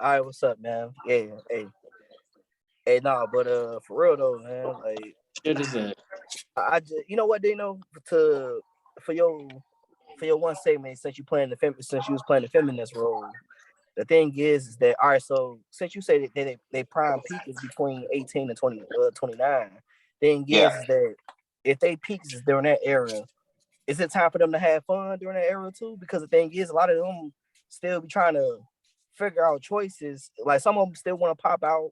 All right, what's up, man? Yeah, hey, nah, but for real though, man. Like, Shit is that? I just, you know what, they know to for your for your one segment since since you was playing the feminist role. The thing is that all right. So since you say that they prime peak is between 18 and 29, thing Yeah. is that if they peaks is during that era, is it time for them to have fun during that era too? Because the thing is, a lot of them still be trying to figure out choices. Like some of them still want to pop out.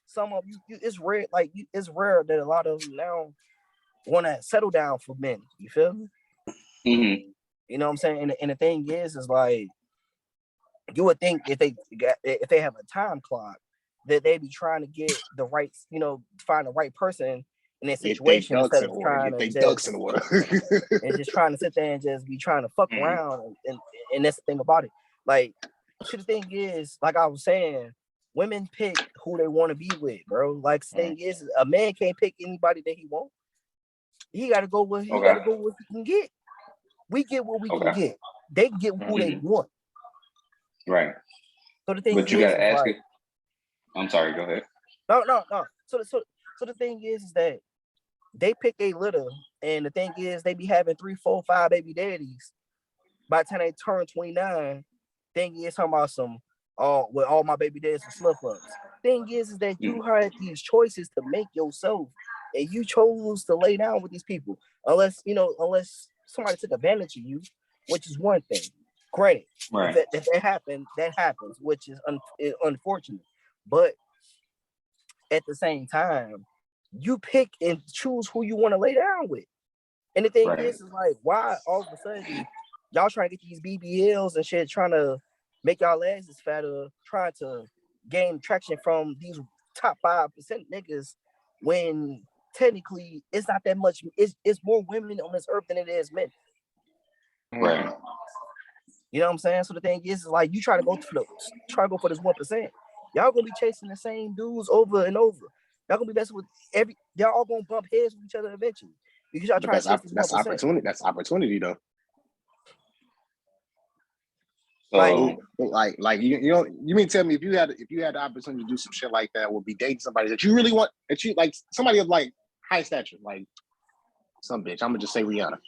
Some of it's rare. Like it's rare that a lot of them now want to settle down for men. You feel me? Mm-hmm. You know what I'm saying? And the thing is like you would think if they have a time clock that they be trying to get the right, find the right person in that Get they situation ducks instead in of order. trying Get to they ducks in just order. and just trying to sit there and just be trying to fuck Mm-hmm. around and that's the thing about it. Like, see, the thing is, like I was saying, women pick who they want to be with, bro. Like the thing is, a man can't pick anybody that he want. He gotta go with Okay. what he can get. We get what we can Okay. get. They get who they Mhm. want. Right. So the thing But you is gotta ask like, it. I'm sorry. Go ahead. no. So the thing is that they pick a litter, and the thing is they be having 3, 4, 5 baby daddies. By the time they turn 29, thing is talking about some with all my baby daddies are slip ups. Thing is that you had these choices to make yourself, and you chose to lay down with these people. Unless somebody took advantage of you, which is one thing. Granted, Right. if that happened, that happens, which is unfortunate. But at the same time, you pick and choose who you want to lay down with. And the thing Right. is like, why all of a sudden y'all trying to get these BBLs and shit, trying to make y'all asses fatter, trying to gain traction from these top 5% niggas when technically it's not that much. It's more women on this earth than it is men. Right. You know what I'm saying? So the thing is like, you try to go for this 1%. Y'all gonna be chasing the same dudes over and over. Y'all gonna be messing with y'all all gonna bump heads with each other eventually because y'all But trying to chase this 1%. that's opportunity. That's opportunity though. So, Like you mean tell me if you had the opportunity to do some shit like that, would be dating somebody that you really want, that you like, somebody of like high stature, like some bitch. I'm gonna just say Rihanna.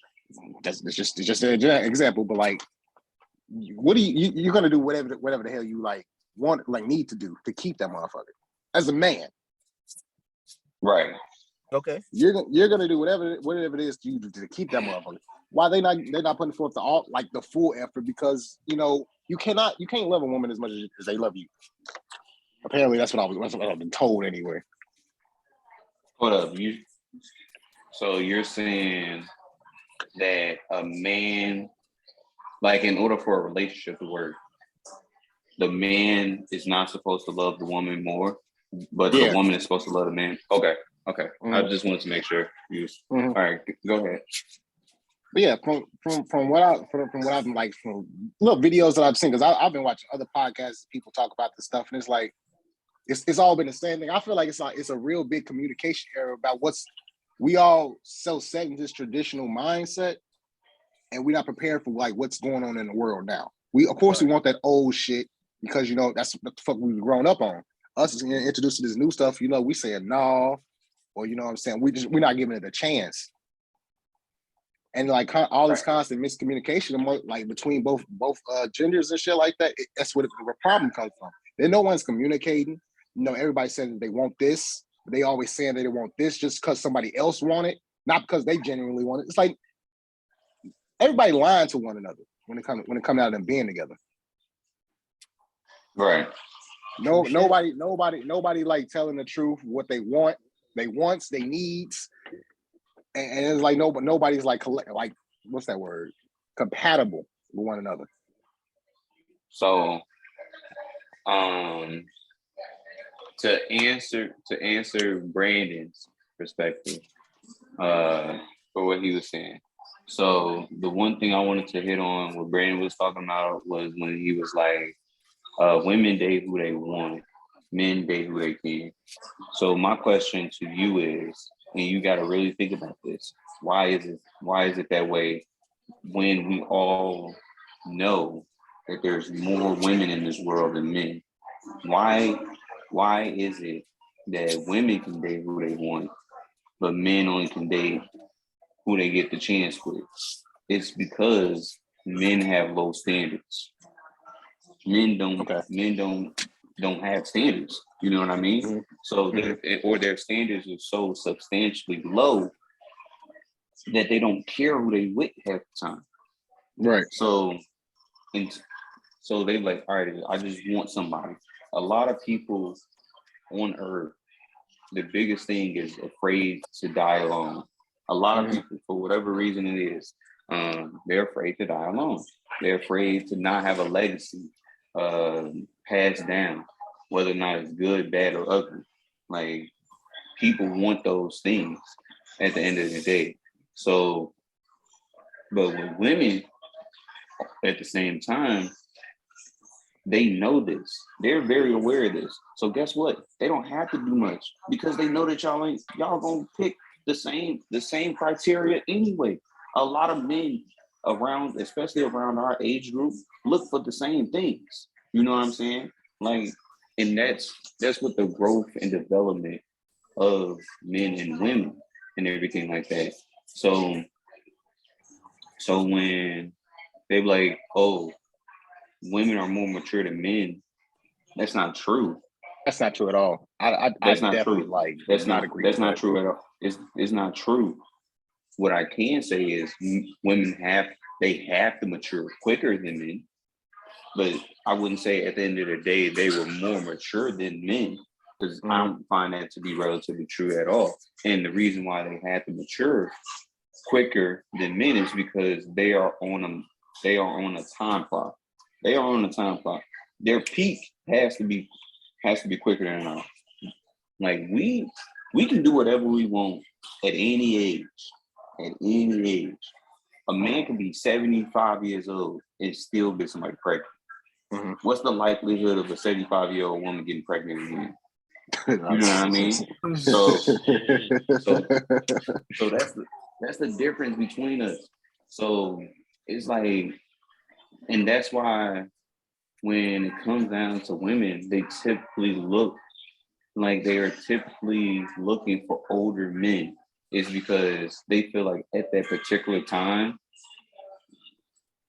That's just an example, but like, what do you're gonna do whatever the hell you like want, like need to do to keep that motherfucker as a man. right. Okay. You're gonna do whatever it is to keep that motherfucker. Why they're not putting forth the full effort? Because you can't love a woman as much as they love you. Apparently that's what I've been told anyway. Hold up. So you're saying that a man, like, in order for a relationship to work, the man is not supposed to love the woman more, but the woman is supposed to love the man. Okay. I just wanted to make sure. All right, go ahead. But yeah, from what I've been like, from little videos that I've seen, because I've been watching other podcasts, people talk about this stuff, and it's like it's all been the same thing. I feel like it's a real big communication error about we all so set in this traditional mindset, and we're not prepared for like what's going on in the world now. We want that old shit because that's what the fuck we've grown up on. Us introduced to this new stuff, we saying no, or you know what I'm saying, we're not giving it a chance. And like all this constant miscommunication, like between both genders and shit like that, that's where the problem comes from. Then no one's communicating. Everybody saying they want this, but they always saying they want this just because somebody else want it, not because they genuinely want it. It's like everybody lying to one another when it comes out of them being together. Right. Nobody like telling the truth, what they want, they wants, they needs. And it's like nobody's like what's that word? Compatible with one another. So, to answer Brandon's perspective, for what he was saying. So the one thing I wanted to hit on, what Brandon was talking about, was when he was like, women date who they want, men date who they can. So my question to you is, and you got to really think about this, why is it that way when we all know that there's more women in this world than men? why is it that women can date who they want, but men only can date who they get the chance with? It's because men have low standards. Men don't Okay. don't have standards. You know what I mean? Mhm. So their standards are so substantially low that they don't care who they with half the time. Right. So and so they like, all right, I just want somebody. A lot of people on earth, the biggest thing is afraid to die alone. A lot of Mhm. people, for whatever reason it is, they're afraid to die alone. They're afraid to not have a legacy passed down, whether or not it's good, bad, or ugly. Like people want those things at the end of the day. So, but with women, at the same time, they know this. They're very aware of this. So guess what? They don't have to do much because they know that y'all gonna pick the same criteria anyway. A lot of men around, especially around our age group, look for the same things. You know what I'm saying? Like, and that's what the growth and development of men and women and everything like that. So when they be like, oh, women are more mature than men, that's not true. That's not true at all. I That's not definitely true. like That's not not agree that's with not that. true at all. It's not true. What I can say is women have to mature quicker than men, but I wouldn't say at the end of the day they were more mature than men, because I don't find that to be relatively true at all. And the reason why they had to mature quicker than men is because they are on a time clock. They are on a time clock. Their peak has to be quicker than ours. Like we can do whatever we want at any age. At any age. A man can be 75 years old and still get somebody pregnant. Mm-hmm. What's the likelihood of a 75-year-old woman getting pregnant again? You know what I mean? So that's the difference between us. So it's like, and that's why when it comes down to women, they typically look like they are typically looking for older men, is because they feel like at that particular time,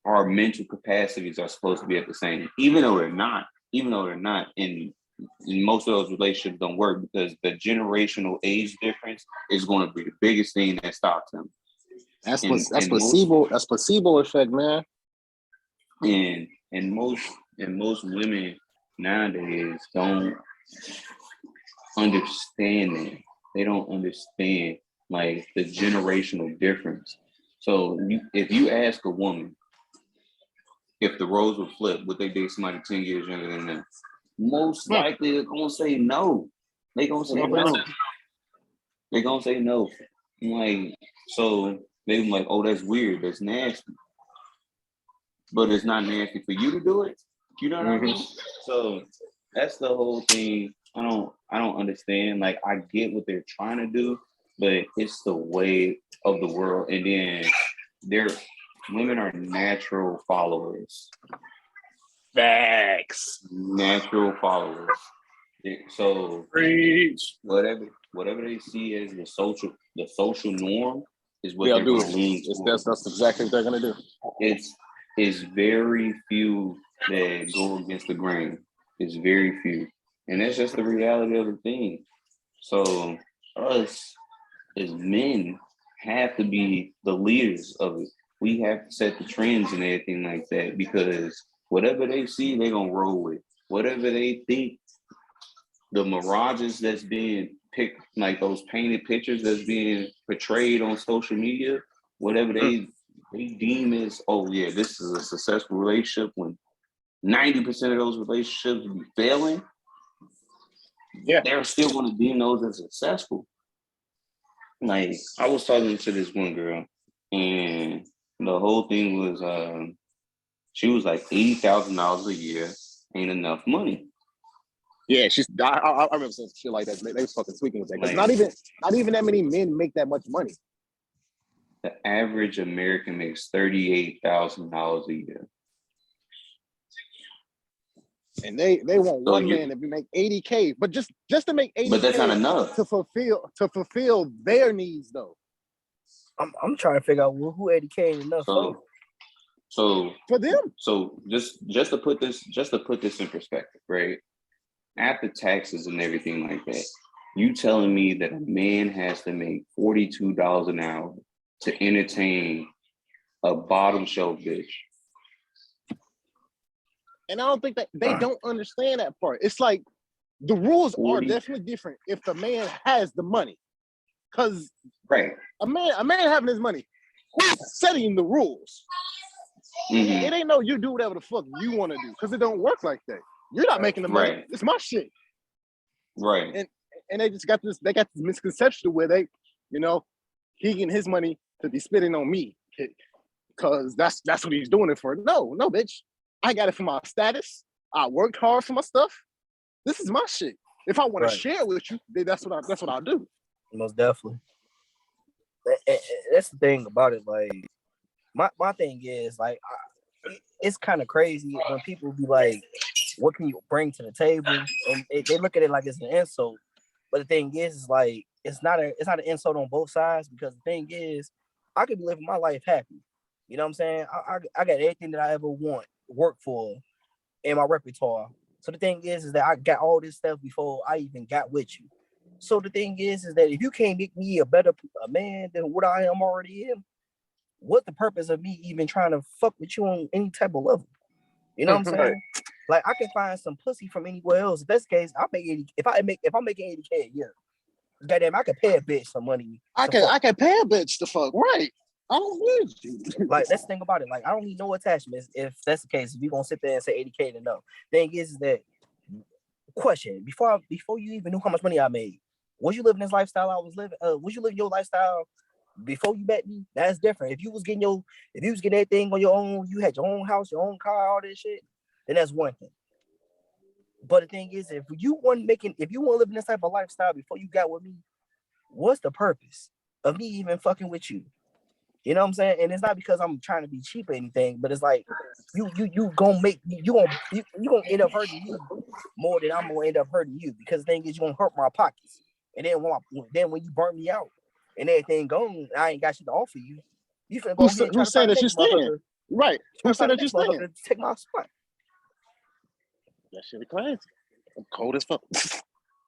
our mental capacities are supposed to be at the same, even though they're not. And most of those relationships don't work because the generational age difference is going to be the biggest thing that stops them. That's And placebo. That's placebo effect, man. And most women nowadays don't understand that. They don't understand like the generational difference. So if you ask a woman if the roles would flip, would they date somebody 10 years younger than them? Most likely they're gonna say no. They're gonna say no. They're gonna say no. Like, so they be like, oh, that's weird, that's nasty. But it's not nasty for you to do it. You know what I mean? So that's the whole thing. I don't understand. Like, I get what they're trying to do, but it's the way of the world. And then women are natural followers. Facts. Natural followers. So Preach. whatever they see as the social norm is what They'll they're do going to lean towards. That's exactly what they're gonna do. It's very few that go against the grain. It's very few, and that's just the reality of the thing. So us as men have to be the leaders of it. We have to set the trends and everything like that, because whatever they see, they're gonna roll with. Whatever they think, the mirages that's being picked, like those painted pictures that's being portrayed on social media, whatever they deem as, oh yeah, this is a successful relationship, when 90% of those relationships be failing, they're still going to deem those as successful. Like, I was talking to this one girl, and the whole thing was, she was like $80,000 a year ain't enough money. Yeah, I remember some shit like that. They was fucking tweaking with that, because not even that many men make that much money. The average American makes $38,000 a year. And they want So one man to make 80K, but just to make 80K, but that's not enough. to fulfill their needs though. I'm trying to figure out who 80K ain't enough for. So For them. So just to put this in perspective, right? After taxes and everything like that, you telling me that a man has to make $42 an hour to entertain a bottom shelf bitch? And I don't think that they don't understand that part. It's like the rules 40. are definitely different if the man has the money. Cause Right. a man having his money, who's setting the rules? Mhm. It ain't no you do whatever the fuck you want to do, because it don't work like that. You're not making the money. Right. It's my shit. Right. And they just got this misconception where they, he and his money to be spitting on me. Cause that's what he's doing it for. No, bitch. I got it for my status. I worked hard for my stuff. This is my shit. If I want to share it with you, then that's what I'll do. Most definitely. That's the thing about it. Like, my thing is, like, it's kind of crazy when people be like, what can you bring to the table? And they look at it like it's an insult. But the thing is like, it's not an insult on both sides, because the thing is, I could be living my life happy. You know what I'm saying? I got everything that I ever work for in my repertoire. So the thing is that I got all this stuff before I even got with you. So the thing is that if you can't make me a better man than what I am already am, what's the purpose of me even trying to fuck with you on any type of level? You know what I'm saying? Right. Like, I can find some pussy from anywhere else. If that's the case, I'll make 80. If I'm making 80K a year, goddamn, I could pay a bitch some money. I can pay a bitch to fuck. Right. I don't need you. Like, that's the thing about it. Like, I don't need no attachments. If that's the case, if you're gonna sit there and say 80K to no. Thing is that, question, before you even knew how much money I made, was you living this lifestyle I was living? Was you living your lifestyle before you met me? That's different. If you was getting everything on your own, you had your own house, your own car, all this shit, then that's one thing. But the thing is, if you weren't living this type of lifestyle before you got with me, what's the purpose of me even fucking with you? You know what I'm saying? And it's not because I'm trying to be cheap or anything, but it's like you gonna end up hurting me more than I'm gonna end up hurting you, because the thing is, you're gonna hurt my pockets. And then when you burn me out and everything gone, I ain't got shit to offer you. You finna go ahead and try Who to said find the that you're next staying? motherfucker. Right. Who said that you're staying? To take my spot. That shit is crazy. I'm cold as fuck.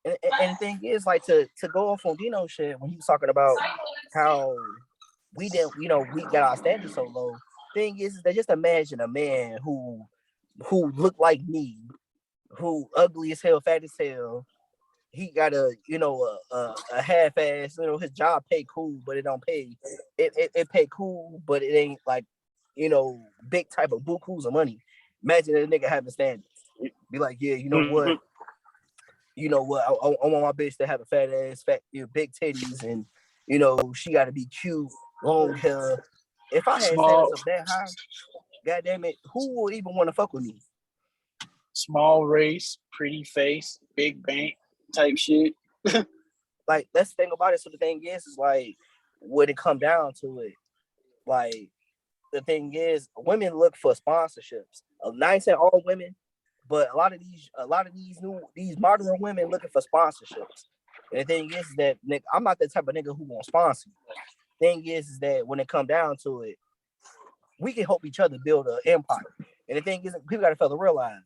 And the thing is, like, to go off on Dino shit when he was talking about how we didn't, we got our standards so low. Thing is that just imagine a man who looked like me, who ugly as hell, fat as hell. He got a half ass, his job pay cool, but it don't pay. It pay cool, but it ain't like, big type of bukus of money. Imagine a nigga having standards. Be like, yeah, you know what? I want my bitch to have a fat ass, big titties, and she got to be cute, long hair. If I had standards up that high, goddamn it, who would even want to fuck with me? Small race, pretty face, big bank type shit. Like, that's the thing about it. So the thing is like, when it come down to it, like, the thing is, women look for sponsorships. Not saying all women, but a lot of these modern women looking for sponsorships. And the thing is that, Nick, I'm not the type of nigga who won't sponsor you. Thing is that when it come down to it, we can help each other build an empire. And the thing is, people got to further realize,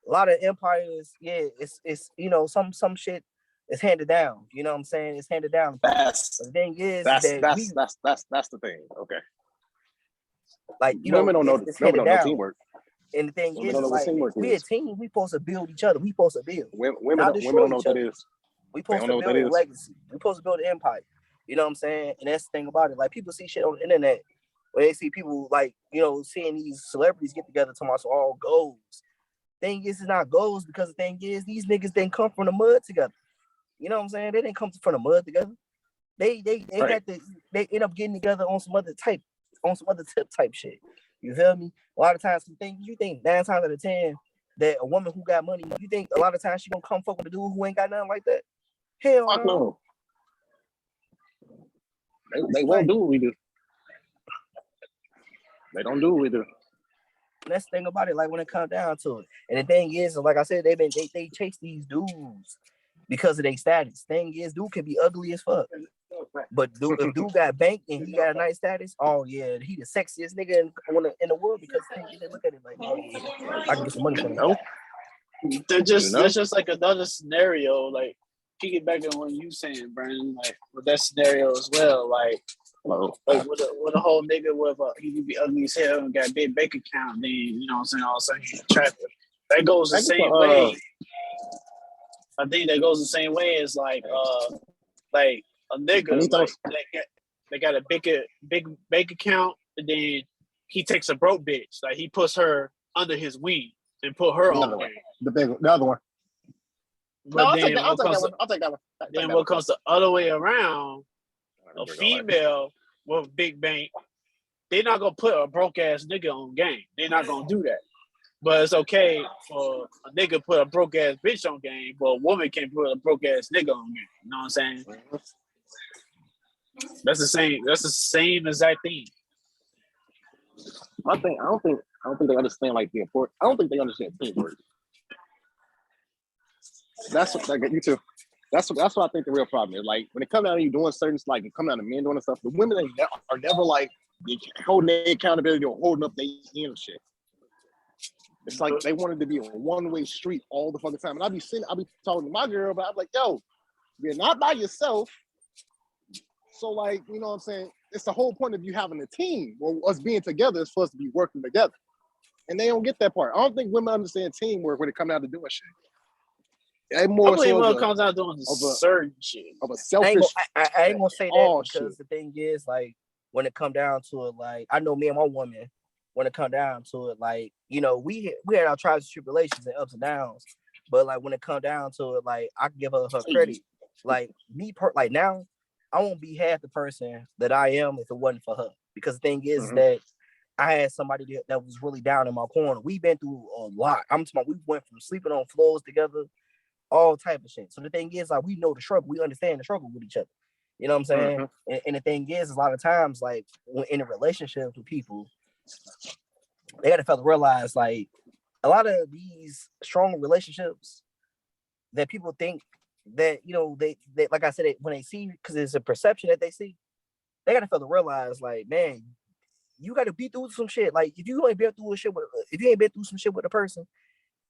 a lot of empires, yeah, it's some shit is handed down. You know what I'm saying? It's handed down. That's But the thing is That's the thing. Okay. Like, women don't know. it's Women don't know down. teamwork. And the thing Women is, don't know what like, teamwork we a is. team. We supposed to build each other. We supposed to build. Women Not don't destroy know each what that other. is. We supposed to build a legacy. We supposed to build an empire. You know what I'm saying? And that's the thing about it. Like, people see shit on the internet where they see people, like, seeing these celebrities get together to so all goals. Thing is, it's not goals, because the thing is, these niggas didn't come from the mud together. You know what I'm saying? They didn't come from the mud together. They Right. they end up getting together on some other tip type shit. You feel me? A lot of times, you think 9 times out of 10 that a woman who got money, you think a lot of times she gonna come fuck with a dude who ain't got nothing like that? Hell Fuck no. They won't do what we do. They don't do what we do. that's the thing about it. Like when it comes down to it, and the thing is, like I said, they chase these dudes because of their status. Thing is, dude can be ugly as fuck, but if dude got bank and he got a nice status, oh yeah, he the sexiest nigga in the world because they look at it like, oh yeah, I can get some money from him. No. That's just like another scenario, like piggybacking on what you saying, Brandon, like with that scenario as well, like with a whole nigga with he could be ugly as hell and got a big bank account, then you know what I'm saying, all of a sudden he's attractive. That goes the same way. I think that goes the same way as like a nigga like, they got a big bank account and then he takes a broke bitch, like he puts her under his wing and put her on the other one. But I'll then take that one. Then what comes the other way around, a female with big bank, they're not gonna put a broke ass nigga on game. They're not gonna do that. But it's okay for a nigga put a broke ass bitch on game, but a woman can't put a broke ass nigga on game. You know what I'm saying? That's the same exact thing. I don't think they understand like the importance. I don't think they understand teamwork. That's what like you too. That's what I think the real problem is. Like when it comes down to you doing certain like it come down to men doing stuff, the women are never like holding their accountability or holding up their end of shit. It's like they wanted to be a one-way street all the fucking time. And I'll be talking to my girl, but I'm like, yo, you're not by yourself. So like, you know what I'm saying? It's the whole point of you having a team. Well, us being together is for us to be working together. And they don't get that part. I don't think women understand teamwork when it comes down to doing shit. I believe when it comes out doing certain shit. Of a selfish. I ain't gonna say that because the thing is, like, when it come down to it, like, I know me and my woman, when it come down to it, like, you know, we had our trials and tribulations and ups and downs, but like when it come down to it, like, I can give her credit. Like like now, I won't be half the person that I am if it wasn't for her. Because the thing is that I had somebody that was really down in my corner. We've been through a lot. I'm talking about we went from sleeping on floors together, all type of shit. So the thing is, like, we know the struggle. We understand the struggle with each other. You know what I'm saying? And the thing is, a lot of times, like, when in a relationship with people, they gotta fella realize, like, a lot of these strong relationships that people think that, you know, they like I said, when they see, because it's a perception that they see, they gotta fella realize, like, man, you gotta be through some shit. Like, if you ain't been through some shit with a person,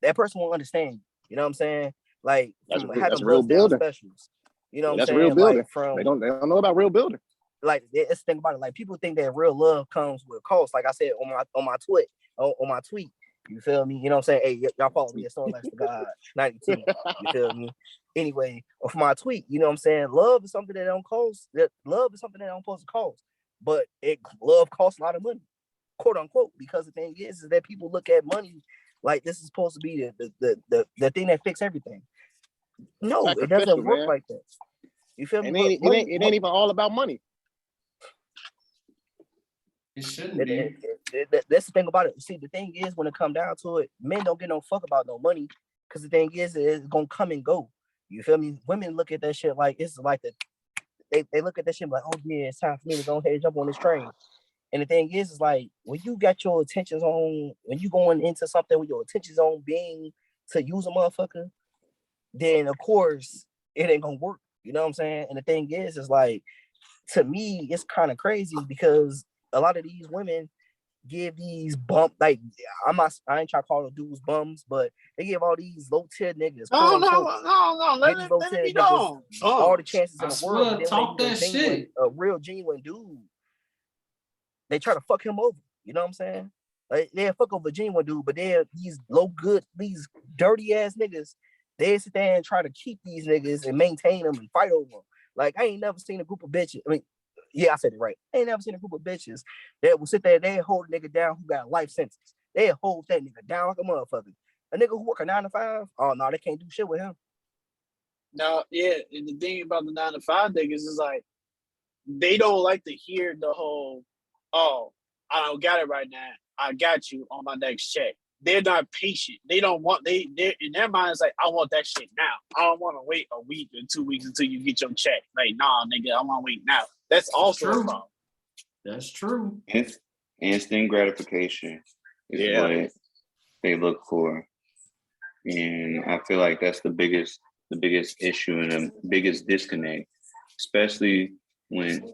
that person won't understand you. You know what I'm saying? Like, that's real building. Specials. You know what I'm that's saying? Real building. Like, they don't know about real building. Like, that's the thing about it. Like, people think that real love comes with cost. Like I said on my tweet. You feel me? You know what I'm saying? Hey, y'all follow me at Stormlash the God 92. You feel me? Anyway, of my tweet, you know what I'm saying? Love is something that don't cost. Love is something that don't supposed to cost. But love costs a lot of money, quote unquote, because the thing is that people look at money like this is supposed to be the thing that fixes everything. No, it doesn't work like that. You feel me? It ain't even all about money. It shouldn't be. That's the thing about it. See, the thing is, when it come down to it, men don't get no fuck about no money, because the thing is, it's gonna come and go. You feel me? Women look at that shit like it's like they look at that shit like, oh yeah, it's time for me to go ahead and jump on this train. And the thing is like, when you got your attentions on, when you going into something with your attentions on being to use a motherfucker, then of course it ain't gonna work. You know what I'm saying? And the thing is like, to me, it's kind of crazy because a lot of these women give these I ain't trying to call them dudes bums, but they give all these low tier niggas. No. Let me be known. All the chances in the world. Swear, talk that shit. A real genuine dude. They try to fuck him over. You know what I'm saying? Like, they'll fuck over a genuine dude, but they're these these dirty ass niggas. They sit there and try to keep these niggas and maintain them and fight over them. Like, I ain't never seen a group of bitches. I mean, yeah, I said it right. I ain't never seen a group of bitches that will sit there, they hold a nigga down who got a life sentence. They hold that nigga down like a motherfucker. A nigga who work a 9 to 5, oh no, they can't do shit with him. Now, yeah, and the thing about the 9 to 5 niggas is like, they don't like to hear the whole, oh, I don't got it right now. I got you on my next check. They're not patient. They don't want, they're in their mind, it's like, I want that shit now. I don't want to wait a week or 2 weeks until you get your check. Like, nah, nigga, I want to wait now. That's also a problem. That's true. Instant gratification is they look for. And I feel like that's the biggest issue and the biggest disconnect, especially when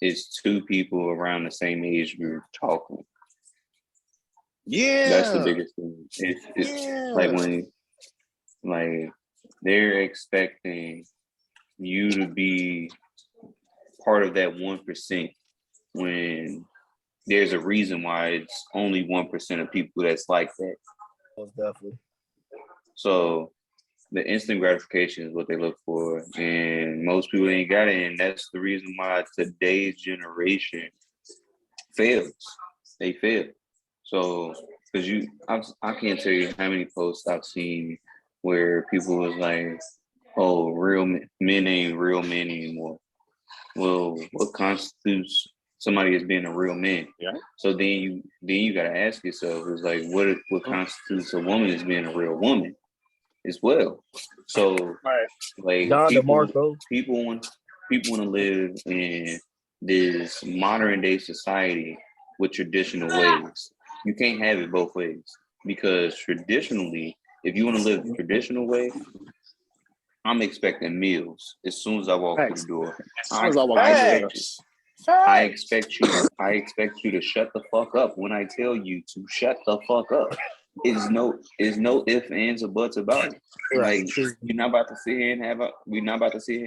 it's two people around the same age group talking. Yeah, That's the biggest thing. It's like when they're expecting you to be part of that 1% when there's a reason why it's only 1% of people that's like that. Most definitely. So the instant gratification is what they look for, and most people ain't got it, and that's the reason why today's generation fails. They fail. So because I can't tell you how many posts I've seen where people was like, "Oh, real men ain't real men anymore." Well, what constitutes somebody as being a real man? Yeah. So then you gotta ask yourself, it's like what constitutes a woman as being a real woman as well. So like Don people want to live in this modern day society with traditional ways. You can't have it both ways, because traditionally, if you want to live the traditional way, I'm expecting meals as soon as I walk through the door. I expect you to shut the fuck up when I tell you to shut the fuck up. Is no ifs, ands, or buts about it. Like we're not about to sit here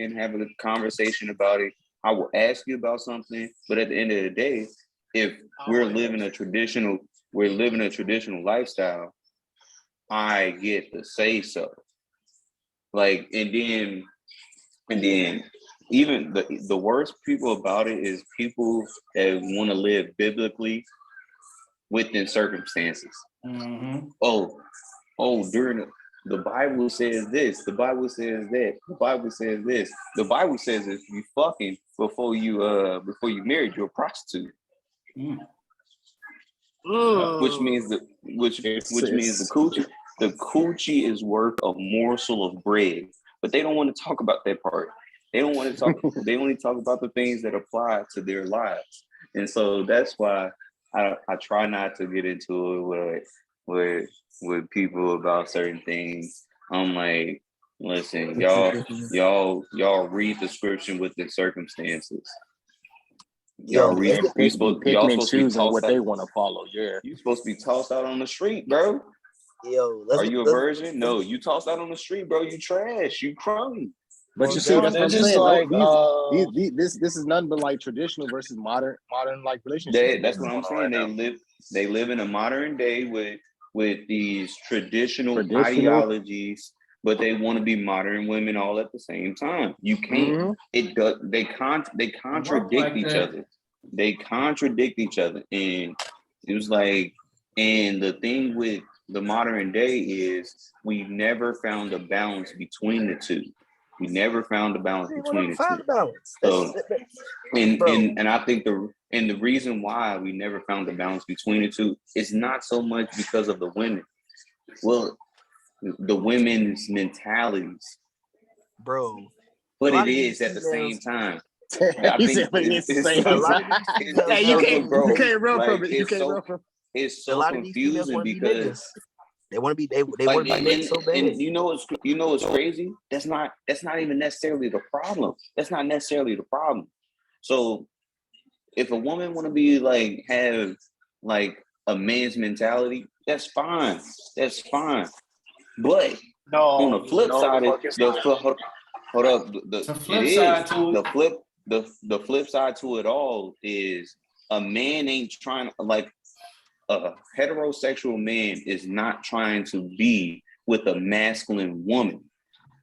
and have a conversation about it. I will ask you about something, but at the end of the day, if we're living a traditional lifestyle, I get to say so. Like, and then even the worst people about it is people that want to live biblically within circumstances. Mm-hmm. During the Bible says this, the Bible says that, the Bible says this. The Bible says if you fucking before you married, you're a prostitute. Which means the coochie is worth a morsel of bread. But they don't want to talk about that part. They don't want to talk. They only talk about the things that apply to their lives. And so that's why I try not to get into it with people about certain things. I'm like, listen, y'all read the scripture with the circumstances. Y'all supposed to be choosing what they want to follow. Yeah, you supposed to be tossed out on the street, bro. Are you a virgin? No, you tossed out on the street, bro. You trash. You crummy. But you see, that's what I'm saying. Like, this is nothing but like traditional versus modern like relationships. That's what I'm saying. They live in a modern day with these traditional ideologies, but they want to be modern women all at the same time. You can't. They contradict each other. They contradict each other, and it was like, and the thing with the modern day is we've never found a balance between the two. We never found a balance between the two. So, and I think the reason why we never found the balance between the two is not so much because of the women. Well, the women's mentalities, bro. But it is at the same time. I think it's so confusing because they want to be niggas so bad. And you know what's crazy? That's not even necessarily the problem. That's not necessarily the problem. So if a woman want to be like have like a man's mentality, that's fine. That's fine. But on the flip side, the flip side to it all is a man ain't trying to, like, a heterosexual man is not trying to be with a masculine woman.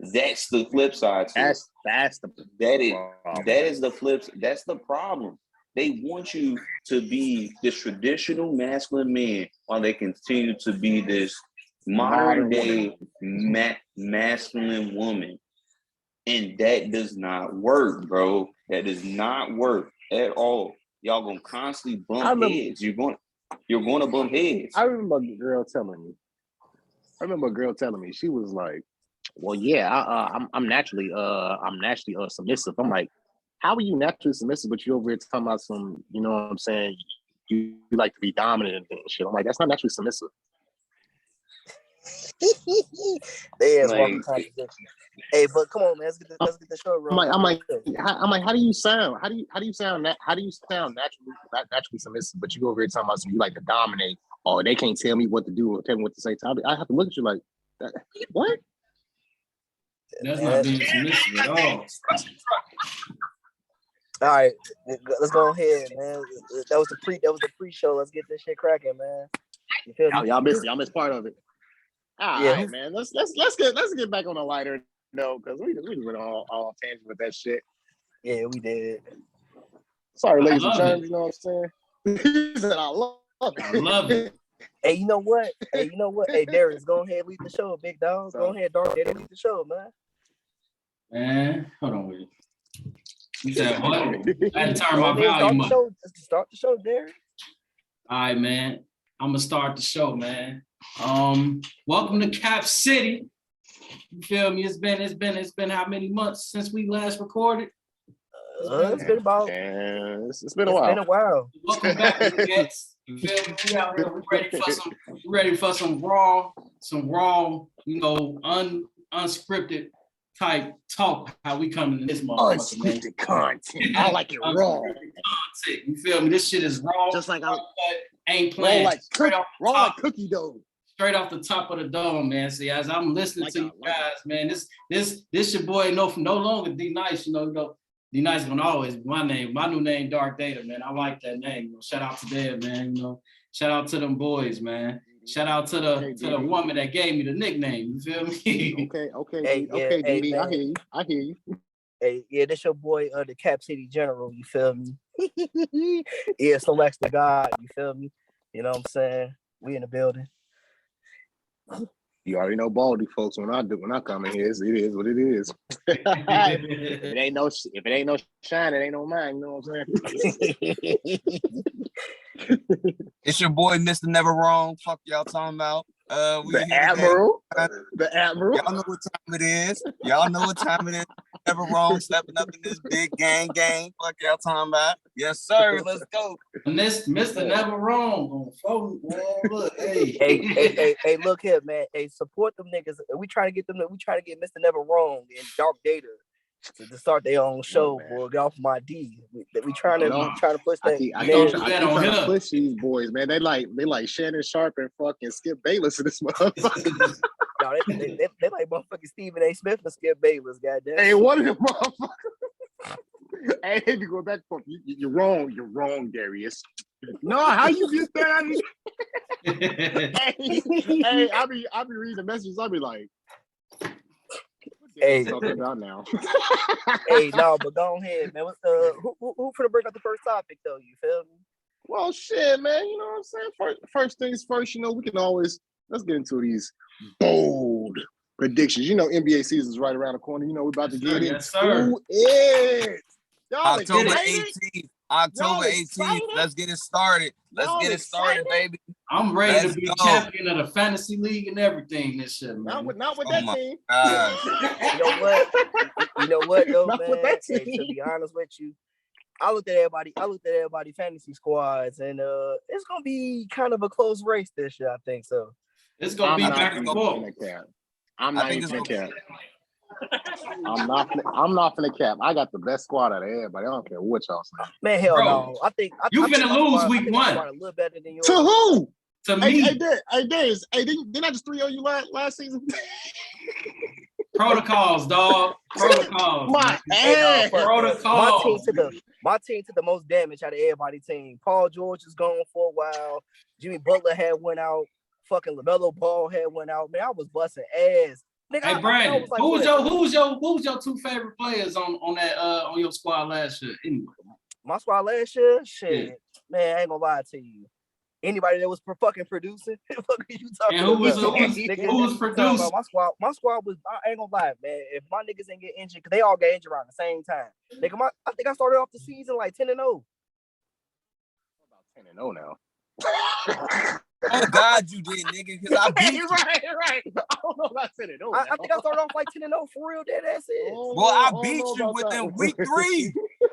That's the flip side to it. That's the problem. They want you to be this traditional masculine man while they continue to be this modern day masculine woman. And that does not work, bro. That does not work at all. Y'all gonna constantly bump heads. You're going to bump heads. I remember a girl telling me, she was like, "Well, yeah, I'm naturally submissive." I'm like, "How are you naturally submissive? But you over here talking about some, you know what I'm saying? you like to be dominant and shit. I'm like, that's not naturally submissive. They is Like- walking contradiction. Hey, but come on, man, let's get the show rolling. I'm like, how do you sound? How do you sound naturally submissive? But you go over here talking about something you like to dominate. Oh, they can't tell me what to do or tell me what to say. I have to look at you like, what? That's not being submissive at all. All right, let's go ahead, man. That was the pre-show. Let's get this shit cracking, man. You feel me? Y'all missed part of it. All Yeah. right, man. Let's get back on a lighter note because we went all tangent with that shit. Yeah, we did. Sorry, ladies and love gentlemen. You know what I'm saying? He said, I love it. I love it. Hey, you know what? Hey, Darius, go ahead, lead the show, big dog. Go ahead, Dark Data, lead the show, man. Man, hold on with it. You said what? I had to turn Go my ahead, volume up. Start the show, Darius. All right, man. I'm gonna start the show, man. Welcome to Cap City. You feel me? It's been how many months since we last recorded? It's been about. It's been a while. It's been a while. Welcome back, Jets. You feel me? We out here. We ready for some raw, you know, unscripted type talk. How we coming in this motherfucker, man. Unscripted content. I like it raw. Content. You feel me? This shit is raw. Just like I ain't raw playing. like raw like top. cookie dough. Straight off the top of the dome, man. See, as I'm listening to you guys, man, this your boy no longer D Nice, you know, D Nice gonna always be my name. My new name, Dark Data, man. I like that name. You know, shout out to them, man. You know, shout out to them boys, man. Shout out to the woman that gave me the nickname. You feel me? Okay, DD. I hear you. Hey, yeah, this your boy, the Cap City General. You feel me? Yeah, selects the God. You feel me? You know what I'm saying? We in the building. You already know Baldy, folks. When I come in here, it is what it is. If it ain't no shine, it ain't no mine. You know what I'm saying? It's your boy, Mr. Never Wrong. Fuck y'all talking about. The Admiral. The Admiral. Y'all know what time it is. Never Wrong, stepping up in this big gang. Fuck y'all talking about. Yes, sir. Let's go. Mr. Never Wrong on phone, man. Look, hey. Hey, look here, man. Hey, support them niggas. We try to get Mr. Never Wrong and Dark Data to start their own show, boy. Get off my D. We trying to push that. I keep trying to push these boys, man. They like Shannon Sharp and fucking Skip Bayless in this motherfucker. No, they like motherfucking Stephen A. Smith and Skip Bayless, goddamn. Hey, one of them motherfuckers. Hey, if you go back for you're wrong, Darius. No, how you get that? Hey, I be reading the messages. I'll be like, hey, talking about now. Hey, no, but go ahead, man. What's who for the break up the first topic though? You feel me? Well, shit, man. You know what I'm saying? First things first. You know, we can always let's get into these bold predictions. You know, NBA season's right around the corner. You know, we're about to get in. Yes, sir. Who is? Y'all October excited? 18th. October Y'all 18th. excited? Let's get it started. Y'all excited? Baby. I'm ready Let's to be go. champion of the fantasy league and everything this shit, man. Not with Oh that my team. You know what though, Not man? with that Hey, team. to be honest with you, I looked at everybody fantasy squads, and it's gonna be kind of a close race this year. I think so. It's gonna be back and forth. I'm I not think even it's gonna cap. I'm not finna cap. I got the best squad out of everybody. I don't care what y'all say. Man, hell Bro, no. I think you I think finna my lose squad- week I think my one. squad a little better than yours. To who? To me, Hey, Darius. Hey, didn't I just 3-0 you last season? protocols, dog. Protocols. My Hey, no, ass. fuck Protocols. my team took the most damage out of everybody's team. Paul George is gone for a while. Jimmy Butler had went out. Fucking LaMelo Ball had went out. Man, I was busting ass. Nigga, Hey, I Brandon, was like, who was what? your two favorite players on your squad last year? Anyway. My squad last year? Shit. Man, I ain't gonna lie to you. Anybody that was fucking producing, what are you talking And who was Nigga, producing? my squad was, I ain't gonna lie, man. If my niggas ain't get injured, because they all got injured around the same time. Nigga, I think I started off the season like 10-0. About 10-0 now. Oh God, you did, nigga, because I beat you. right. I don't know about 10-0. I think I started off like 10-0 for real. That's it. Well, I beat you within week 3.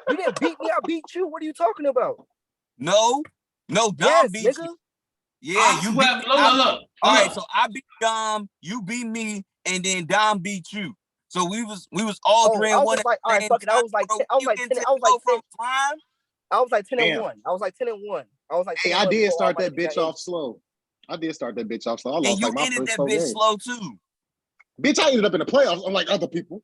You didn't beat me. I beat you. What are you talking about? No, No, Dom Yes, beat nigga. you. Yeah, you beat me. Look. All right, so I beat Dom, you beat me, and then Dom beat you. So we was all 3 and 1. Like, all right, fuck it. I was like 10 and 1. I was like 10 and 1. I was like 10 Hey, and I 1 did before start all my that niggas bitch got off slow. I lost And you like my ended first that 4 bitch games. slow too. Bitch, I ended up in the playoffs unlike other people.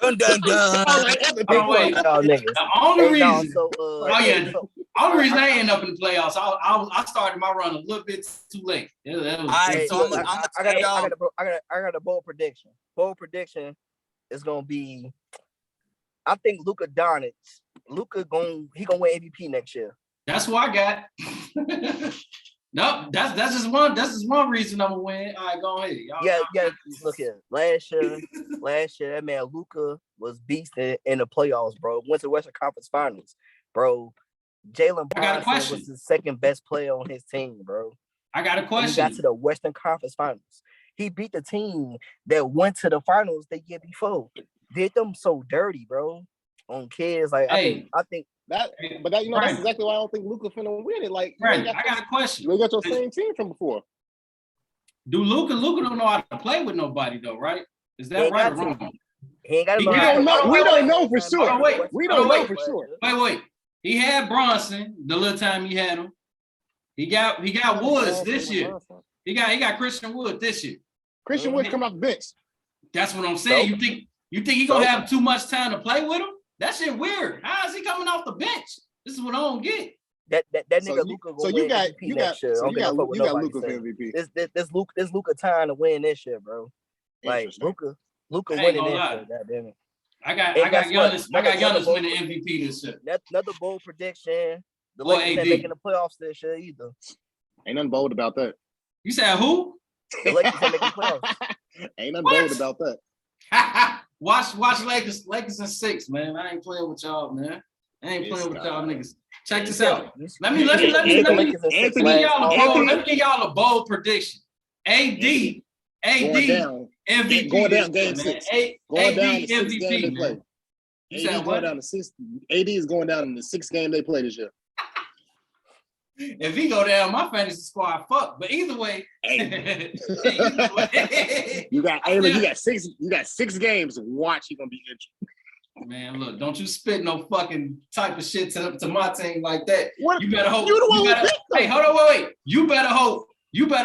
Dun dun dun. Unlike other Oh, wait. people. y'all niggas. The only Hey, no, reason. so Only reason I ended up in the playoffs, I started my run a little bit too late. It was All right, hey, so look, I'm gonna I tell y'all. got a bold prediction. Bold prediction is gonna be, I think Luka Doncic. Luka gonna win MVP next year. That's what I got. Nope, that's just one reason I'm gonna win. All right, go ahead. Yeah. Look here. Last year, that man Luka was beasting in the playoffs, bro. Went to the Western Conference Finals, bro. Jalen I got a Brunson question. was the second best player on his team, bro. I got a And he question. got to the Western Conference Finals. He beat the team that went to the finals the year before. Did them so dirty, bro. On kids, like Hey. I think That's exactly why I don't think Luka finna win it. Like, Brandon, I got a question. You ain't got your same team from before. Do Luka don't know how to play with nobody though, right? Is that right or wrong? he ain't got to We learn. don't know for sure. We don't know for sure. Wait. He had Bronson the little time he had him. He got Woods this year. He got Christian Wood this year. Christian Wood come off the bench. That's what I'm saying. Nope. You think he gonna have too much time to play with him? That shit weird. How is he coming off the bench? This is what I don't get. That nigga Luka gonna win MVP next year. You got Luka for MVP. This Luka time to win this year, bro. Like Luka winning this year. Goddamn it. I got Giannis winning MVP this year. Another bold prediction. The Or Lakers AD. ain't making the playoffs this year either. Ain't nothing bold about that. You said who? The Lakers ain't making the playoffs. Ain't nothing bold about that. Watch Lakers in 6, man. I ain't playing with y'all, man. I ain't playing with y'all niggas. Check this out. Let me give y'all a bold prediction. AD MVP. Going down game 6. Going down the 6th game they play. AD is going down in the 6th game they play this year. If he go down, my fantasy squad fuck. But either way, you got 6 games. Watch, you're gonna be injured. Man, look, don't you spit no fucking type of shit to my team like that. What? You better hope. Hey, hold on, wait. You better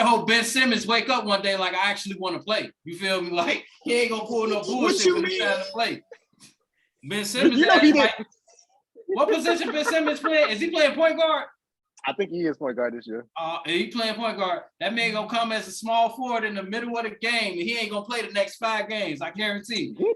hope Ben Simmons wake up one day like I actually want to play. You feel me? Like he ain't gonna pull no bullshit when he's trying to play. Ben Simmons. What position Ben Simmons playing? Is he playing point guard? I think he is point guard this year. He playing point guard. That man gonna come as a small forward in the middle of the game, and he ain't gonna play the next 5 games. I guarantee. He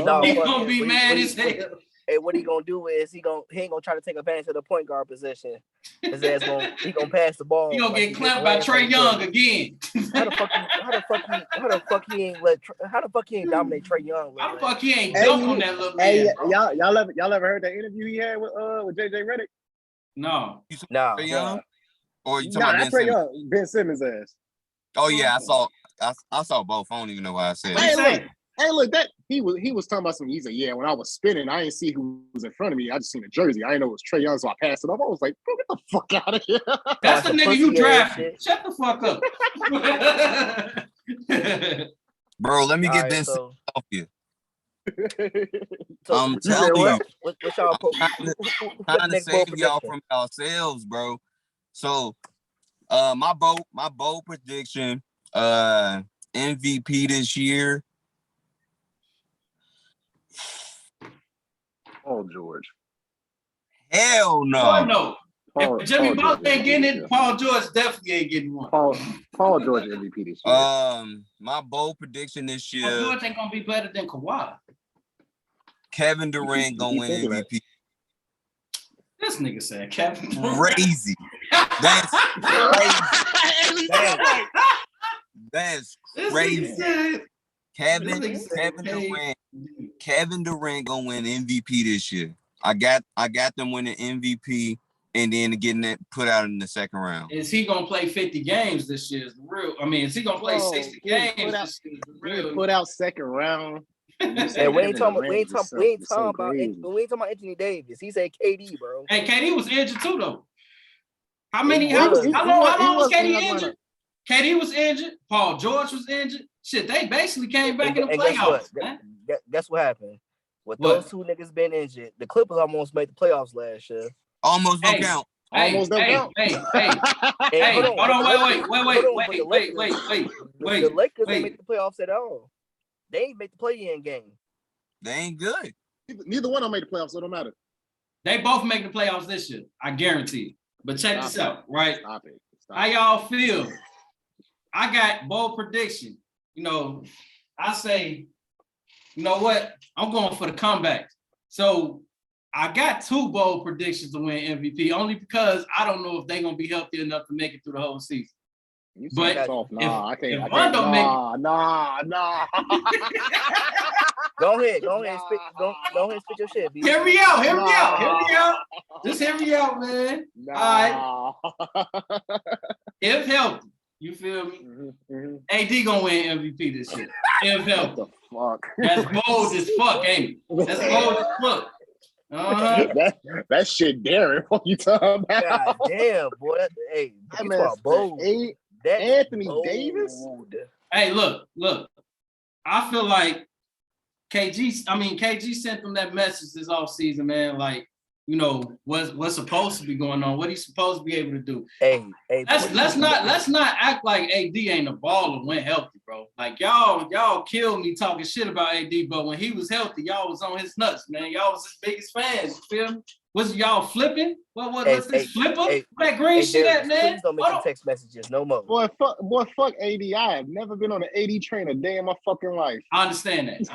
gonna be mad as hell. Hey, what he gonna do is he ain't gonna try to take advantage of the point guard position. His ass gonna pass the ball. He gonna get clamped by Trae Young again. How the fuck he ain't dominate Trae Young? How the fuck he ain't dunk on that little man? Y'all ever heard that interview he had with JJ Redick? No. Trae Young? Or you talking about Ben Simmons? Ben Simmons' ass. Oh yeah, I saw both. I don't even know why I said it. Hey, look, that he was talking about something. He said, "Yeah, when I was spinning, I didn't see who was in front of me. I just seen a jersey. I didn't know it was Trae Young, so I passed it off. I was like, bro, get the fuck out of here." That's the nigga you drafted. Shut the fuck up. Bro, let me get Ben Simmons off you. I'm telling you, trying to save y'all from yourselves, bro. So, my bold prediction, MVP this year. Paul George. Hell no. Oh, no. If Jimmy Butler ain't getting it, Paul George definitely ain't getting one. Paul George MVP this year. My bold prediction this year. Paul George ain't gonna be better than Kawhi. Kevin Durant gonna win MVP. This nigga said Kevin. Crazy. That's crazy. That's crazy. Kevin Durant gonna win MVP this year. I got them winning MVP and then getting it put out in the second round. Is he gonna play 50 games this year? Is the real? I mean, is he gonna play 60 games this year? Is the real? Put out second round. And we ain't talking about Anthony Davis. He said KD, bro. Hey, KD was injured too, though. How He long was was KD in Atlanta. injured? KD was injured. Paul George was injured. Shit, they basically came back in the And guess playoffs, what? man. Guess what happened? With What? those two niggas been injured, the Clippers almost made the playoffs last year. Almost don't Hey, count. Almost don't count. Hey, And hold on, wait. The Lakers ain't make the playoffs at all. They ain't make the play-in game. They ain't good. Neither one of them made the playoffs, so it don't matter. They both make the playoffs this year. I guarantee you. But check this out, right? Stop it. How y'all feel? I got bold prediction. You know, I say, you know what? I'm going for the comeback. So I got 2 bold predictions to win MVP, only because I don't know if they're gonna be healthy enough to make it through the whole season. You But soft. Nah, I can't. if Rondo Nah. Go ahead, spit your shit, B. Hear me out. Just hear me out, man. Nah. If healthy, you feel me? AD gonna win MVP this year. If healthy. Fuck. That's bold as fuck, ain't it? That's bold as fuck. That shit daring. What you talking about? God damn, boy. Hey, That you man talk bold. said Anthony bold. Davis? Hey, look. I feel like KG sent them that message this offseason, man. Like, you know, what's supposed to be going on, what he's supposed to be able to do. Hey, let's not act like AD ain't a baller when healthy, bro. Like y'all killed me talking shit about AD, but when he was healthy, y'all was on his nuts, man. Y'all was his biggest fans. You feel me? Was y'all flipping? What's this flipper? Where that green shit at, man? Please don't make the text messages no more. Boy, fuck AD. I have never been on an AD train a day in my fucking life. I understand that.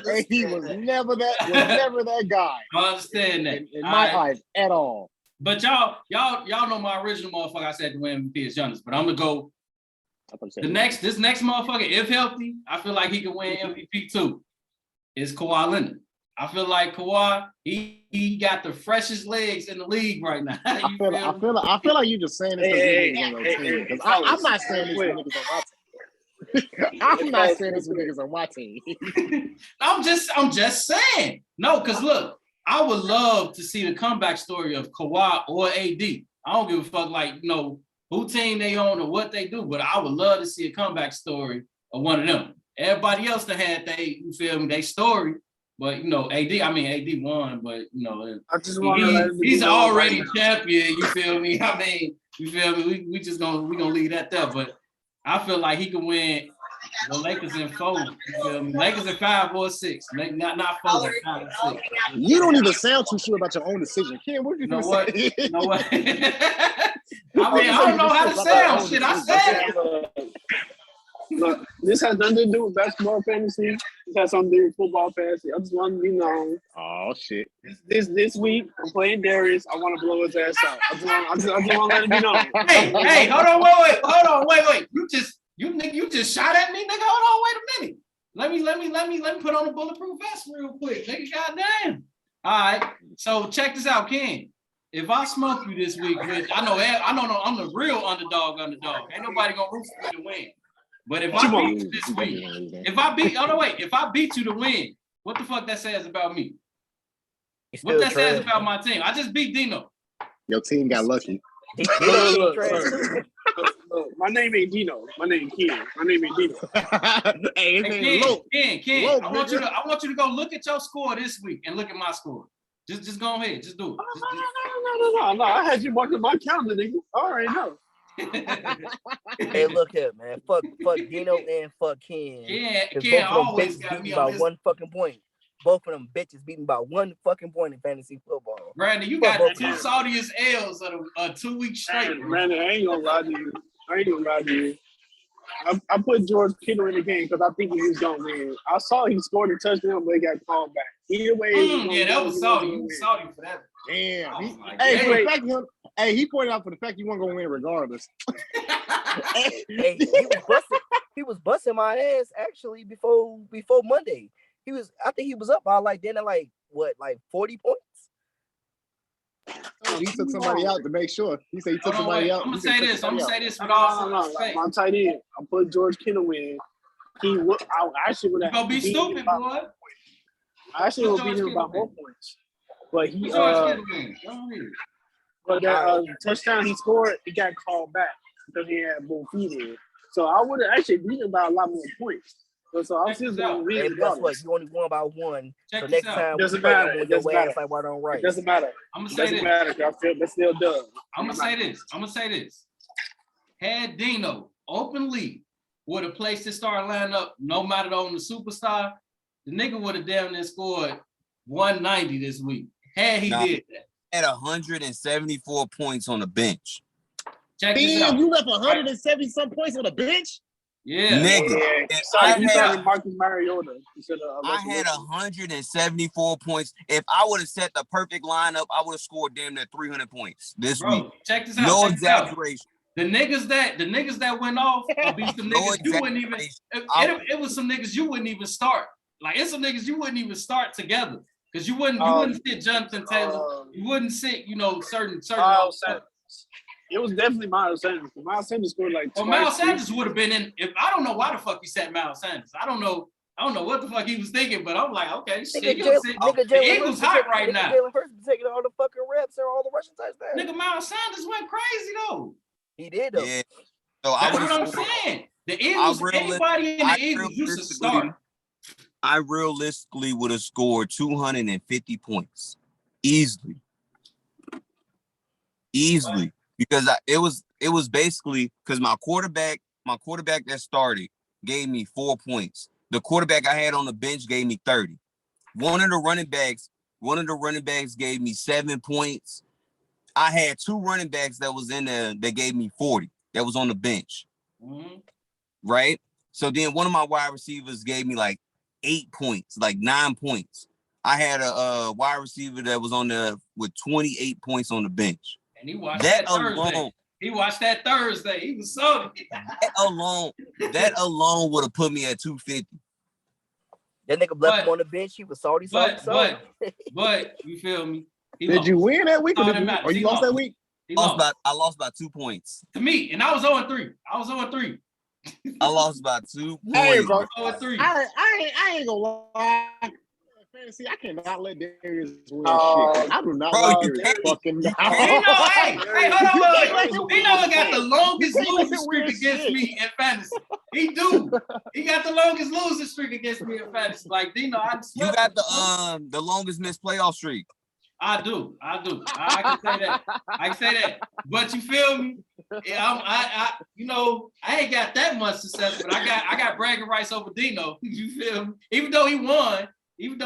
AD was never that guy. I understand that. In my eyes, at all. But y'all know my original motherfucker. I said to win MVP is Giannis, but I'm gonna go. This next motherfucker, if healthy, I feel like he can win MVP too. Is Kawhi Leonard. I feel like Kawhi, he got the freshest legs in the league right now. I feel like you just saying this because niggas on your team. I'm not saying this with niggas on my team. I'm not saying this with niggas on my team. I'm just saying. No, because look, I would love to see the comeback story of Kawhi or AD. I don't give a fuck, like, you know, who team they own or what they do, but I would love to see a comeback story of one of them. Everybody else that had they story. But, you know, AD won, but, you know, he's already champion, you feel me? I mean, you feel me? We gonna leave that there, but I feel like he can win the Lakers in 4, you feel me? Lakers in 5 or 6, not 4, but 5 or 6. You don't even sound too sure about your own decision. Ken, what did you say? You know what? I mean, I don't know how to sound. Shit, I said Look, this has nothing to do with basketball fantasy. This has something to do with football fantasy. I just want to be known. Oh shit! This week I'm playing Darius. I want to blow his ass out. I just want to let it be known. Hey, hold on, wait. You just shot at me, nigga. Hold on, wait a minute. Let me put on a bulletproof vest real quick, nigga. Goddamn. All right. So check this out, Ken. If I smoke you this week, which I know I'm the real underdog. Ain't nobody gonna root for me to win. But if I beat you this week, if I beat you to win, what the fuck that says about me? What that says about my team? I just beat Dino. Your team got lucky. Look, my name ain't Dino. My name is Ken. My name ain't Dino. Ken, I want you to go look at your score this week and look at my score. Just go ahead. Just do it. No. I had you marking my calendar, nigga. All right, no. Hey, look here, man. Fuck Dino and fuck Ken. Ken always got me by one fucking point. Both of them bitches beaten by 1 fucking point in fantasy football. Brandon, you got the 2 saltiest L's of 2 weeks straight. Brandon, I ain't gonna lie to you. I put George Kittle in the game because I think he was gonna win. I saw he scored a touchdown, but he got called back. Either way, that was salty. You was salty for that. Damn. He pointed out for the fact you weren't gonna win regardless. Hey, he was busting my ass actually before Monday. I think he was up by like 40 points. Oh, he took somebody out to make sure. He said he took somebody out. I'm gonna say this with all my tight end. I put George Kittle in. I actually would You have. gonna be stupid, boy. I actually would beat him by more points. But he George Kittle win. Go ahead. but that touchdown he scored, he got called back because he had both feet in. So I would have actually beat him by a lot more points. So I'm still going to Hey, read guess what? You only won by one. Check So this next out. time Doesn't we play, matter. I'm on It your doesn't ass matter. like right on right. It doesn't matter. I'm gonna It say doesn't this. matter. That's still done. I'm gonna say this. I'm gonna say this. Had Dino openly would have placed his star lineup, no matter on the superstar, the nigga would have damn near scored 190 this week. Had he did that. Had 174 points on the bench. Check this Damn, out. you left 170 some points on the bench. Yeah. Nigga, Yeah. if Sorry, I you had, started Marcus Mariota. I had 174 points. If I would have set the perfect lineup, I would have scored damn near 300 points this week. Bro, check this out. No check this out. exaggeration. The niggas that went off will be some No niggas you wouldn't even. exaggeration. It was some niggas you wouldn't even start. Like it's some niggas you wouldn't even start together because you wouldn't sit Jonathan Taylor. You wouldn't sit certain. Miles Sanders. It was definitely Miles Sanders. Miles Sanders scored like. Well, Miles Sanders would have been in. If I don't know why the fuck he sat Miles Sanders. I don't know what the fuck he was thinking, but I'm like, okay, shit. The Eagles hot right now. Jalen Hurts taking all the fucking reps and all the rushing touchdowns. Nigga, Miles Sanders went crazy though. He did though. Yeah. So That's I what I'm would saying. The Eagles, anybody in the Eagles used to start. I realistically would have scored 250 points easily. Because it was basically because my quarterback that started gave me 4 points. The quarterback I had on the bench gave me 30. One of the running backs gave me 7 points. I had 2 running backs that was in there that gave me 40. That was on the bench. Mm-hmm. Right? So then one of my wide receivers gave me like 8 points, like 9 points. I had a wide receiver that was on there with 28 points on the bench. And he watched that alone, Thursday. He watched that Thursday. He was salty. that alone would have put me at 250. That nigga left him on the bench. He was salty. But you feel me? Did you win that week or you lost that week? I lost by 2 points. To me, and I was 0-3. I lost by 2 points. Hey, bro. 0-3. I ain't gonna lie. Fantasy, I cannot let Darius win shit. I do not like Darius fucking now. Hey, hold on. Dino got the longest losing streak against me in fantasy. He do. He got the longest losing streak against me in fantasy. Like Dino, you got the longest missed playoff streak. I do. I can say that. But you feel me? I ain't got that much success, but I got bragging rights over Dino. You feel me? Even though he won, you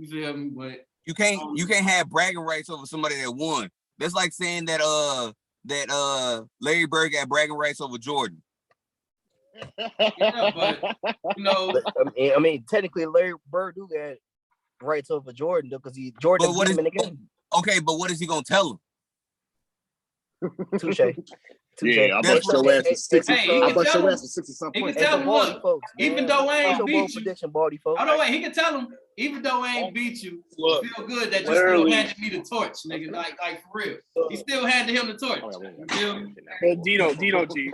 feel me? But you can't have bragging rights over somebody that won. That's like saying that Larry Bird got bragging rights over Jordan. Yeah, but I mean, technically, Larry Bird do got rights over Jordan though, because Jordan beat him in the game. Okay, but what is he gonna tell him? Touche. Yeah, I bust your ass for 60. I bust your ass for 60 something He points. can tell him, look, even though I ain't beat you. Hold on, wait. He can tell him, even though I ain't beat you, you feel good that you still handed me the torch, nigga. Like for real. He still handed him the torch. You feel me? Hey, Dino G.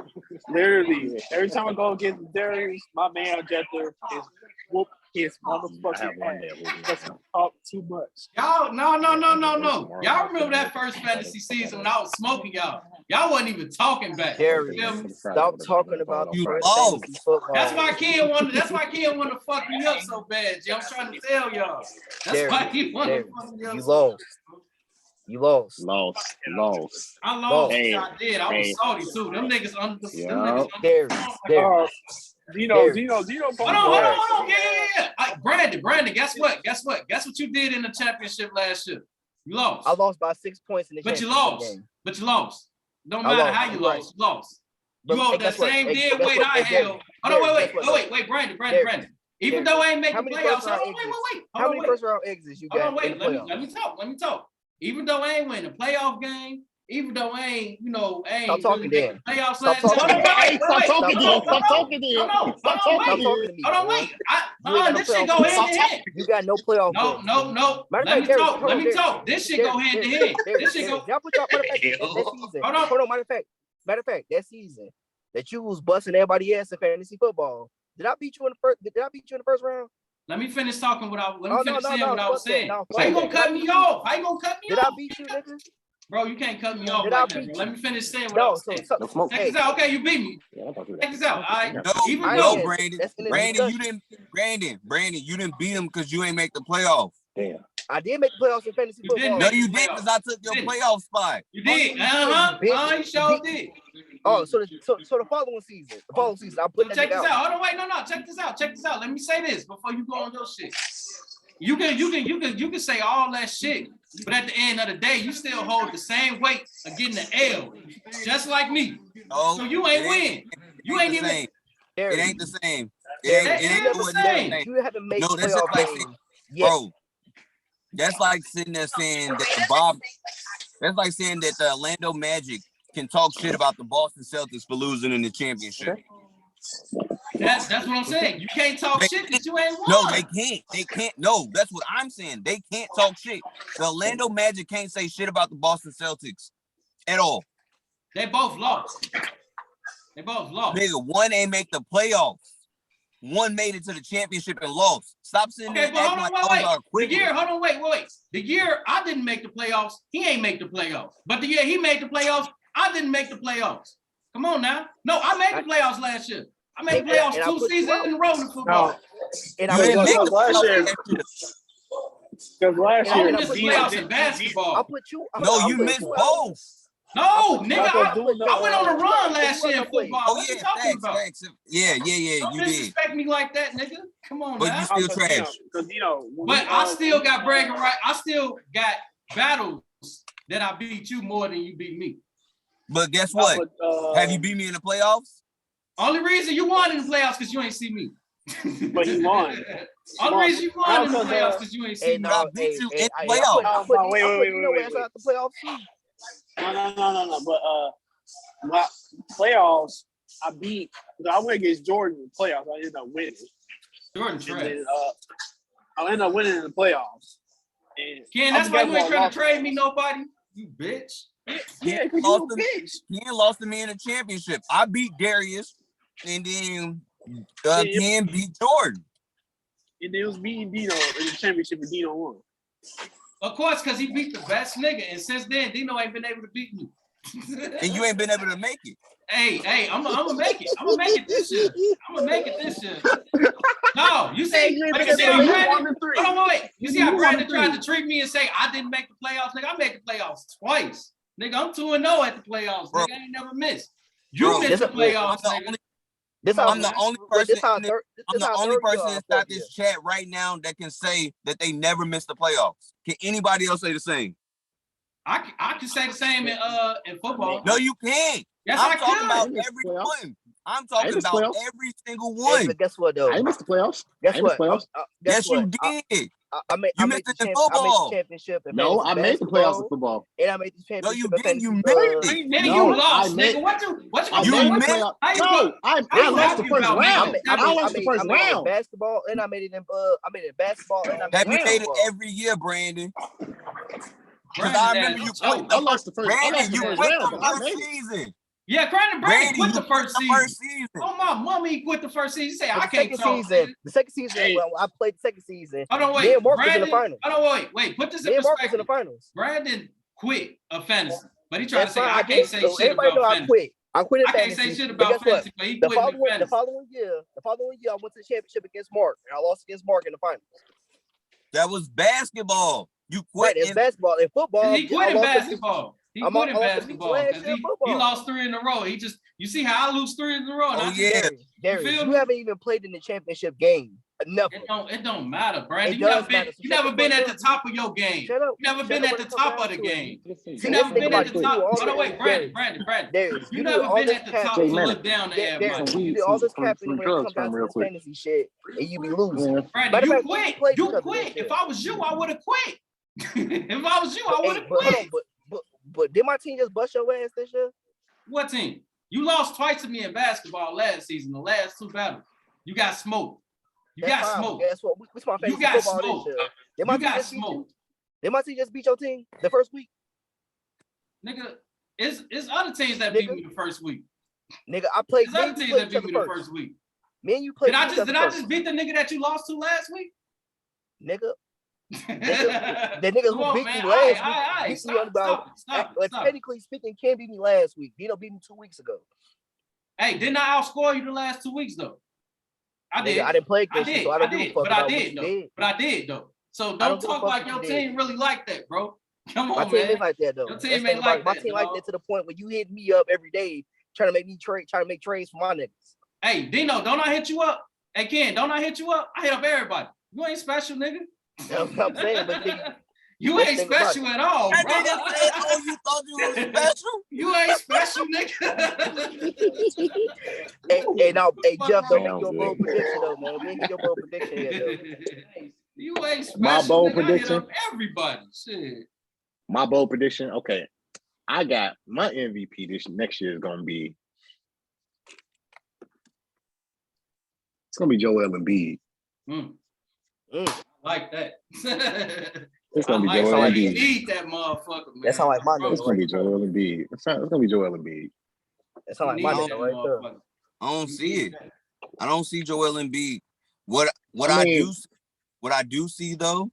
Literally, every time I go against Darius, my man Jeter is whoop his motherfucking ass. Doesn't talk too much. Y'all, no. Y'all remember that first fantasy season when I was smoking y'all? Y'all wasn't even talking back. Darius, stop talking about you. That's why kid wanted to fuck me up so bad, G. I'm trying to tell y'all. That's why he wanted to fuck me up. You lost. I lost. Hey, I did. I was salty too. Them niggas Dino. Hold on. Yeah. Brandon, guess what? Guess what you did in the championship last year? You lost. I lost by 6 points in the championship game. But you lost. Don't matter how you lost. You lost. You hold that same dead weight I held. Hold on, wait, Brandon. Even though I ain't making playoffs, wait. How many first round exits you got? Hold on, wait. Let me talk. Even though I ain't winning a playoff game, even though I ain't, I ain't stop talking then. Playoffs Stop last talking. Stop talking then. Hold on, wait. This shit go hand in hand. You got no playoff. No. Let me talk. This shit go hand in hand. This shit go. Y'all put y'all that season. Hold on. Matter of fact, that season that you was busting everybody ass in fantasy football. Did I beat you in the first? Did I beat you in the first round? Let me finish talking what I. Let me Oh, finish saying no, what I was fuck that. saying. No, How you fuck gonna that. cut me off? How you gonna cut me Did off? I beat you, nigga? Bro, you can't cut me off Did I like that, beat bro. you? Let me finish saying what I No, was saying. No smoke. Check this out. Okay, you beat me. Yeah, I thought you were Check this out. All right. No, Even I though no, ain't- Brandon. that's in the Brandon, you discussion. didn't. Brandon, you didn't beat him because you ain't make the playoff. Damn. I did make the playoffs in fantasy You didn't football. No, make you the did playoffs. because I took your You didn't. playoff spot. You did. you You sure did. Oh, so the following season, I So put that check nigga this out. out. Hold on, wait, no. Check this out. Let me say this before you go on your shit. You can say all that shit, but at the end of the day, you still hold the same weight of getting the L, just like me. No, So you ain't it win. You ain't the even. same. There It ain't the same. There It It is ain't the what same. you You haven't made No, the that's just playoff like game yet. Bro, that's like sitting there saying that that's like saying that the Orlando Magic can talk shit about the Boston Celtics for losing in the championship. That's what I'm saying. You can't talk shit because you ain't won. No, they can't. They can't. No, that's what I'm saying. They can't talk shit. The Orlando Magic can't say shit about the Boston Celtics at all. They both lost. Nigga, one ain't make the playoffs. One made it to the championship and lost. Stop sitting Okay, there but acting hold like on, those wait. are The quick. year, hold on, wait. The year I didn't make the playoffs, he ain't make the playoffs. But the year he made the playoffs, I didn't make the playoffs. Come on now. No, I made the playoffs last year. I made the playoffs And I 2 put you seasons out. in a row in football. No, And You I didn't put make you the out. last playoffs year. last year. because last Yeah, I year and missed the put you playoffs out. in I basketball. put you. No, I you put missed you out. both. No, I nigga, put I went on a run last year in I played. football. Oh What you yeah, talking about? facts. Yeah, Don't you did. disrespect me like that, nigga. Come on But now. you still because trash. when But we, I still got bragging right. I still got battles that I beat you more than you beat me. But guess what? Have you beat me in the playoffs? Only reason you won in the playoffs because you ain't see me. But he won. Only reason you won in the No, 'cause, playoffs because you ain't see And me. But I beat you in the I playoffs. put No, wait, Dino wait. ass out the playoffs too. No. But my playoffs, I went against Jordan in the playoffs. I ended up winning. Jordan And trash. then I ended up winning in the playoffs. And Ken, I that's why forgot you ain't who I trying lost to trade to. me nobody. You bitch. Yeah, because lost you a bitch. He ain't lost to me in the championship. I beat Darius, and then Yeah. Ken beat Jordan. And it was me and Dino in the championship, and Dino won. Of course, because he beat the best nigga. And since then, Dino ain't been able to beat me. And you ain't been able to make it. Hey, I'm gonna make it. I'm gonna make it this year. No, you see, You ain't like been you see able how to beat Brandon. 1 to 3. Hold on, wait. You see how You Brandon 1 to 3. tried to treat me and say I didn't make the playoffs, nigga. I made the playoffs twice, nigga. I'm 2-0 at the playoffs, Bro. nigga. I ain't never missed. You Bro, missed the I'm playoffs, the nigga. only- This Come how on, I'm the man. only but person. this how in the- third. I'm the only person inside this chat right now that can say that they never missed the playoffs. Can anybody else say the same? I can say the same in football. No, you can't. Yes, I'm I talking could. about I missed every the playoffs. one. I'm I talking missed about playoffs. every single Hey, one. but guess what though? I ain't missed the playoffs. Guess I ain't what? missed playoffs. Guess Yes, what? you did. I made You I missed made it the in champ, I made the football. championship in No, fantasy I made the playoffs in basketball, football. and I made the No, you championship in didn't. You fantasy. missed it. Nigga, No, you lost, I made- nigga. What you I gonna You say? made the missed- playoffs. How you No, go- I you lost the happy first about me? round. I I lost the first I made it in round. basketball, and I made it in basketball, and I made Have you it in made it football. every year, Brandon? Because Brandon I had remember a you joke. quit. I lost the first. I Brandon, lost the you first quit round, the but I first made it. season. Yeah, Brandon Brandon, quit you the first the season. first season. Oh my mama, he quit the first season. You say But I the can't talk. Nigga. second season, Hey. well, I played the second season. Hold on, Me wait. and Mark was in the Brandon. finals. Hold on, wait. Put this Me in and Mark was in perspective. the finals. Brandon quit a fantasy, but he tried to That's say fine. I I can't did. say So shit everybody about know I fantasy. quit. I quit in I can't fantasy. say shit But about guess what? fantasy, but he The quit in following fantasy. year, I went to the championship against Mark, and I lost against Mark in the finals. That was basketball. You Right, quit it's in basketball. In football, He quit I in lost to Beach. basketball. He I'm quit in on the beach basketball last because year in he football. lost 3 in a row. You see how I lose 3 in a row? And Oh, I just- yeah. Darius, feel you me? haven't even played in the championship game. Never. It don't matter, Brandon. It You does never been matter. So you shut never the been fuck at the up. top of your game. Shut up. You never Shut been up at when the it comes top down of the to it. game. See, You this never nigga been like at the you top. do all Hold on, this. wait, Brandon. Darius, You you do never all been this at the capping. top Jay to Manning. look down to Darius, everybody. you do all this capping some when it comes drugs down from to real this quick. fantasy shit, and you be losing. Yeah. Brandon, Matter of you fact, quit. played You each other quit. this year. If I was you, I would have quit. If I was you, I would have But hold quit. on, but did my team just bust your ass this year? What team? You lost twice to me in basketball last season, the last 2 battles. You got smoked. You That's got fine, but smoked. guess what? We my You fantasy got football smoked. this year. Did my You team got just beat you? smoked. Did my team just beat your team the first week? Nigga, it's other teams that beat Nigga. me the first week. Nigga, I played. There's other Maybe teams played that each beat other me the first. first week. Me and you played. Did I just beat the nigga that you lost to last week? Nigga. The nigga Come who on, beat man. me last week. Aight. Beat me on about. Technically speaking, Cam beat me last week. Dino beat me 2 weeks ago. Hey, didn't I outscore you the last 2 weeks though? I did. I didn't play against you, so I don't give a fuck but about I what did you though. did. But I did though. So I don't don't give a talk fuck like what your you did. team really like that, bro. Come My on, team man. is like that though. Your That's team the ain't thing like about my that, team like dog. that to the point where you hit me up every day trying to make me trades for my niggas. Hey, Dino, don't I hit you up? Hey, Ken, don't I hit you up? I hit up everybody. You ain't special, nigga. That's what I'm saying, but nigga, you let's ain't think about special at all, That bro. nigga said, "Oh, you thought you was special?" You ain't special, nigga. hey, Jeff, don't make Sounds your bold good. prediction though, man. We ain't get your bold prediction yet though. You ain't special, My bold nigga. I hit prediction? up everybody. Shit. My bold prediction. Okay, I got my MVP this next year is gonna be. It's gonna be Joel Embiid. I like that. It's gonna be I like Joel that. Embiid. You need that motherfucker, man. That sound like my It's nigga gonna be right there. Joel Embiid. It's gonna be Joel Embiid. That sound like You my need nigga that right there. motherfucker. I don't see it. I don't see Joel Embiid. What I I mean- do see though,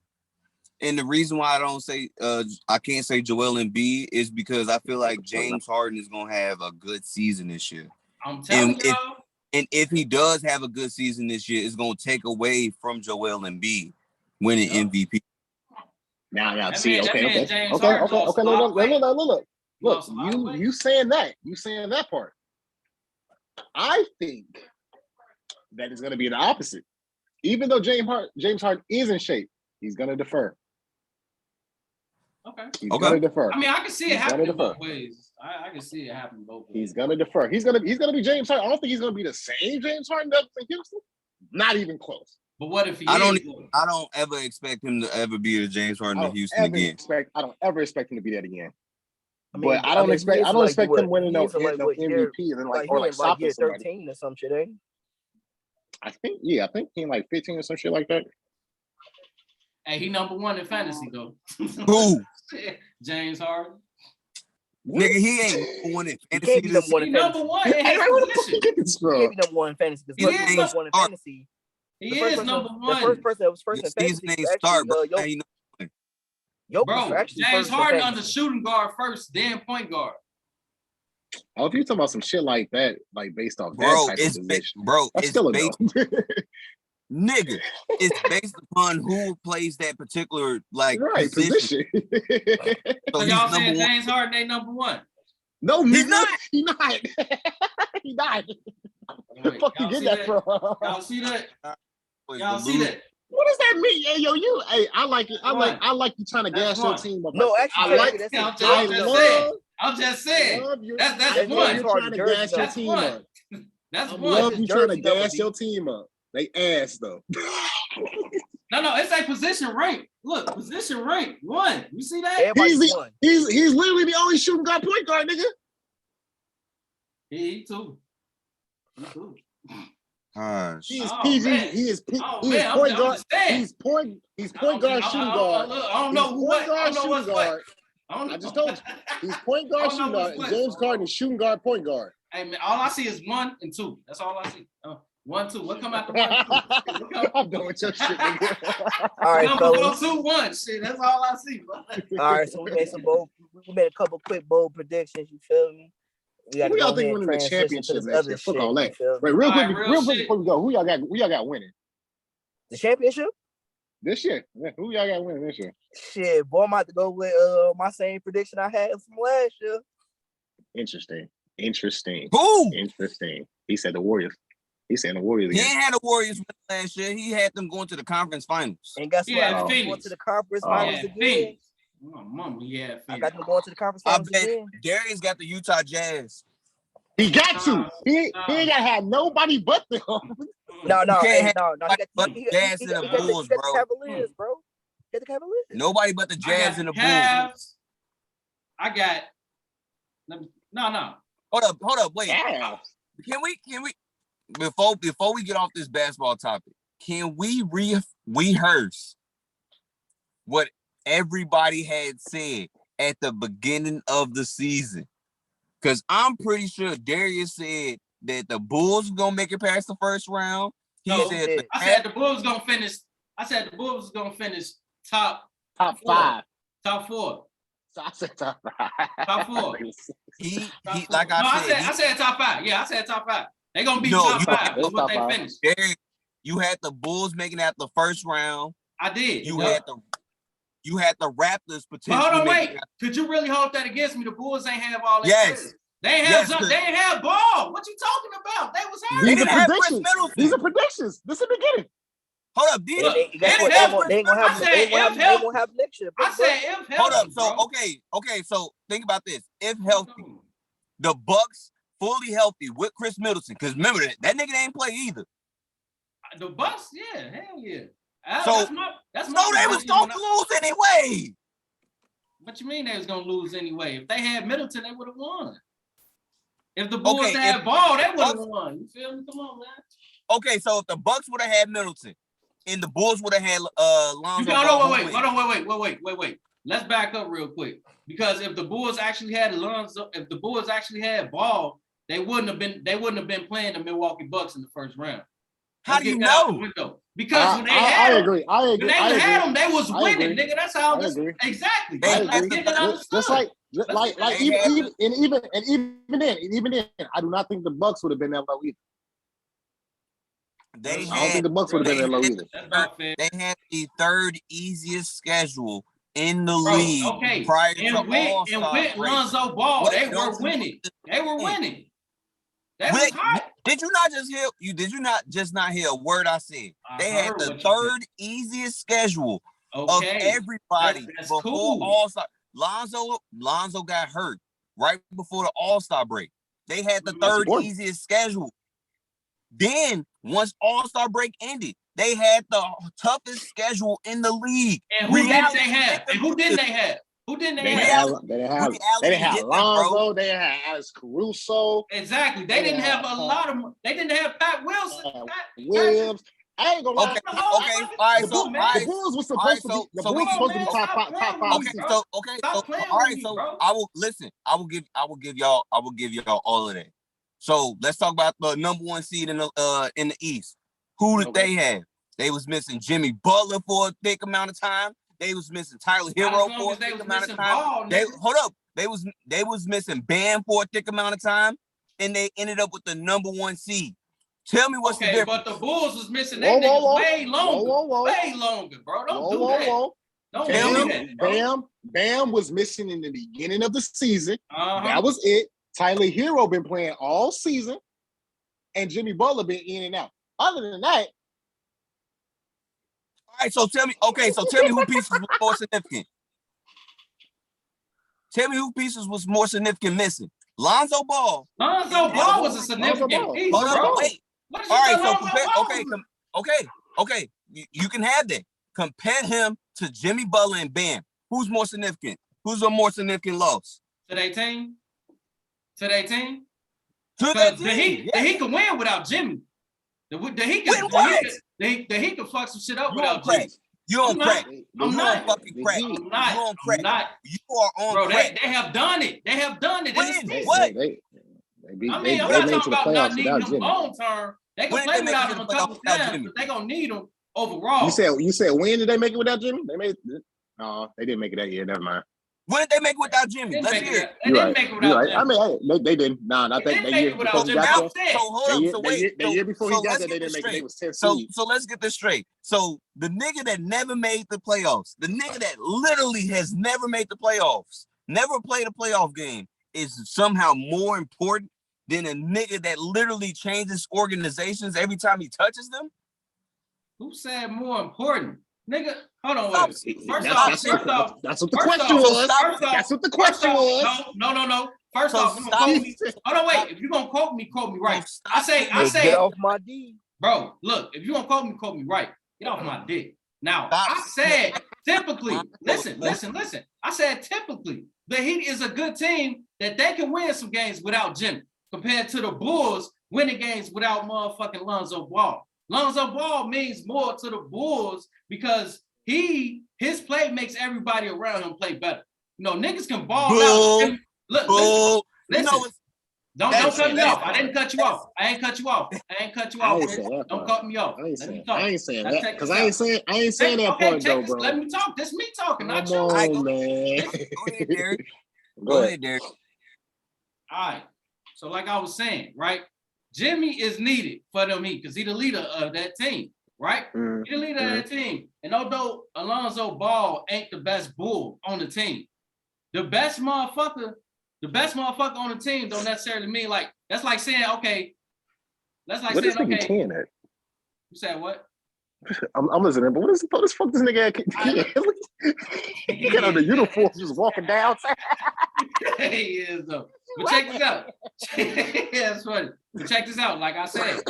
and the reason why I don't say I can't say Joel Embiid is because I feel like James Harden is gonna have a good season this year. I'm telling And y'all. if he does have a good season this year, it's gonna take away from Joel Embiid winning MVP. Now, That see, man- that okay, man okay, James okay, Harden okay, lost okay. a lot of weight. Look. Lost a lot of weight. You saying that part. I think that is going to be the opposite. Even though James Harden is in shape, he's going to defer. Okay. He's Okay. going to defer. I mean, I can see it He's gonna happening defer. both ways. I can see it happening both ways. He's going to defer. He's going to be James Harden. I don't think he's going to be the same James Harden that was in Houston. Not even close. But what if he I don't is? ever expect him to ever be a James Harden I in don't Houston again. ever expect him to be that again. I mean, But I don't expect him winning no year, MVP and then like or he like in like stopping year somebody. 13 or some shit, ain't I think he in like 15 or some shit like that. Hey, he number one in fantasy though. Who? James Harden. Nigga, he ain't number one in He fantasy can't be this number one He in number fantasy. one in Hey, his where the fuck you position. get this He can't from? be number one in fantasy His because name number one in Stark. fantasy. He The first is person- number The one. first person that was first His in season fantasy ain't was start, actually bro. Jokic Bro, was actually James first in Harden on the fantasy. shooting guard first, then point guard. Oh, if you're talking about some shit like that, like based off Bro, that type of position, that's it's still a based, no. nigga. It's based upon who plays that particular like Right, position. position. So So he's y'all number saying one. James Harden ain't number one? No, He's nigga, not. he not. He not. Where the fuck you Y'all get see that that? from? Y'all see that? Was Y'all the see loser. that? What does that mean? Hey, yo, I like it. I like you trying to That's gas your one. team up. No, like actually, that. I like. that's I'm his just- I'm jersey just number. saying. I'm just saying. Love you. That's That's love James you Harden trying to jersey gas your That's team one. up. That's I one. love his you trying to jersey number, gas B. your team up. They ass though. No, it's a position rank. Look, position rank. One. You see that? Everybody's one. He's literally the only shooting guard point guard, nigga. He too. He too. Gosh. He is Oh, PG. man. He is Oh he is man, point I'm guard. just saying. He's point guard shooting guard. I don't know He's who point what. I guard don't know what's shooting what. guard. I don't know. I just told you. He's point guard I don't know shooting guard. what's And what. James Harden is shooting guard point guard. Hey man, all I see is 1 and 2. That's all I see. 1, 2. What come after 1 and 2? What come? I'm done with your shit, nigga. All right, Number fellas. 4, 2, 1. Shit, that's all I see. Bro. All right, so we made a couple quick bold predictions. You feel me? We got to Who go y'all think ahead and winning the transition to championship this next other year? shit. Fuck all You that. feel me? Wait, real All quick, right, real real quick shit. before we go, who y'all got winning The championship? this year? Yeah, who y'all got winning this year? Shit, boy, I'm about to go with my same prediction I had from last year. Interesting. Who? He said the Warriors. He's saying the Warriors He again. ain't had the Warriors win last year. He had them going to the conference finals. And guess Yeah, what? I got them going Phoenix. to the conference Oh. finals Yeah, again. Phoenix. Oh, mama, yeah, I Phoenix. got them going to the conference I finals bet again. Darius got the Utah Jazz. He got to. He ain't got to have nobody but them. No, You can't hey, have no. but Jazz and the Bulls, he got bro. the Cavaliers, bro. He got the Cavaliers. Nobody but the I Jazz got and the Bulls. Cavs. I got no. Hold up, wait. Yeah. Can we before we get off this basketball topic, can we rehearse what everybody had said at the beginning of the season? Because I'm pretty sure Darius said that the Bulls were gonna make it past the first round. He No, said the I said the Bulls was gonna finish. I said the Bulls was gonna finish top Top four. 5. Top 4. So I said top 5. Top 4. he Top four. like no, I said top 5. Yeah, I said top 5. They gonna be No, top you- 5. It's That's what top they 5. finished. Derek, you had the Bulls making it out the first round. I did. You Yup. had the Raptors But potentially. hold on, making wait. it out- Could you really hold that against me? The Bulls ain't have all that. Yes. players. They ain't have Yes, they ain't have ball. What you talking about? They was hurt. They These are didn't have Chris predictions. Middleton. These are predictions. This is the beginning. Hold up, these. Guess what? They ain't gonna have. I said They ain't gonna have. if They ain't gonna have next year. I said if healthy, Hold up. So bro. okay. So think about this. If healthy, the Bucks fully healthy with Chris Middleton, because remember that nigga ain't play either. The Bucks, yeah, hell yeah. So- That's So my they was position gonna lose anyway. What you mean they was gonna lose anyway? If they had Middleton, they would have won. If the Bulls Okay, had if ball, they the would have Bucks- won. You feel me? Come on, man. Okay, so if the Bucks would have had Middleton, and the Bulls would have had You Lonzo. got Ball, wait. who Hold win? on, wait. Let's back up real quick. Because if the Bulls actually had Lonzo, if the Bulls actually had ball, they wouldn't have been playing the Milwaukee Bucks in the first round. How Let's do you get that out the know? window. Because when they I had them, agree. I when agree. they I had agree. them, they was I winning, agree. nigga. That's how I this agree. exactly. They That's had what the niggas third- understood. Just like They even then, I do not think the Bucks would have been that low either. They I don't had think the Bucks would have been that low they- either. That's not fair. they had the third easiest schedule in the Bro, league okay. prior to And with All-Star break. Lonzo Ball, What they don't were you winning. They were winning. That Wait, was hot. Did you not just hear you? Did you not just not hear a word I said? I They had heard the what you third easiest schedule of Okay. everybody That's before cool. All-Star. Lonzo got hurt right before the All-Star break. They had the That's third important. easiest schedule. Then once All-Star break ended, they had the toughest schedule in the league. And who didn't Reality they have? hit them And who didn't niggas. they have? Who didn't they They have? didn't have. They didn't have. They didn't have hit them, bro. Lonzo. They didn't have Alex Caruso. Exactly. They didn't have a lot of. They didn't have Pat Wilson. Williams. I ain't gonna lie. Okay, all right, The so Bulls, all the right, Bulls was all supposed right, to so- be. The so Bulls we- was supposed to be Come top on, five. man, Top stop five. playing Okay, with so me, Stop so playing all with right, me, so bro. I will listen. I will give y'all all of that. So let's talk about the number one seed in the East. Who did they have? They was missing Jimmy Butler for a thick amount of time. They was missing Tyler Not Hero as long for a as they thick was amount missing of time. ball, They nigga. hold up. They was missing Bam for a thick amount of time, and they ended up with the number one seed. Tell me what's the Okay, difference. but the Bulls was missing Whoa, that whoa, niggas whoa. way longer. Whoa, whoa, whoa. Way longer, bro. Don't Whoa, do whoa, that. whoa. Don't Tell do me. that, bro. Bam was missing in the beginning of the season. Uh-huh. That was it. Tyler Hero been playing all season, and Jimmy Butler been in and out. Other than that, All right, so tell me who pieces was more significant. Tell me who pieces was more significant missing. Lonzo Ball. Lonzo Ball was a significant Ball. piece, Hold bro. up, wait. What is All right, you so talking compare. about? Okay. You can have that. Compare him to Jimmy Butler and Bam. Who's more significant? Who's a more significant loss? To their team? To their team? To Because that the team. Heat can win without Jimmy. The Heat Win what? can fuck some shit up You without on crack. Jimmy. You on I'm not. crack. they- I'm You not. on fucking The crack. Heat- I'm not. You on I'm crack. not. You are on Bro, crack. they have done it. They have done it. When? In the they, season. What? they beat. I They, mean, I'm they not made talking to the about not playoffs needing without them Jimmy. long term. They can When did play they make it without to him the a playoffs couple without times, Jimmy? but they gonna need him overall. You said when did they make it without Jimmy? They made. No, they didn't make it that year. Never mind. When did they make it without They Jimmy? didn't Let's make hear it. it. They You're didn't right. make it You're without right. Jimmy. I mean, they didn't. Nah, not They that didn't year make it before without he Jimmy. got I'm there. saying. So hold up. So wait. The year before he got let's there, they get didn't this make it. They straight. was 10 So seed. let's get this straight. So the nigga that never made the playoffs, the nigga that literally has never made the playoffs, never played a playoff game, is somehow more important than a nigga that literally changes organizations every time he touches them? Who said more important? Nigga, hold on, Stop. wait. First That's off, what the first question off, was. first off, That's what the first question off, was. No. First So off, you gonna stop. quote me. Hold on, wait. If you're gonna quote me right. So I stop. say, Hey, get off my D. bro, look, if you're gonna quote me right. Get off my dick. Now, Stop. I said typically, listen. I said typically, the Heat is a good team that they can win some games without Jimmy, compared to the Bulls winning games without motherfucking Lonzo Ball. Lonzo Ball means more to the Bulls because his play makes everybody around him play better. You know, niggas can ball Bull. out. Look, Bull. listen. You know it's Don't cut me off. I didn't cut you off. I ain't cut you off. Bitch. Don't cut me off. I ain't Let me saying, talk. I ain't saying Let's that check because this I ain't out. saying that part though, bro. Let me talk. This me talking, not Come you. on, man. Go ahead, Derek. Go ahead. Derek. All right. So like I was saying, right? Jimmy is needed for them Heat because he's the leader of that team, right? Mhm. He's the leader of that team. And although Alonzo Ball ain't the best bull on the team, the best motherfucker on the team don't necessarily mean like that's like saying, okay, that's like What is saying, nigga okay, Ken at? you said what? I'm listening, but what the fuck this nigga at? He got on the uniform just walking down. He is though. But check this out. Yeah, it's funny. But check this out. Like I said,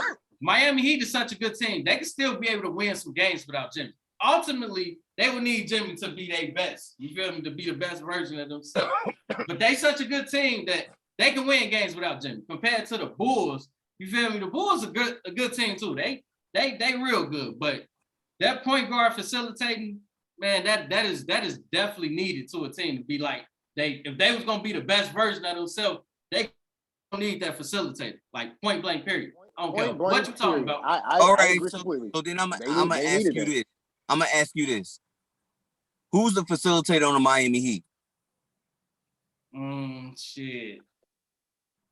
Miami Heat is such a good team. They can still be able to win some games without Jimmy. Ultimately, they would need Jimmy to be their best. You feel me? To be the best version of themselves. But they such a good team that they can win games without Jimmy. Compared to the Bulls, you feel me? The Bulls are a good team too. They real good. But that point guard facilitating, man, that is definitely needed to a team to be like if they was gonna be the best version of themselves, they don't need that facilitator. Like point blank period. I don't care what you talking about. All right, agree so completely. then I'm They gonna ask needed you that. this. I'm gonna ask you this. Who's the facilitator on the Miami Heat? Shit.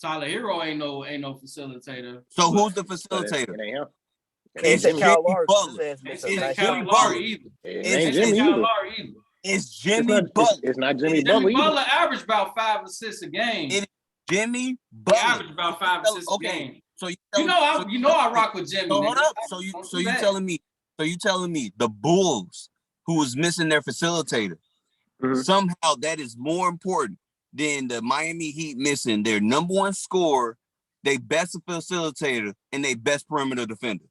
Tyler Hero ain't no facilitator. So who's the facilitator? It ain't him. It's Can't say Kyle Jimmy Lowry. Butler. His ass missed a It's nice Kyle Jimmy shot. Butler. Lowry either. It It's ain't It's Jimmy Kyle either. Lowry either. It's Jimmy Butler. It's not Jimmy It's Butler Jimmy either. Butler averaged about 5 assists a game. It is Jimmy He Butler. averaged about 5 assists a game. Okay, so You know I rock with Jimmy. So hold nigga. up. Don't So do you that. telling me the Bulls, who was missing their facilitator, Mhm. somehow that is more important than the Miami Heat missing their number one scorer, their best facilitator, and their best perimeter defender.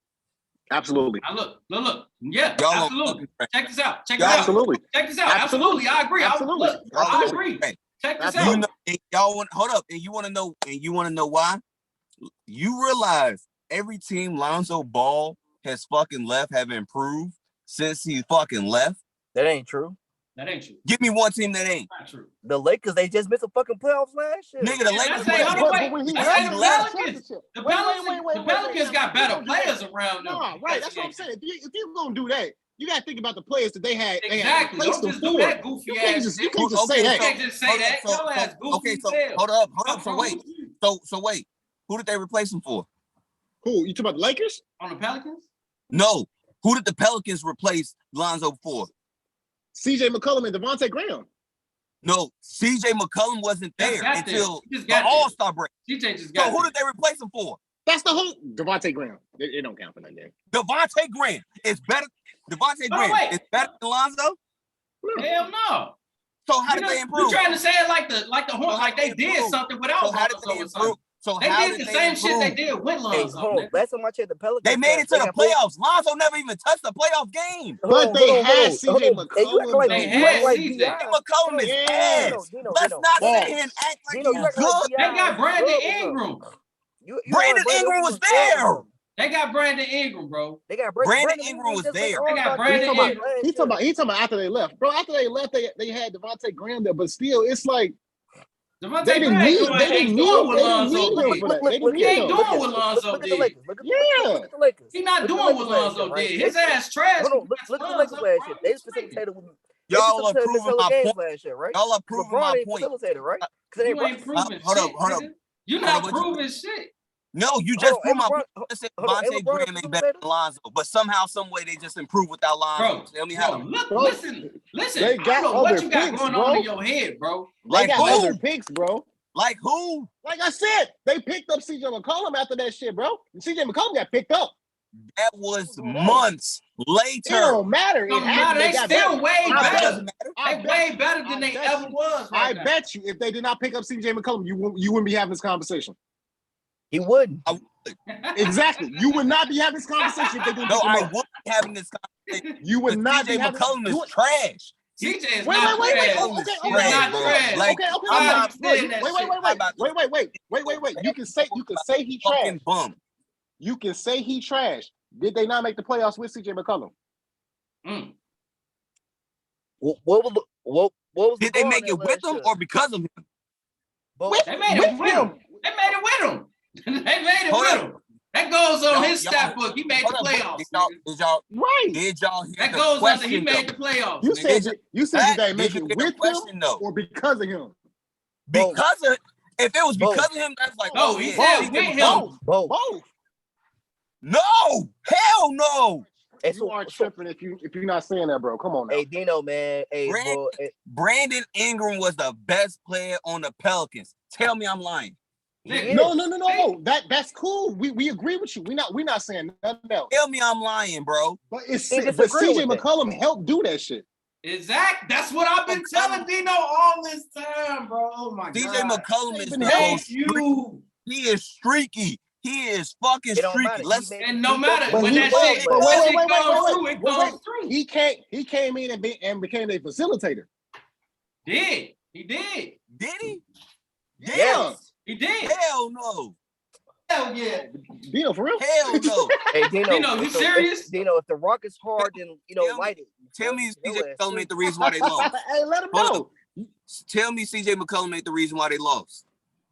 Absolutely. Now look. Yeah, Y'all absolutely. Check this out. Absolutely. Check this out. Absolutely. I agree. Absolutely. I agree. Check this You out. know, and y'all want hold up, and you want to know why? You realize every team Lonzo Ball has fucking left have improved since he fucking left. That ain't true. That ain't true. Give me one team that ain't. Not true. The Lakers, they just missed a fucking playoffs last year. Nigga, the Yeah, Lakers. that's was- wait. when he That's left, like the he left. Pelicans. The Wait, Pelicans got better Don't do that. players around them. No, right. That's what I'm saying. If you're gonna do that, you gotta think about the players that they had. They had Exactly. replaced Don't them just do for. that goofy You can't ass just shit. say that. You can't just say Hold that. up, so- Your ass goofy okay, as so hell. hold up. What's So wrong wait. with you? So wait. Who did they replace him for? Who? You talking about the Lakers? On the Pelicans? No. Who did the Pelicans replace Lonzo for? CJ McCollum and Devontae Graham. No, CJ McCollum wasn't Just there got until there. Just the got there. All-Star break. CJ just So got who there. did they replace him for? That's the whole Devontae Graham. It don't count for nothing. Devontae Graham is better. Devontae No, Graham wait. is better than Lonzo. Hell no. So how did You they You improve? trying to say it like the how like did they they did improve? something without So how did Lonzo they or improve? something. So They how did did the they same shit they improve? did with Hey, Lonzo. hold on. nigga. Last time I checked the Pelicans, They made it to the have played- playoffs. Lonzo never even touched the playoff game. But they had CJ Hey, you McCollum. acting like They you had acting like CJ. Dion. CJ McCollum is Yeah. ass. Dino, Let's not Ball. sit here and act like Dino, he's you acting like good. Dion. They got Brandon good or something. Ingram. You Brandon Ingram was there. They got Brandon Ingram, bro. They got Brandon Ingram was just made there. All-Star They got team Brandon last Ingram. year. He's talking about after they left, bro. After they left, they had Devontae Graham there, but still, it's like Devontae they didn't Graham need ain't they didn't doing what need Lonzo him did. for that. They didn't He ain't need him. doing what Lonzo Look at the did. Lakers. Look at the Lakers. He not Look at the doing Lakers what last Lonzo year, right? did. His ass trash. Hold on, look at the Lakers last year. They facilitated with Y'all are proving my games point. last year, right? Y'all are proving LeBron my ain't point. facilitated, right? Because they You ain't proving Hold up, shit, hold up. nigga. You Hold not up, proving shit. No, you Hold just on, proved my LeBron- point. I said hold on, Devontae LeBron Graham ain't better than Lonzo, but somehow, some way, they just improved without Lonzo. Tell me how. Bro, Listen. they I got don't know what other you got picks, going bro. on in your head, bro. They Like got who? other picks, bro. Like who? Like I said, they picked up CJ McCollum after that shit, bro. CJ McCollum got picked up. That was months later. It don't matter. It Don't happened. matter. They got still better. way I That better. doesn't matter. I They bet way you. better than I they bet ever you. was I right now. bet you if they did not pick up CJ McCollum, you wouldn't be having this conversation. He wouldn't. Exactly. You would not be having this conversation if they didn't No, pick him I up. would be having this conversation. You would But not be CJ having. McCollum you is trash. CJ is Wait, not wait, trash. okay, He's okay, not bro. trash. Like, okay. I'm Stop not saying that shit. Wait. You can say he trash. fucking bum. You can say he trash. Did they not make the playoffs with CJ McCollum? Mm. What was Did the they bar make that it with last him year? or because of him? Both. They made it with him. They made it with him. They made it Hold with up. him. That goes on his Y'all- stat book. He made the Hold up, playoffs. Right. Did y'all hear That the goes under question? he made though? the playoffs. You nigga. said did they make Did you it hear the with him question though? or because of him? Because of if it was Both. because of him, that's like No, oh he yeah. said CJ with McCollum. him. Both. Both. No, hell no. And You are tripping if you're not saying that, bro. Come on now. Hey, Dino, man. Hey, bro. Brandon Ingram was the best player on the Pelicans. Tell me I'm lying. Nigga, No. That's cool. We agree with you. We're not saying nothing else. Tell me I'm lying, bro. But He CJ disagree with that. McCollum helped do that shit. Exact. That's what I've been telling Dino all this time, bro. Oh my CJ god. McCollum is Thank the Thank most you. He is streaky. He is fucking It don't matter. streaky. Let's And no matter But when he- that but shit wait, goes wait, through, it goes through. He came in and became a facilitator. He did. did he? Yes. He did. Hell no. Hell yeah. Dino, for real? Hell no. Hey, Dino. Dino, you serious? Dino, if the rock is hard, then light it. Tell me Your CJ ass McCollum ain't the reason why they lost. Hey, let him Hold know. Tell me CJ McCollum ain't the reason why they lost.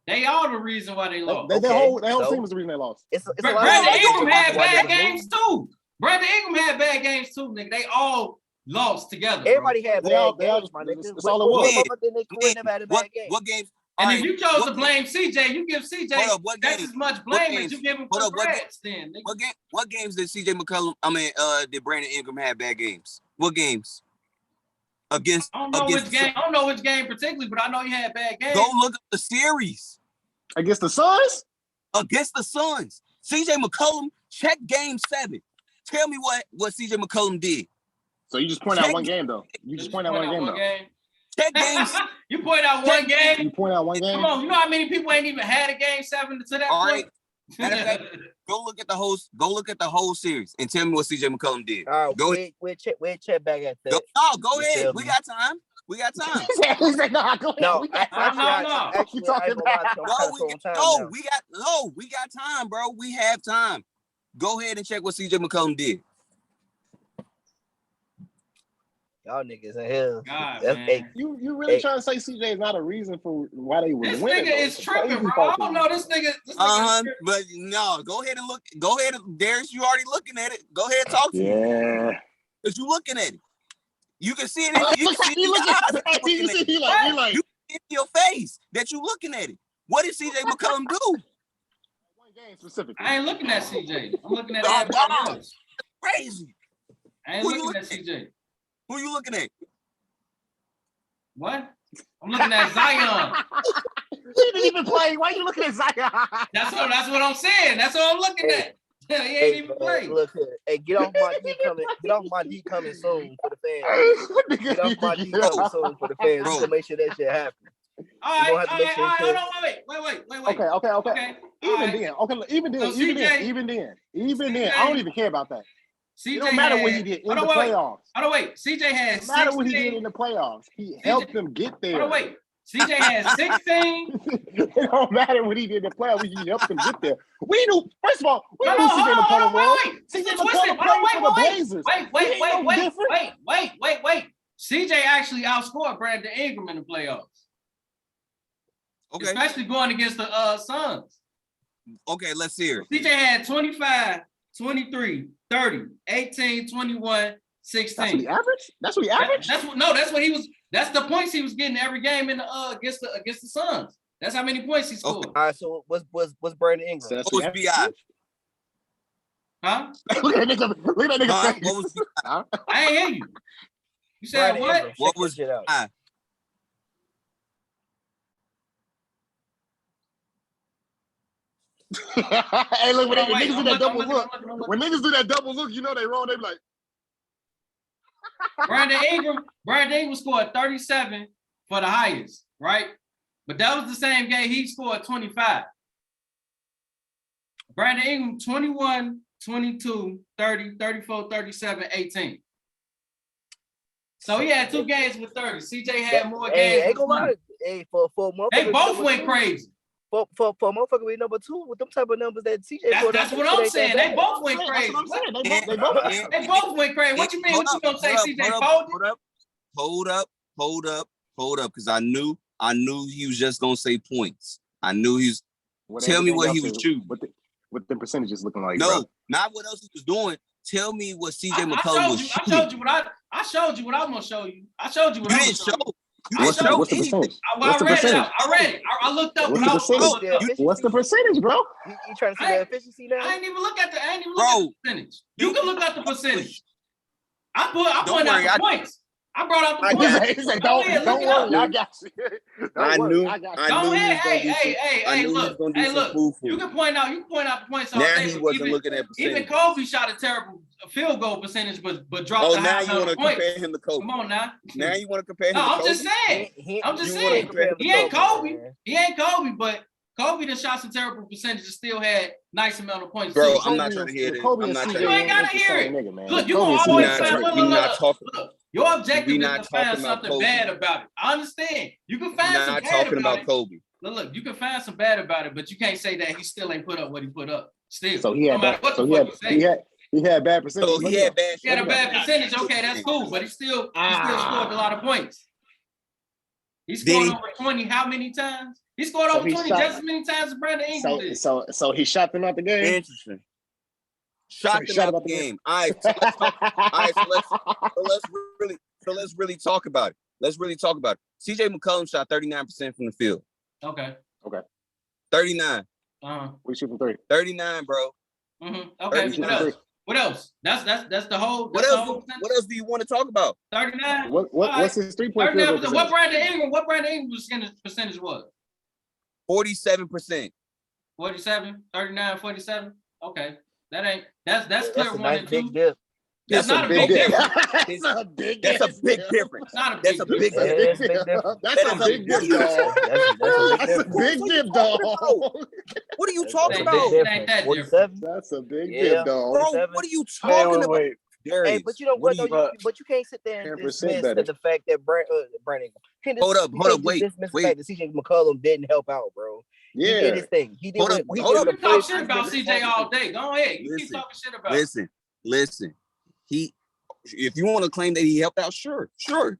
They are the reason why they lost. Their Okay, whole so- team was the reason they lost. It's a lot Brandon of Ingram had why bad they games lose. too. Brandon Ingram had bad games too, nigga. They all lost together. bro. Everybody had They all- bad they all- games, my it's- nigga. it's all it was. What motherfucker in their career never had a bad game? What games? And All if right, you chose what to blame CJ, you give CJ Hold up, what just game? as much What blame as you games? give him Hold for up, what game? Brad's then, nigga. What games did CJ McCollum? Did Brandon Ingram have bad games? What games? Against I don't know which game particularly, but I know he had bad games. Go look up the series Against the Suns? against the Suns. CJ McCollum, check game 7. Tell me what CJ McCollum did. So you just point out one game, though. You just point out one game, though. Check games. You point out one You game. point out one game? Come on, you know how many people ain't even had a game 7 to that All point? Matter of fact, go look at the whole series and tell me what CJ McCollum did. All right, Go ahead. we'll check back at that. Go You ahead. feel We me? got time. We got time. He said, nah, go ahead. No, We got- actually, You talking about? We got time, bro. We have time. Go ahead and check what CJ McCollum did. Y'all niggas in hell. God, That's man. hey, You really Hey. trying to say CJ is not a reason for why they were This winning? nigga though? is It's tripping, crazy bro. I fucking- don't know. This nigga is tripping. But no, go ahead and look. Go ahead, Darius. You already looking at it. Go ahead, talk to me. Yeah. Cause you looking at it. You can see it. You can see it in He your looking eyes. at that you he looking at it. he like You in your face that you looking at it. What did CJ McCollum do? one game specifically. I ain't looking at CJ. I'm looking at Oh, everybody wow. else. Crazy. I ain't Who you looking at looking CJ. Who you looking at? What? I'm looking at Zion. He didn't even play. Why you looking at Zion? That's what I'm saying. That's what I'm looking at. He ain't hey, even man, played. look here. Hey, get off my D coming. Get off my D coming soon for the fans. Get off my D coming soon for the fans. Bro. To make sure that shit happen. All right, gonna have to make sure hold on, wait. Okay. Okay. Even All right. then, okay, even then, So even CJ then, I don't even care about that. CJ It don't matter what he had- did in Hold the on, wait. playoffs. Hold on, wait. CJ had It don't matter what he did 16. in the playoffs. He helped them get there. Hold on, wait. CJ had 16. It don't matter what he did in the playoffs. He helped them get there. We knew, first of all, we No, knew CJ McCollum was. wait. CJ Listen, McCollum played for the Blazers. Wait. CJ actually outscored Brandon Ingram in the playoffs. Okay. Especially going against the Suns. Okay, let's hear it. CJ had 25, 23, 30, 18, 21, 16. That's what he averaged? That's what he averaged? That's what he was. That's the points he was getting every game in the against the Suns. That's how many points he scored. All right, so what's Brandon Ingram? That's What was BI? Huh? Look at that nigga Huh? face. What was BI? I ain't hear you. You said Brandon what? Ingram, What check was that shit out. BI? Hey, look, when Hold on, niggas do I'm that double looking, look, I'm looking. when niggas do that double look, you know they wrong. They be like, Brandon Ingram scored 37 for the highest, right? But that was the same game he scored 25. Brandon Ingram 21, 22, 30, 34, 37, 18. So he had 2 games with 30. CJ had more Hey, games ain't with gonna 20. lie. Hey, for motherfucker, They both number went two, crazy. For motherfucker with number 2 with them type of numbers that CJ put That's up, what shit I'm ain't that saying. They bad. both went that's crazy. what I'm saying. They And- both. and- They both went crazy. What you mean? What you gonna say? CJ folded? Hold up, because I knew he was just gonna say points. I knew he's Tell me what he was shooting. What the percentages looking like? No, bro? not what else he was doing. Tell me what CJ I McCollum was showed shooting. I showed you what I'm gonna show you. I showed you what You I'm didn't gonna show you. show. You didn't show What's the anything. percentage? I What's the read it percentage? out. I read it. I looked up. What's What the I percentage? looked up. What's the percentage, bro? You trying to see I the ain't- efficiency now? I ain't even look at the Bro. percentage. You can look at the percentage. I Don't pointed worry, out the points. I brought out the I points. got He said, Go ahead, don't look it up. worry, I got you. I Don't worry, knew. I got you. I Go knew he ahead. was gonna do some. I knew he was gonna do some foo-foo. You can point out the points all Now day. he wasn't even, looking at even percentage. Kobe shot a terrible field goal percentage, but dropped Oh, the now high you want number to of points. compare him to Kobe. Come on now. Now you want to compare him No, to I'm Kobe. just saying. I'm just You wanna saying. compare him He ain't Kobe. man. He ain't Kobe, but Kobe done shot some terrible percentages, still had nice amount of points. Bro, too. I'm not trying to hear this. Kobe I'm and not CJ trying You to ain't hear gotta this. hear it. Nigga, man. Look, you Kobe gonna and We always not CJ find talking. We not talking. look. Your objective We is not to find talking about something Kobe. bad about it. I understand. You can We're find some not bad talking about about it. Kobe. Look, you can find some bad about it, but you can't say that he still ain't put up what he put up. Still, So he no had matter bad, what so the he fuck had, you say. he had bad percentage. So he had bad. He had a Look it bad percentage. Okay, that's cool, but he still scored a lot of points. He scored he? over 20 how many times? He scored So over he 20 shot- just as many times as Brandon Ingram did. So he shot them out the game. Interesting. Shot So them out about the game. All right, so let's talk. All right, so let's really talk about it. Let's really talk about it. CJ McCollum shot 39% from the field. Okay. 39. We shoot from 3. 39, bro. Okay. We What else? What else? That's the whole. What That's the else? whole What else do you want to talk about? 39. What's his 3-point field goal 39%. What percentage? Brandon Ingram percentage was? 47%. 47, 39, 47. Okay. That's That's clear a 1 nice and 2. big dip. That's not a big difference. difference. That's a big That's a big difference. Not a That's big a big difference. difference. That's a big That's difference. a big dip, dog. What are you That's talking a That's about? big It ain't that difference. different. 47. That's a big Yeah. dip, dog. Bro, 47. what are you talking about? Wait. Darius, Hey, but you know what are though? But you can't sit there and 10% dismiss better. the fact that Brandon. Hold up, wait. Dismiss the fact that CJ McCollum didn't help out, bro. He did Yeah. his thing. He did. Hold what- up, he hold did up. what You a can talk player shit about supposed CJ to all do. day. Go ahead. You keep Listen, talking shit about it. Listen. If you want to claim that he helped out, sure. Let's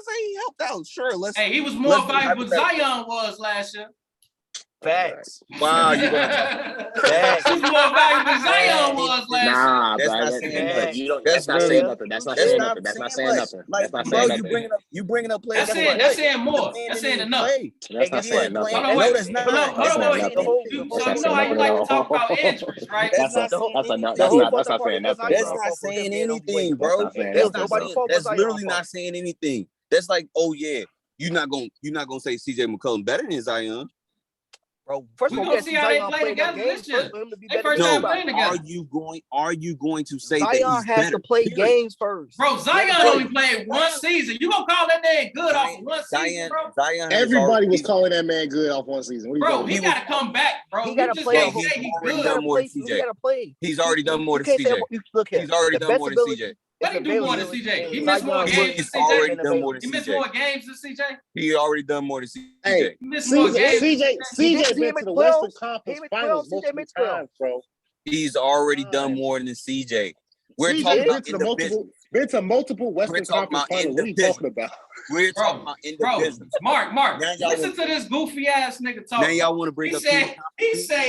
say he helped out. Sure. Hey, he was more let's be valuable than hypothetical. Zion was last year. Facts. Wow, you gonna Facts. He was more valuable than Zion was last year. Nah, That's bro. not that- saying that- much. you don't- That's That's not really- saying nothing. That's not That's saying not nothing. That's not saying saying much. nothing. Like, That's not bro, saying nothing. you bringing up players. That's that saying were that's good. saying more. The man That's didn't saying even enough. play. That's not Hey, saying nothing. Hold on, No, wait. that's not. Hold on, That's wait. not saying saying You, anything. so That's you not know how you saying like to nothing. talk about injuries, right? That's not saying That's anything. not saying nothing. That's not saying anything, bro. That's not saying That's nothing, not bro. saying. That's literally not saying anything. That's like, oh yeah, you're not gonna say CJ McCollum better than Zion. Bro, first We of all, gonna we see gotta how they Zion play play enough together games this year. first for him to be They better first than time No, playing anybody. together. are you going to say that Zion he's has better? to play Period. games first. Bro, Zion Bro, only played one season. You gonna call that man good off of one season, bro? Zion has Everybody was already- calling that man good off one season. What are you Bro, talking he about? gotta come back, bro. He You gotta just play. can't Bro, say he's he's already He good. done gotta more play. than He CJ. gotta play. He's already done more You than can't say CJ. look here. He's already The done best more than ability CJ. What he is do more than availability, CJ? and He missed more Zion's games He's than already CJ. done more than He missed CJ. more games than CJ. He already done more than CJ. Hey, He missed more games. CJ been to the Western He Conference made 12, Finals CJ multiple made 12. times, bro. He's already done more than CJ. We're CJ talking been about to the individuals. been to multiple Western talking Conference about Finals. What are you talking about? We're talking about Bro, individuals. Mark, Now y'all listen want- to this goofy ass nigga talk. Now y'all want to bring He up said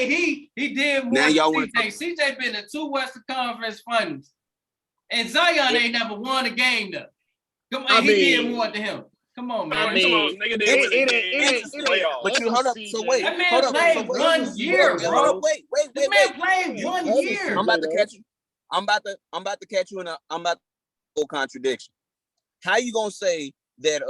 he did more Now than y'all wanna CJ. CJ been in 2 Western Conference Finals. And Zion ain't never won a game though. Come on, he did more than him. Come on, man. Nigga didn't win a game in the playoffs. But you hold up. So wait. That man hold up. played So wait. 1 year, Wait, bro. Wait. This man played 1 year. I'm about to catch you. I'm about to catch you in a. I'm about to full contradiction. How you gonna say that?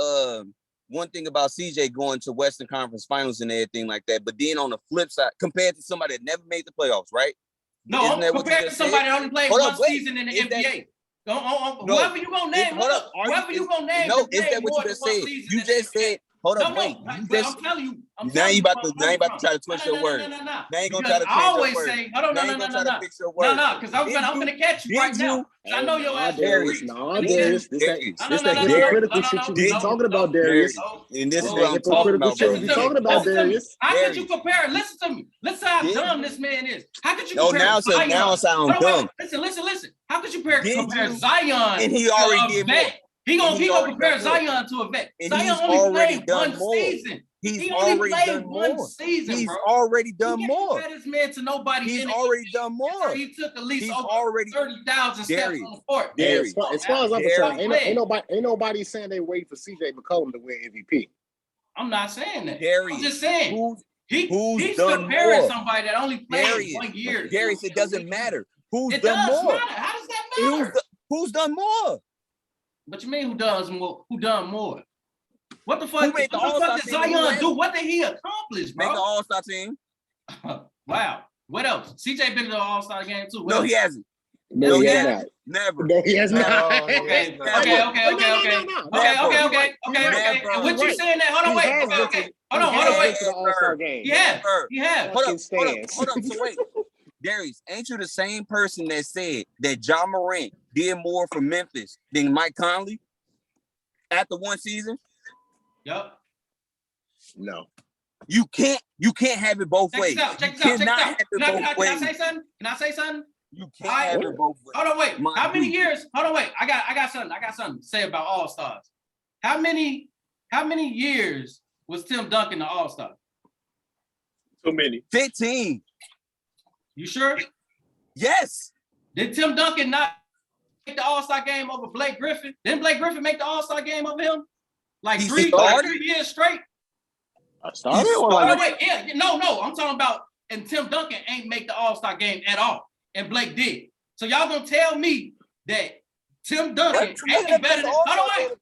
One thing about CJ going to Western Conference Finals and everything like that, but then on the flip side, compared to somebody that never made the playoffs, right? No, Isn't that what you compared to just somebody said? that only played Hold one up, wait. season in the Is that- NBA. No. Whoever you gonna name, Hold up. whoever you gonna name, No, to is play that what more you than just one said? season You in the just NBA. said. Hold up, wait. No, You but just I'm telling you. now you about to where try to I'm twist coming your from. words. No. Now you gonna Because try to I change your always words. say, hold on, Now you no. gonna try to fix your words. No, because I'm gonna catch you right now. 'Cause I know your ass will Darius. reach. Nah, Darius. This that No. hypocritical shit you be No. talking about, Darius. And this is That what I'm talking hypocritical about, shit bro. you be talking about, Listen to me. Darius. How could you compare? Listen to me. Listen how dumb this man is. How could you No, compare now Zion? it sounds Hold on, dumb. wait. Listen. How could you compare you? Zion And he already to a did vet? more. He And he's gonna already compare done more. Zion to a vet. And Zion he's only already played done one more. season. He's He only already played done one more. season, He's bro. already done You can't more. compare this man to nobody. He's in the already NBA done more. until He took at least He's over already 30,000 steps Darius. on the court. Hey, Darius. as far as I'm Darius. concerned, ain't nobody saying they wait for CJ McCollum to win MVP. I'm not saying that. Darius. I'm just saying Who's he's done comparing more? somebody that only played Darius. 1 year. Darius, it doesn't matter. Who's It done does more? matter. How does that matter? Who's done more? What you mean who does more? Who done more? What the fuck? made the What the All-Star fuck did team? Who Zion had- do? What did he accomplish, Make the bro? All-Star team? Wow. What else? CJ been to the All-Star game too. What No, else? he hasn't. No, he has not. not. Never. No, he has No, not. no, Okay, no. okay. No. Okay. Never. And what you Right. saying that? Hold on, He wait. has Okay, been okay. to- Hold on, he hold on, has wait. been to the All-Star game. He has. Never. He has. Hold up, Fucking stands. hold up. So wait. Darius, ain't you the same person that said that John Morant did more for Memphis than Mike Conley after one season? Yup. No. You can't have it both Check ways. this out. Check You this out. Check cannot this have out. it Can I both ways. say something? Can I say something? You can't I- have it both ways. Hold on, wait. My How many dude. years? Hold on, wait. I got something to say about All-Stars. How many years was Tim Duncan the All-Star? Too many. 15. You sure? Yes. Did Tim Duncan not make the All-Star game over Blake Griffin? Didn't Blake Griffin make the All-Star game over him? Like He three started? 3 years straight? I started or Oh, like no, wait, yeah, no, I'm talking about, and Tim Duncan ain't make the All-Star game at all, and Blake did. So y'all gonna tell me that Tim Duncan ain't better than, hold on, wait,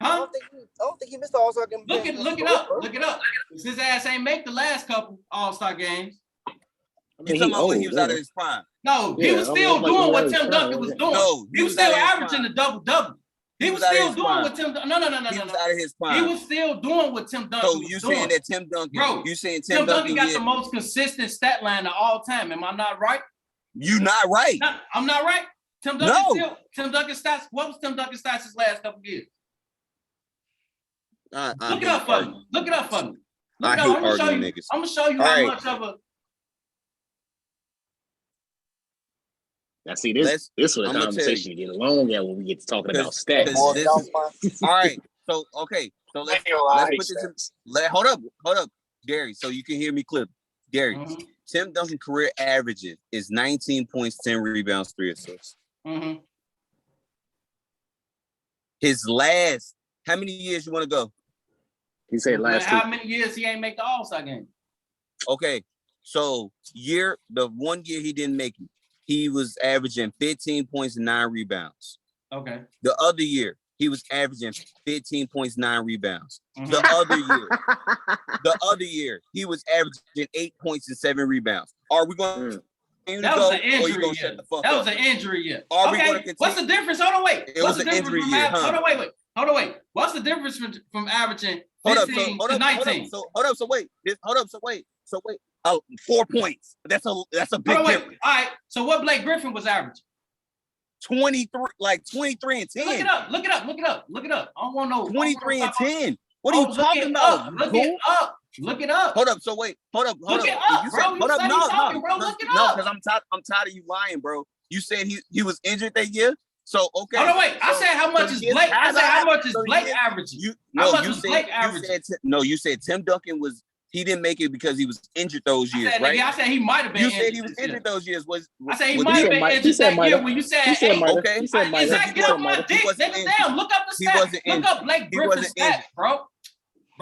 I huh? don't think he missed the All-Star game. Look it up. His ass ain't make the last couple All-Star games. You talking about when he was out of his prime? No, he Yeah, was I'm still like, doing what right, Tim right, Duncan was right. doing. No, he was still out of his averaging prime. the double-double. He was out of still his doing prime. what Tim Duncan, no. He was out of his He prime. was still doing what Tim Duncan So was you doing. saying that Tim Duncan? Bro, You saying Tim Duncan got yeah, the most consistent stat line of all time. Am I not right? You not right. I'm not right. Tim Duncan stats. What was Tim Duncan stats his last couple years? Look it up for me. Look it up for me. I hate arguing niggas. I'm gonna show you All how right. much of a. Now see this is where the I'ma conversation get long at when we get to talking about stats. Because this- all right. So okay. So let's put this in. Hold up, Gary. So you can hear me clearly. Gary, Mhm, Tim Duncan career averages is 19 points, 10 rebounds, 3 assists. mhm. His last, how many years you want to go? He said last How two. many years he ain't make the All-Star game? Okay. So the 1 year he didn't make it, he was averaging 15 points and 9 rebounds. Okay. The other year, he was averaging 15 points, 9 rebounds. Mhm. The other year, he was averaging 8 points and 7 rebounds. Are we going to That was an or you injury gonna year. shut the fuck That up? was an injury year. Are we gonna Okay. continue? What's the difference? Hold on, wait. It What's was the an difference injury from year, av- huh? Hold on, wait. What's the difference from averaging 15 to 19? So wait. 4 points. That's a big Hold on, wait. difference. All right. So what Blake Griffin was averaging? 23 and 10. Look it up. I don't want no 23 and 10. What are Oh, you talking about? Look it up. Look it up. Hold up. So wait. Hold up. Look it If up, you bro. said- You hold up. steady No. talking, bro. Look it No, up. because I'm tired of you lying, bro. You said he was injured that year. So okay. Hold on, wait. I So- said how much so is yes, Blake? I said how much is so Blake yes, averaging? You How much you was said Blake you averaging? said Tim Duncan he didn't make it because he was injured those years, I right? said he might have been You injured. said he was this year. injured those years. I said he was might have he- been might- injured he said that might year have. when you said, He said hey, might have. Okay. He said might have. Zach, He get said off my might have. dick, He wasn't nigga. injured. Damn, look up the He stats. wasn't Look up Blake He Griffin's wasn't stats, injured. bro.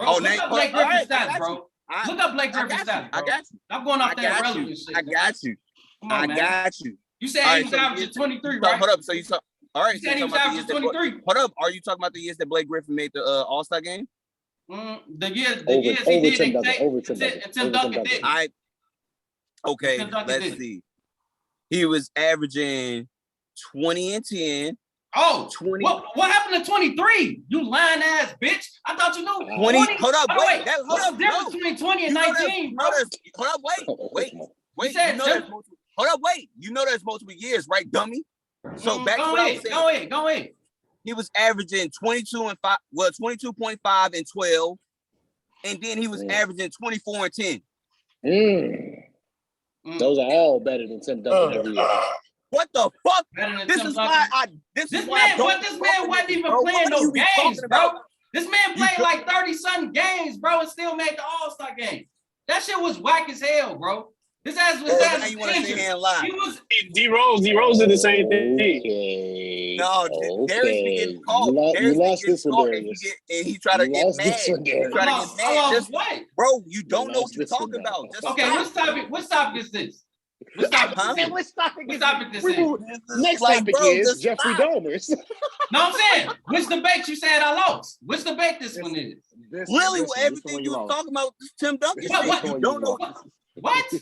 Oh, Look Nate, up Blake all right, Griffin's I stats, got bro. you. Look up Blake I Griffin's got you. stats, bro. I got you. I'm going off I that got relevant you. shit. I got you. Come on, I man. got you. You said All he right, was so averaging 23, So, right? hold up. So you saw. All right. You So said he you was talking about the averaging years that 23. hold up. Are you talking about the years that Blake Griffin made the All-Star game? The years Over he Tim did Duncan. take, Over Tim and Duncan. Tim Duncan did. Okay. Tim Duncan Let's did. see. He was averaging 20 and 10. Oh, 20. what happened to 23? You lying ass bitch. I thought you knew 20. Hold up. Wait. What's the difference between 20 and 19, bro? Hold up. Wait. You said There's multiple. Hold up. Wait. You know there's multiple years, right, dummy? So back to go what I was ahead. saying. Go ahead. He was averaging 22.5 and 12. And then he was averaging 24 and 10. Those are all better than Tim Duncan every year. What the fuck? Better than This Tim is Duncan. why I. This This is why I man, don't what this man fuck wasn't with even bro. playing What are no you be games, talking bro. about? This man played like 30-something games, bro, and still made the All-Star game. That shit was whack as hell, bro. His ass was Now you want to sit here and lie? He was. D Rose did the same thing. Okay. No, Darius be getting caught. You lost this one, Darius. And he try to You get lost mad. this one, He Darius. try to get mad. Just, what? bro, you don't know lost what you're this one, talking now. about. Just Okay, stop. which topic is this? Which topic Huh? is this? Which topic Which is topic this we is? move- Next Like, topic bro, is just Jeffrey stop. Dahmer. No, I'm saying, which debate you said I lost? Which debate this one is? Literally, everything you was talking about, Tim Duncan. What- shit. what- You don't know. What?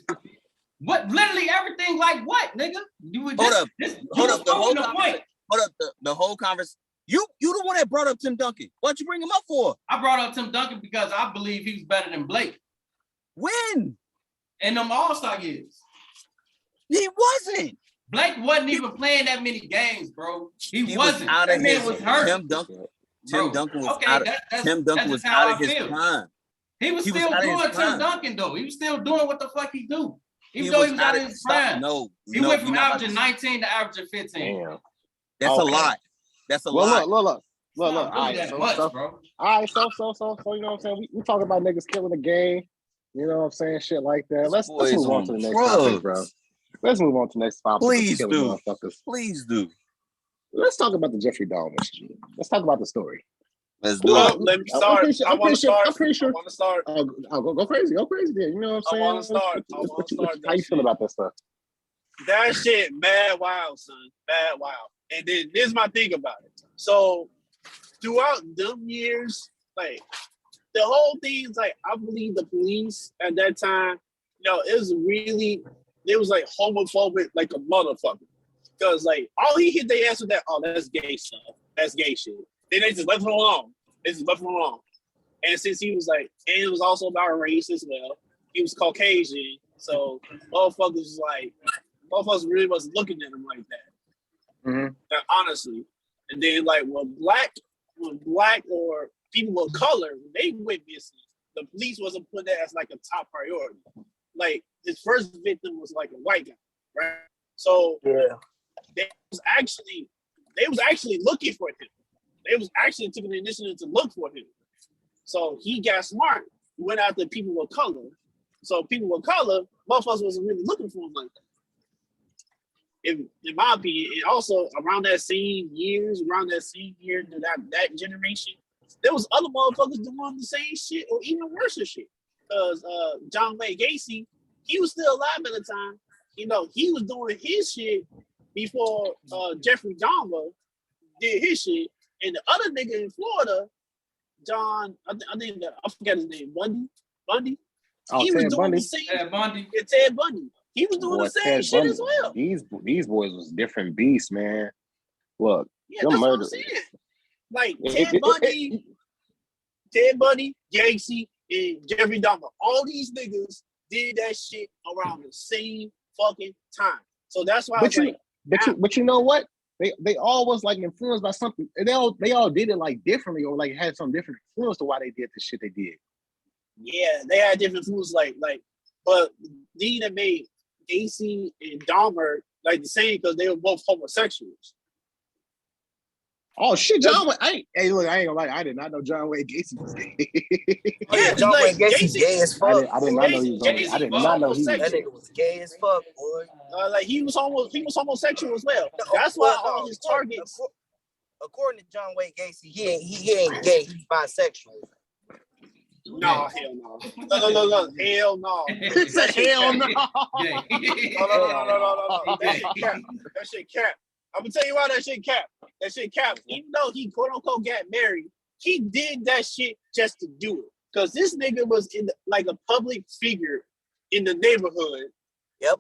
What? Literally everything like what, nigga? You would Hold just, up. This, Hold you up. The whole the point. Hold up. The whole conversation. You the one that brought up Tim Duncan. What'd you bring him up for? I brought up Tim Duncan because I believe he was better than Blake When? in them All-Star years. He wasn't. Blake wasn't even playing that many games, bro. He was wasn't. out That of man his. was hurt. Tim Duncan was okay, out of. that's Tim Duncan was just how out of I his feel. prime. He was He was still out of his doing Tim prime. Duncan though. He was still doing what the fuck he do. Even though he was out of his prime. No, He no, went you from know how averaging 19 to averaging 15. Damn. That's a Okay. lot. That's a Well, lot. look. It's not All really right, that so, much, so, bro. all right, so, you know what I'm saying? We talk about niggas killing the game. You know what I'm saying? Shit like that. Let's boy is move on on to the next drugs. topic, bro. Let's move on to the next topic. Please Killing do. motherfuckers. Please do. Let's talk about the Jeffrey Dahmer shit. Let's talk about the story. Let's do Well, it. let me I'm start. pretty sure- I I'm want to pretty sure- start. I'm pretty sure- I want to start. I'll go crazy. Go crazy then. You know what I'm I saying? wanna start. I wanna start How you that feel shit. about that stuff? That shit, mad wild, son. Mad wild. And then this is my thing about it. So throughout them years, like the whole thing's like I believe the police at that time, it was like homophobic like a motherfucker. Because like all he hit their ass with that, oh, that's gay stuff. That's gay shit. Then they just left him alone. And since he was like, and it was also about race as well. He was Caucasian, so motherfuckers really wasn't looking at him like that. Mhm. Honestly. And then like when black or people of color, they went missing, the police wasn't putting that as like a top priority. Like his first victim was like a white guy, right? So Yeah. they was actually looking for him. They was actually taking the initiative to look for him. So he got smart, went after people of color. So people of color, motherfuckers wasn't really looking for him like that. In my opinion, and also around that same year, to that generation, there was other motherfuckers doing the same shit or even worse shit. Because John Wayne Gacy, he was still alive at the time. He was doing his shit before Jeffrey Dahmer did his shit. And the other nigga in Florida, John, I forgot his name, Bundy. Oh, He was Ted doing Bundy. the same. Ted Bundy. Yeah, Ted Bundy. He was doing the same Ted shit Bundy. as well. These boys was different beasts, man. Look, Yeah, them that's what I'm murderers. saying. Like It- Ted Bundy, Gacy, and Jeffrey Dahmer. All these niggas did that shit around the same fucking time. So that's why I was like, But you know what? They all was like influenced by something. They all did it like differently or like had some different influence to why they did the shit they did. yeah, they had different foods, but they that made Gacy and Dahmer like the same because they were both homosexuals. Oh shit, John Wayne! I ain't gonna lie, I did not know John Wayne Gacy was gay. Yeah, John like, Wayne Gacy Gacy- gay as fuck. I did not know he was on. Gacy I did was not know he was. That homosexual. nigga was gay as fuck, boy. Like he was homosexual as well. That's why all his targets. According to John Wayne Gacy, he ain't gay. He's bisexual. No, hell no. No, hell no. He said, "Hell no." Yeah. No. That shit cap. I'm gonna tell you why that shit cap. That shit cap. Even though he quote unquote got married, he did that shit just to do it. Cause this nigga was like a public figure in the neighborhood. Yep.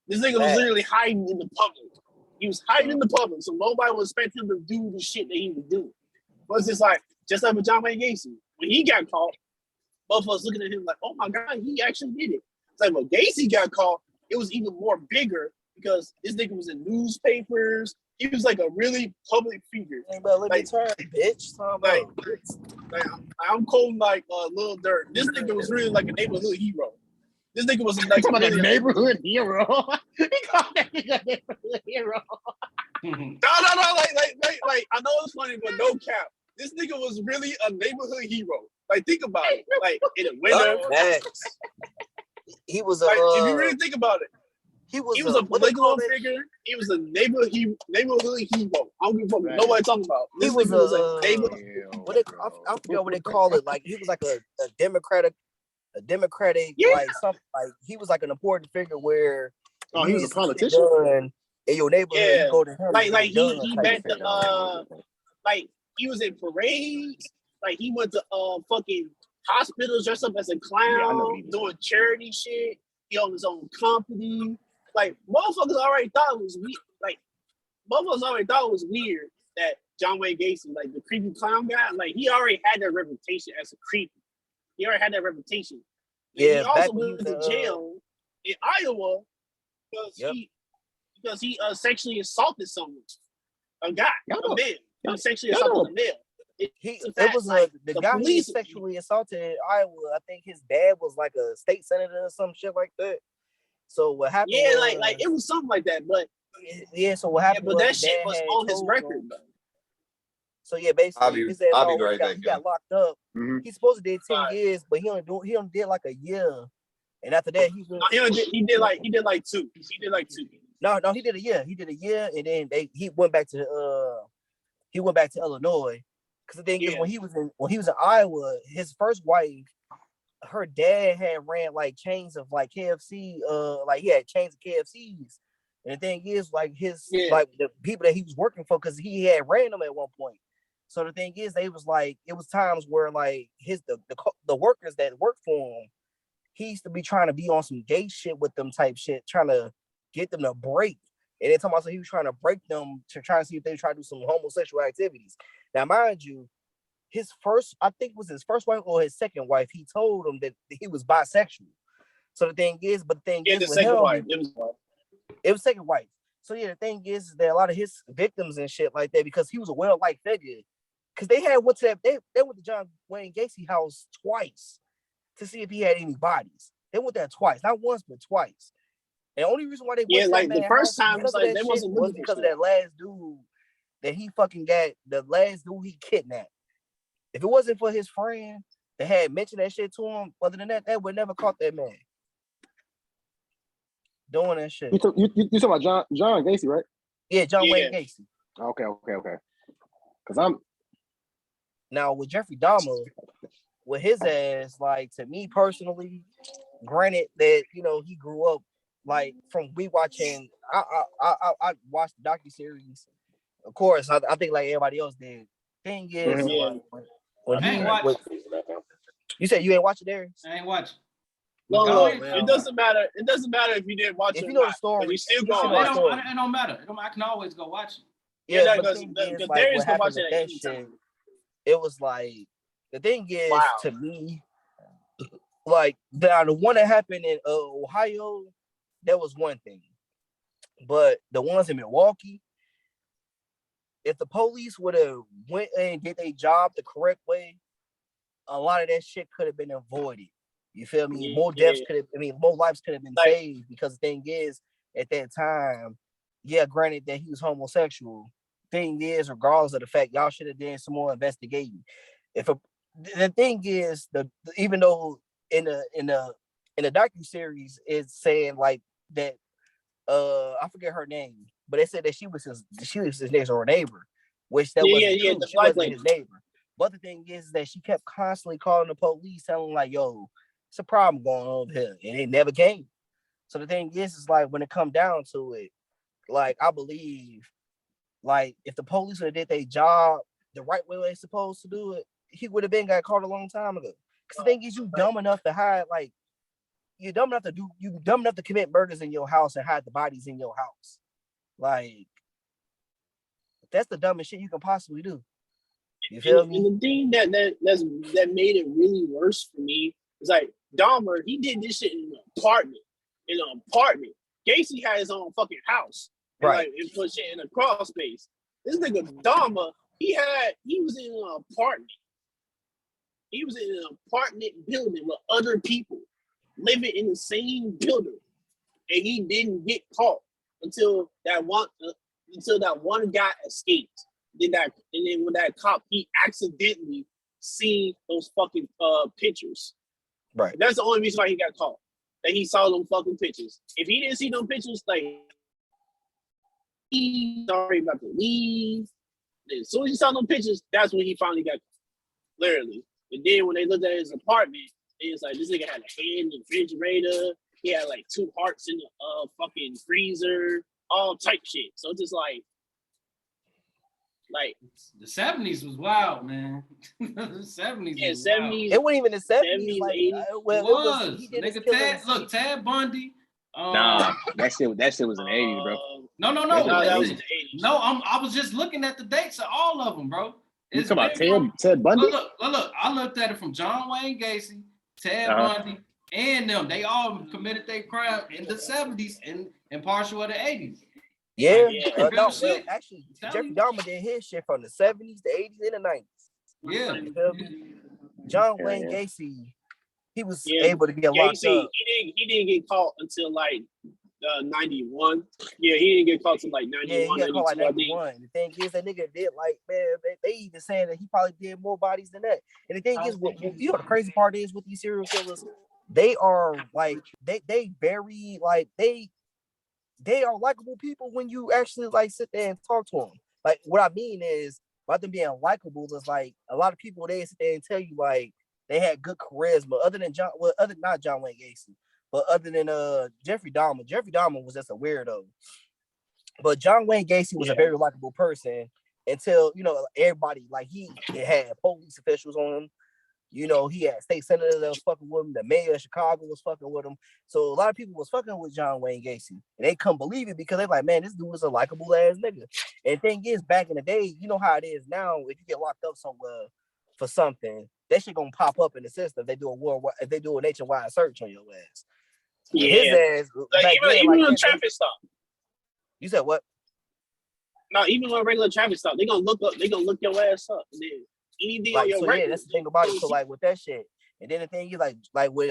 This nigga was literally hiding in the public. He was hiding in the public, so nobody would expect him to do the shit that he was doing. But it's just like with John Wayne Gacy, when he got caught, both of us looking at him like, "Oh my god, he actually did it." It's like when Gacy got caught, it was even more bigger because this nigga was in newspapers. He was like a really public figure. Hey, bro, let me turn, bitch. Like, I'm calling like Lil Durk. This nigga was really like a neighborhood hero. This nigga was like Talking about really a neighborhood hero. He called that nigga a neighborhood hero. No, like I know it's funny, but no cap. this nigga was really a neighborhood hero. Like, think about it. Like, in the winter. He was like, if you really think about it, he was a political figure. He was a neighborhood hero. I don't give a fuck what nobody talking about. This nigga was a neighborhood. I forget what they call it. Like, he was like a democratic, Yeah. like something. Like, he was like an important figure where. Oh, he was a politician. In your neighborhood, Yeah. you go to him. Like he met the like he was in parades. Like, he went to fucking hospitals dressed up as a clown, doing charity shit. He owned his own company. Like, motherfuckers already thought it was weird. Like, motherfuckers already thought it was weird that John Wayne Gacy, like the creepy clown guy, like he already had that reputation as a creep. He already had that reputation. And Yeah, he also went to jail in Iowa because he sexually assaulted someone, a guy, a man. He sexually assaulted a male. The guy he sexually assaulted in Iowa. I think his dad was like a state senator or some shit like that. So what happened? Yeah, like it was something like that. But yeah, so what happened? But that shit was on his record. So yeah, basically, he said, I'll be right back. He got locked up. Mm-hmm. He's supposed to did 10 years, but he only did like a year. And after that, he did like 2. He did like 2. No, he did a year. He did a year, and then he went back to Illinois. Because the thing is, when he was in Iowa, his first wife, her dad had ran like chains of like KFC. Like he had chains of KFCs. And the thing is, like like the people that he was working for, because he had ran them at one point. So the thing is, it was times where like the workers that worked for him, he used to be trying to be on some gay shit with them type shit, trying to get them to break. And then talking about he was trying to break them to try and see if they try to do some homosexual activities. Now, mind you, his first wife or his second wife, he told him that he was bisexual. So the thing is, the second wife. It was second wife. So yeah, the thing is that a lot of his victims and shit like that, because he was a well-liked figure, because they went to John Wayne Gacy house twice to see if he had any bodies. They went there twice, not once but twice. And the only reason why they went like the first time was like they wasn't was because of that last dude that he fucking got, the last dude he kidnapped. If it wasn't for his friend that had mentioned that shit to him, other than that, would never caught that man doing that shit. You talking about John Gacy, right? Yeah, John Wayne Gacy. Okay. Because I'm now with Jeffrey Dahmer, with his ass, like, to me personally, granted that he grew up like from watching. I watched the docuseries. Of course, I think like everybody else did. Thing is, you said you ain't watching theirs. I ain't watching. No, it doesn't matter. It doesn't matter if you didn't watch it. If you know the story, you still go watch it. It don't matter. I can always go watch it. Yeah, because Darius can watch that shit. It was like, the thing is, to me, like the one that happened in Ohio, that was one thing. But the ones in Milwaukee, if the police would have went and did their job the correct way, a lot of that shit could have been avoided. You feel me? More deaths more lives could have been saved, because the thing is, at that time, granted that he was homosexual. Thing is, regardless of the fact, y'all should have done some more investigating. The thing is, even though in the docuseries it's saying like that, I forget her name, but they said that she was his next door neighbor, which that wasn't true. She wasn't his neighbor. But the thing is that she kept constantly calling the police, telling them like, "Yo, it's a problem going on over here," and it never came. So the thing is like, when it come down to it, like, I believe, like, if the police would have did their job the right way they're supposed to do it, he would have been got caught a long time ago. Because the thing is, you dumb enough to hide, like, you dumb enough to commit murders in your house and hide the bodies in your house. Like, that's the dumbest shit you can possibly do. You feel me? And the thing that made it really worse for me is like, Dahmer, he did this shit in an apartment. Gacy had his own fucking house. And right. Like, and put shit in a crawl space. This nigga Dahmer, he was in an apartment. He was in an apartment building with other people living in the same building, and he didn't get caught until that one guy escaped. did that, and then when that cop, he accidentally seen those fucking pictures. Right. That's the only reason why he got caught. That he saw them fucking pictures. If he didn't see them pictures, like he's already about to leave. As soon as he saw them pictures, that's when he finally got caught. Literally. And then when they looked at his apartment, it was like this nigga had a hand in the refrigerator. He had like 2 hearts in the fucking freezer, all type shit. So it's just like the 70s was wild, man. The 70s. Yeah, was 70s. It wasn't even the 70s. 70s, Like, 80s. well, he did his Nigga, killing. Tad Bundy. Nah, that shit was in the 80s, bro. No. No, that was in the 80s. No, I was just looking at the dates of all of them, bro. You talking about Ted Bundy? Look, I looked at it from John Wayne Gacy, Ted Uh-huh. Bundy, and them. They all committed their crime in the 70s and partial of the 80s. Yeah. Yeah. No, Shit. actually, Tell Jeffrey you. Dahmer did his shit from the 70s, the 80s, and the 90s. Yeah. You feel me? John Yeah, Wayne yeah. Gacy, he was Yeah, able to get locked Gacy, up. he didn't get caught until like 91. Yeah, he didn't get caught until like Yeah, he 91, got caught like 92, I think. 91. The thing is, that nigga did like, man, they even saying that he probably did more bodies than that. And the thing is, you know, the crazy part is with these serial killers, they are like, they very like they are likable people when you actually like sit there and talk to them. Like, what I mean is, about them being likable is like a lot of people, they sit there and tell you like they had good charisma, other than not John Wayne Gacy, but other than Jeffrey Dahmer. Jeffrey Dahmer was just a weirdo. But John Wayne Gacy was a very likable person until, you know, everybody, like, he had police officials on him. You know, he had state senators that was fucking with him. The mayor of Chicago was fucking with him. So a lot of people was fucking with John Wayne Gacy. And they couldn't believe it because they're like, man, this dude is a likable ass nigga. And the thing is, back in the day, you know how it is now, if you get locked up somewhere for something, that shit gonna pop up in the system. If they do a nationwide search on your ass. Yeah. His ass, Like, back then, even like, on a traffic stop. you said what? No, even on a regular traffic stop, they gonna look your ass up. And then anything on Like, your so record. yeah, that's the thing about it. So like with that shit, and then the thing is like with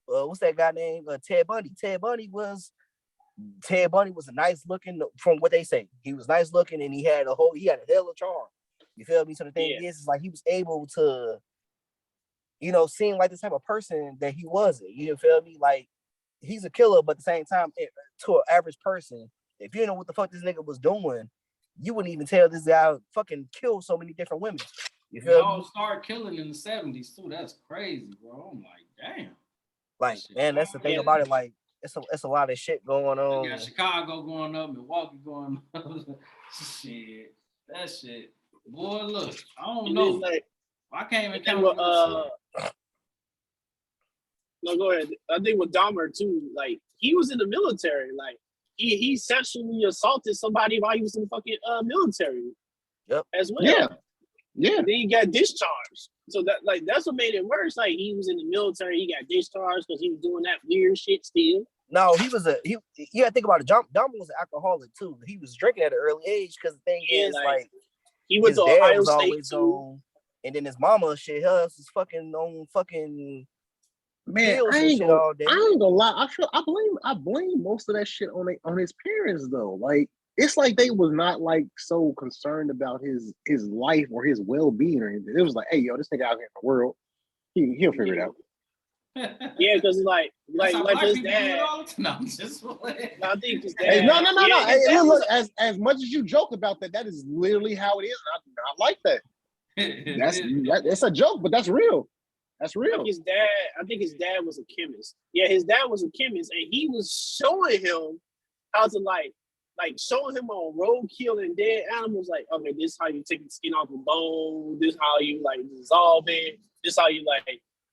what's that guy named Ted Bundy? Ted Bundy was a nice looking, from what they say. He was nice looking, and he had a hell of charm. You feel me? So the thing is like he was able to, you know, seem like the type of person that he wasn't. You feel me? Like, he's a killer, but at the same time, to an average person, if you know what the fuck this nigga was doing, you wouldn't even tell this guy fucking killed so many different women. You They feel all me? started killing in the 70s too. That's crazy, bro. I'm like, damn. Like, man, that's the thing about it. Like, it's a lot of shit going You on. got Chicago going up, Milwaukee going up. Shit. That shit. Boy, look, I don't And know. then, like, I can't even I think count with, shit. no, go ahead. I think with Dahmer too, like, he was in the military. Like, he sexually assaulted somebody while he was in the fucking military. Yep. As well. Yeah. Yeah. Then he got discharged. So that's what made it worse. Like, he was in the military, he got discharged because he was doing that weird shit still. No, you gotta think about it. Dahmer was an alcoholic too. He was drinking at an early age because the thing is, like, he went his to dad Ohio was State always too. on, and then his mama, shit, hers was fucking on fucking Man, pills I and ain't shit gonna all day. lie. I blame most of that shit on his parents though. Like, it's like they was not like so concerned about his life or his well-being or anything. It was like, hey, yo, this nigga out here in the world, he'll figure it out. Yeah, because like That's how black his people do it dad. all the time. No, I'm just playing. I think his dad. Hey, no. Yeah, Hey, his dad look, was- as much as you joke about that, that is literally how it is. And I like that. That's a joke, but that's real. That's I real. think his dad was a chemist. Yeah, his dad was a chemist, and he was showing him how to like showing him on roadkill and dead animals. Like, okay, this is how you take the skin off a bone. This is how you like dissolve it. This is how you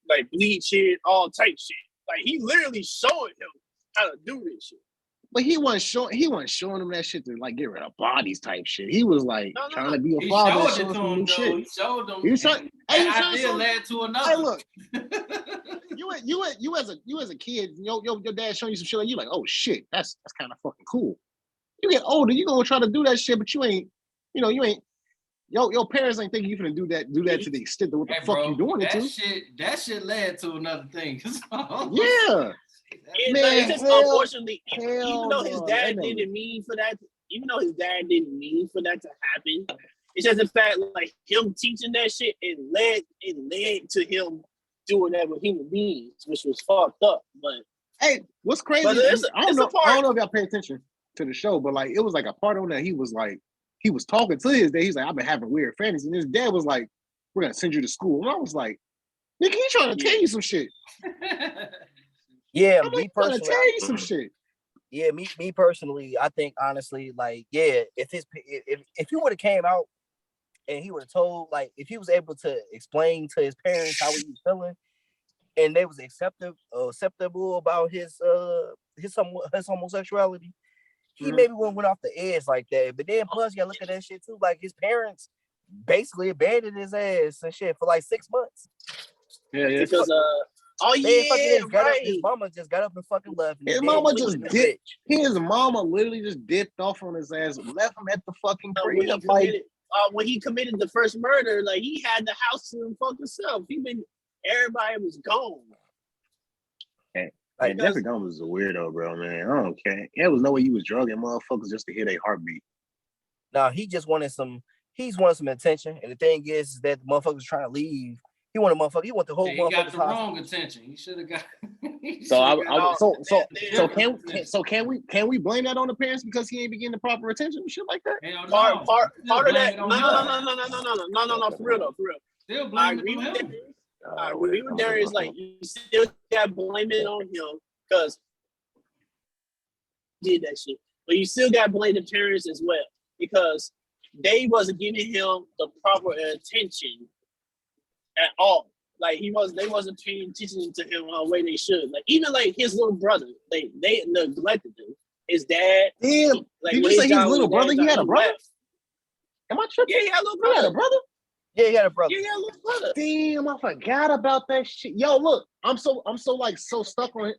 like bleach it. All type shit. Like, he literally showing him how to do this shit. But he wasn't showing him that shit to like get rid of bodies type shit. He was like No. trying to be a He father and showed showing it to some him, new though. shit. He showed him. He was trying. Hey, he was That trying to idea show- led to another. Hey, look, you as a kid, your dad showing you some shit, like, you like, oh shit, that's kind of fucking cool. You get older, you gonna try to do that shit, but you ain't. Your parents ain't thinking you finna do that to the extent of what the Hey, fuck bro, you doing it to. that shit led to another thing. Yeah. It's Man, just hell unfortunately, even hell though his no. dad That nigga- didn't mean for that, even though his dad didn't mean for that to happen, it's just the fact like him teaching that shit, it led to him doing that with human beings, which was fucked up. But Hey, what's crazy? But I don't know if y'all pay attention to the show, but like it was like a part on that he was talking to his dad. He's like, I've been having weird fantasies, and his dad was like, we're gonna send you to school. And I was like, nigga, he trying to tell you some shit. Yeah, I'm me like, trying to personally, tell you some shit. yeah, me personally, I think honestly, like, yeah, if he would have came out and he would have told, like, if he was able to explain to his parents how he was feeling, and they was acceptable about his homosexuality, he maybe wouldn't went off the edge like that. But then plus, you gotta look at that shit too. Like his parents basically abandoned his ass and shit for like 6 months. Yeah. because His mama just got up and fucking left. And His mama just dipped. His mama literally just dipped off on his ass, left him at the fucking crib. When he committed the first murder, like he had the house to himself. Everybody was gone. Like Jeffrey Dahmer was a weirdo, bro, man. I don't care. There was no way you was drugging motherfuckers just to hear their heartbeat. No, he wanted some attention. And the thing is that the motherfuckers trying to leave. He wanted the whole He got the wrong attention. He should have got. Can we blame that on the parents because he ain't been getting the proper attention and shit like that? Part of that. No, for real. Still blame it on him. I agree with Darius. Like you still got to blame it on him because he did that shit, but you still got to blame the parents as well because they wasn't giving him the proper attention at all. Like they wasn't paying attention to him the way they should. Like even like his little brother, they neglected him. His dad. Damn. Did you say his little brother? He had a brother. Am I tripping? Yeah, he had a little brother. He had a brother. Yeah, he had a brother. Yeah, he had a little brother. Damn, I forgot about that shit. Yo, look, I'm so stuck on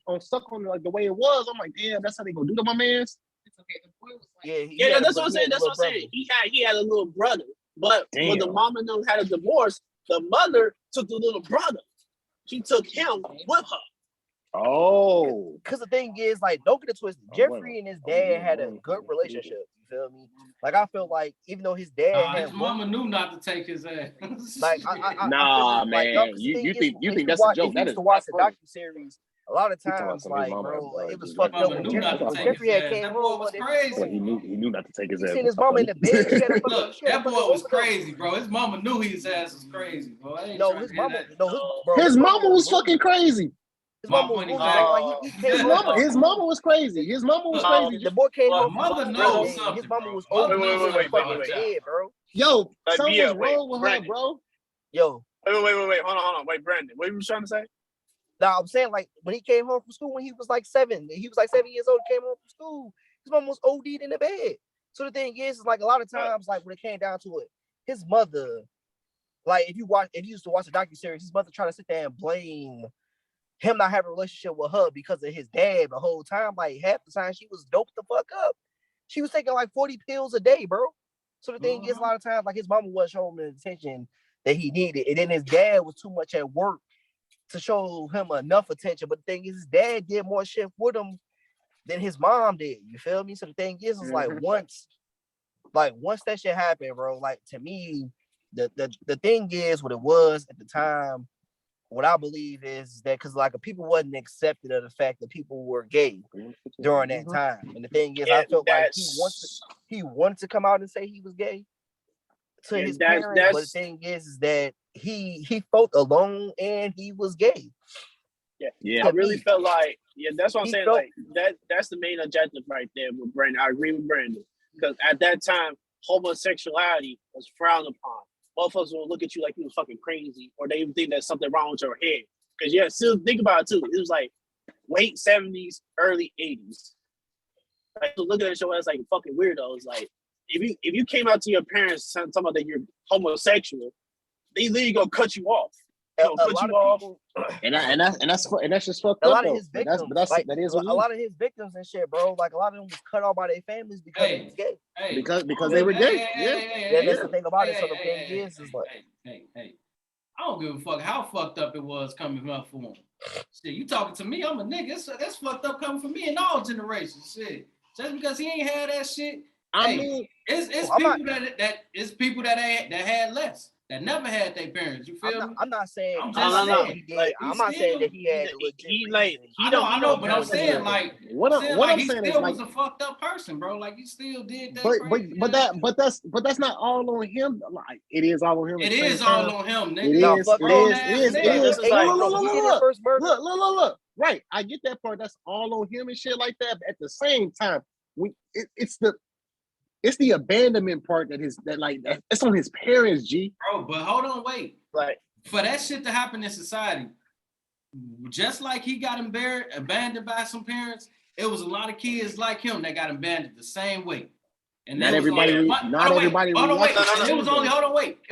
like the way it was. I'm like, damn, that's how they gonna do to my man's. It's okay. The boy was like, That's what I'm saying. That's what I'm saying. He had a little brother, but when the mom and them had a divorce, the mother took the little brother. She took him with her. Oh, because the thing is, like, don't get it twisted. Jeffrey and his dad had a good relationship. You feel me? Like, I feel like even though his dad had his mama knew not to take his ass. Like, nah, man. You think that's a joke? That is to watch the docuseries. A lot of times, like, bro, it was fucked up. Jeffrey had came home. He knew not to take his ass. Seen his mama in the bed. That boy was crazy, bro. His mama knew his ass was crazy, bro. His mama was fucking crazy. His mama was crazy. His mama was crazy. The boy came home. Mother knows something. His mama was Wait, bro. Yo, something's wrong with her, bro. Yo. Wait. Hold on. Wait, Brandon. What were you trying to say? No, I'm saying, like, when he came home from school when he was like 7, he was like 7 years old, came home from school. His mom was OD'd in the bed. So the thing is like a lot of times, like when it came down to it, his mother, like if you used to watch the docuseries, his mother tried to sit there and blame him not having a relationship with her because of his dad the whole time. Like half the time she was doped the fuck up. She was taking like 40 pills a day, bro. So the thing is, a lot of times, like his mama wasn't showing him the attention that he needed. And then his dad was too much at work to show him enough attention. But the thing is, his dad did more shit with him than his mom did. You feel me? So the thing is like once that shit happened, bro, like to me, the thing is what it was at the time. What I believe is that because like people wasn't accepted of the fact that people were gay during that time. And the thing is, I felt like he wanted to come out and say he was gay to his parents. But the thing is that he felt alone and he was gay. Yeah. I really felt like, that's what I'm saying. Like that's the main objective right there with Brandon. I agree with Brandon. Because at that time, homosexuality was frowned upon. Motherfuckers will look at you like you was fucking crazy, or they even think there's something wrong with your head. Because still think about it too. It was like late 70s, early 80s. Like looking at your ass like fucking weirdos. Like if you came out to your parents talking about that you're homosexual, they literally gonna cut you off. And that's just fucked up. A lot of his victims, that is a lot of his victims and shit, bro. Like a lot of them was cut off by their families because they was gay. Because they were gay. That's the thing about it. So the thing is like, hey. I don't give a fuck how fucked up it was coming up for him. Shit, you talking to me? I'm a nigga. That's fucked up coming from me in all generations. Shit, just because he ain't had that shit, I Hey, mean, it's I'm people it's people that had less, that never had their parents. You feel me? I'm not saying. I'm I'm just not no. saying he did. Like, I'm not saying that he had a legit reason. I know, but I'm saying like, what I'm he saying is still like, was a fucked up person, bro. Like he still did that but crazy. that's not all on him. Like it is all on him. It At the same is all time. on him, nigga. It No, is. fuck It that. is. It is. It Like, is. this is like, Hold on, he did his first murder. Look. Right, I get that part. That's all on him and shit like that. But at the same time, it's the abandonment part it's on his parents, G. Bro, but hold on, wait. like, For that shit to happen in society, just like he got abandoned by some parents, it was a lot of kids like him that got abandoned the same way. And Not everybody. It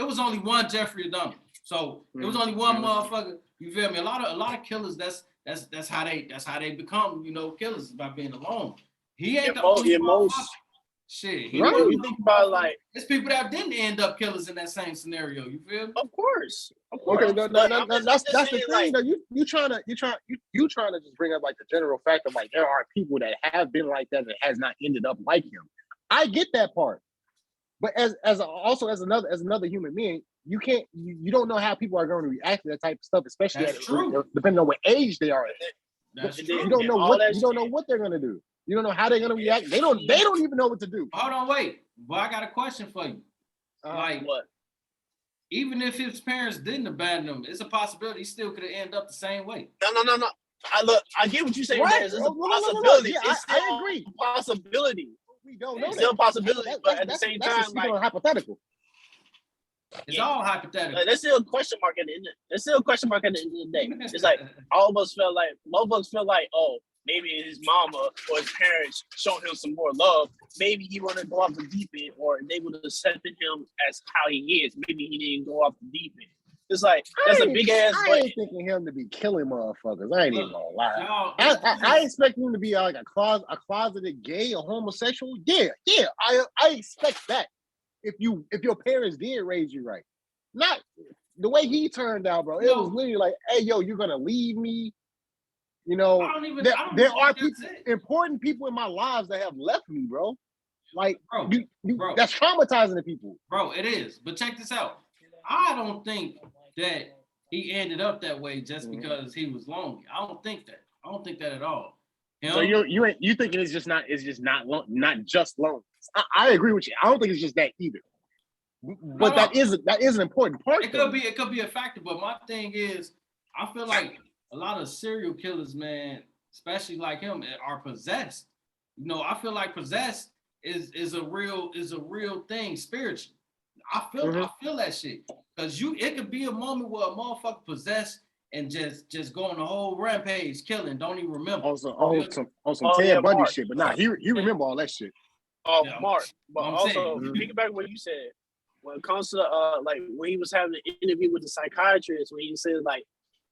was only one Jeffrey Dahmer. So it was only one motherfucker. You feel me? A lot of killers. That's how they become, killers, by being alone. He ain't the only motherfucker. Shit. Right. If you think about like, there's people that didn't end up killers in that same scenario. You feel me? of course. Okay, that's the thing. Like, though. You trying to just bring up like the general fact of like there are people that have been like that has not ended up like him. I get that part, but as another human being, you don't know how people are going to react to that type of stuff, especially depending on what age they are at. You don't know what they're going to do. You don't know how they're gonna react. They don't even know what to do. Hold on, wait. Well, I got a question for you. What? Even if his parents didn't abandon him, it's a possibility he still could have ended up the same way. No. I get what you're saying. Right. It's a possibility. Yeah, it's still I agree. A possibility. We don't know. It's still a possibility, but at the same time, like hypothetical. It's all hypothetical. Like, there's still a question mark at the end. There's still a question mark at the end of the day. It's like I almost felt like motherfuckers feel like, oh, maybe his mama or his parents showed him some more love. Maybe he wanted to go off the deep end, or they would have accepted him as how he is. Maybe he didn't go off the deep end. It's like that's a big ass. I ain't thinking him to be killing motherfuckers. I ain't even gonna lie. I expect him to be like a closeted gay or homosexual. Yeah. I expect that. If your parents did raise you right, not the way he turned out, bro. It was literally like, hey, yo, you're gonna leave me. You know, there are important people in my lives that have left me, bro. Like, bro, that's traumatizing to people. Bro, it is. But check this out. I don't think that he ended up that way just because he was lonely. I don't think that at all. So you thinking it's just not just lonely. I agree with you. I don't think it's just that either. But that is an important part. It could be a factor. But my thing is, I feel like a lot of serial killers, man, especially like him, are possessed. I feel like possessed is a real thing spiritually. I feel that shit. Because it could be a moment where a motherfucker possessed and just go on the whole rampage, killing, don't even remember. On some Ted Bundy shit, but he remember all that shit. Mark. But also, think back what you said. When it comes to like when he was having an interview with the psychiatrist, when he said like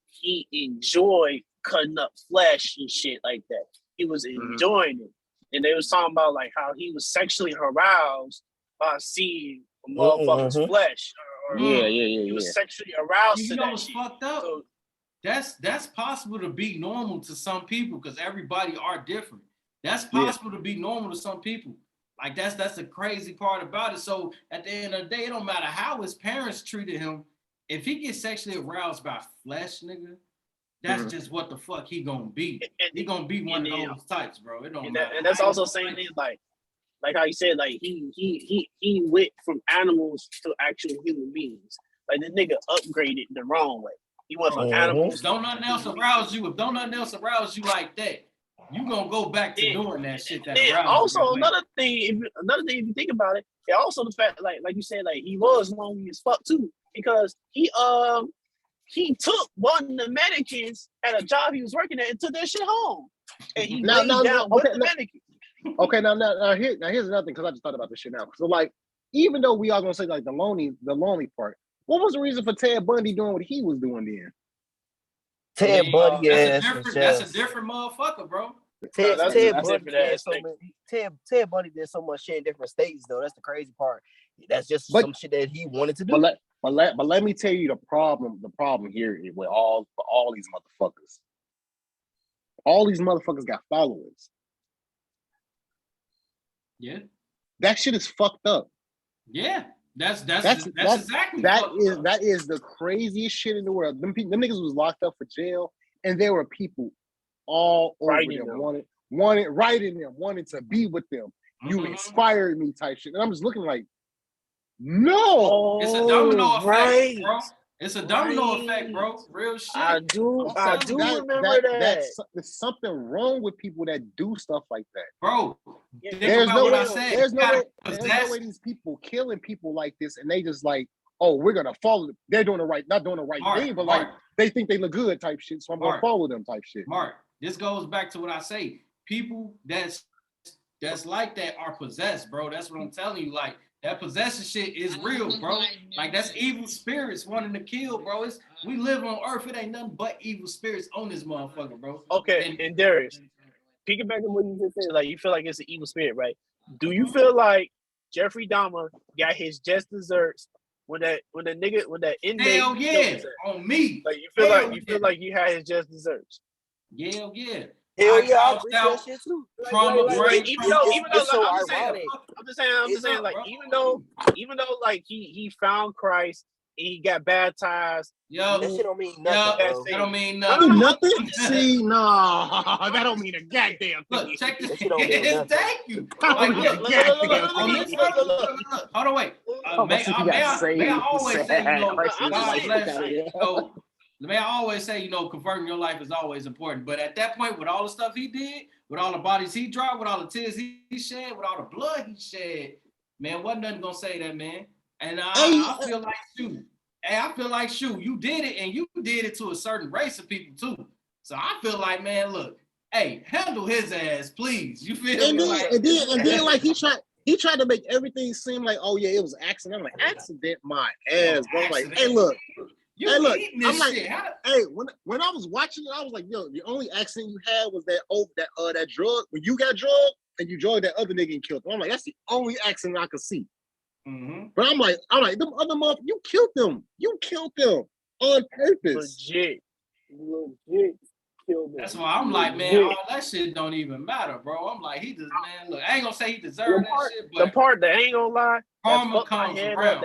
he enjoyed cutting up flesh and shit like that. He was enjoying it. And they was talking about like how he was sexually aroused by seeing a motherfucker's flesh. He was sexually aroused to that what's shit. Fucked up? So, that's possible to be normal to some people because everybody are different. That's possible to be normal to some people. Like that's the crazy part about it. So at the end of the day, it don't matter how his parents treated him. If he gets sexually aroused by flesh, nigga, that's just what the fuck he gonna be. He gonna be one of those types, bro. It don't matter. And that's also saying things like how you said, like he went from animals to actual human beings. Like the nigga upgraded the wrong way. He went from animals. Don't nothing else arouse you. If don't nothing else arouse you like that, you gonna go back to doing that shit. Also, another thing, if you think about it, and also the fact, like you said, like he was lonely as fuck too, because he took one of the mannequins at a job he was working at and took that shit home, and he laid down with the mannequin. Okay, now here's another thing because I just thought about this shit now. So like, even though we are gonna say like the lonely part, what was the reason for Ted Bundy doing what he was doing then? Ted Bundy that's a different motherfucker, bro. Ted Bundy did so much shit in different states though. That's the crazy part. That's just some shit that he wanted to do. But let me tell you the problem here with all these motherfuckers. All these motherfuckers got followers. Yeah. That shit is fucked up. Yeah, that's exactly that is the craziest shit in the world. Them niggas was locked up for jail, and there were people all over them wanted to be with them. You inspired me, type shit. And I'm just looking like, no, it's a domino effect, bro. It's a domino effect, bro. Real shit. I do remember that. There's something wrong with people that do stuff like that, bro. There's no way these people killing people like this, and they just like, oh, we're gonna follow. They're doing not doing the right thing, but like they think they look good, type shit. So I'm gonna follow them, type shit. Mark, this goes back to what I say. People that's like that are possessed, bro. That's what I'm telling you. Like, that possession shit is real, bro. Like, that's evil spirits wanting to kill, bro. We live on earth. It ain't nothing but evil spirits on this motherfucker, bro. Okay, and Darius, piggyback on what you just said, like, you feel like it's an evil spirit, right? Do you feel like Jeffrey Dahmer got his just desserts when that inmate? Hell yeah, on me. Like, you feel like you had his just desserts. Hell yeah. Hell yeah, I agree with that shit too. Even though I'm just saying, like, even though like he found Christ and he got baptized, that shit don't mean nothing. That don't mean nothing. Nothing. See, no, that don't mean a goddamn thing. Look, check this. Thank you. Hold on, wait. May I always say, may I always say, confirming your life is always important. But at that point, with all the stuff he did, with all the bodies he dropped, with all the tears he shed, with all the blood he shed, man, wasn't nothing gonna say that, man. And I feel like, you did it, and you did it to a certain race of people too. So I feel like, man, look, hey, handle his ass, please. You feel me? And then like he tried to make everything seem like, oh yeah, it was an accident. I'm like, accident my ass, bro. I'm like, hey, look. I'm like, hey, when I was watching it, I was like, yo, the only accident you had was that drug. When you got drugged and you drugged that other nigga and killed him. I'm like, that's the only accident I could see. Mm-hmm. But I'm like, them other motherfuckers, you killed them. You killed them on purpose. Legit killed them. That's why I'm like, man, all that shit don't even matter, bro. I'm like, look, I ain't gonna say he deserved that shit, but the part that ain't gonna lie, karma comes around.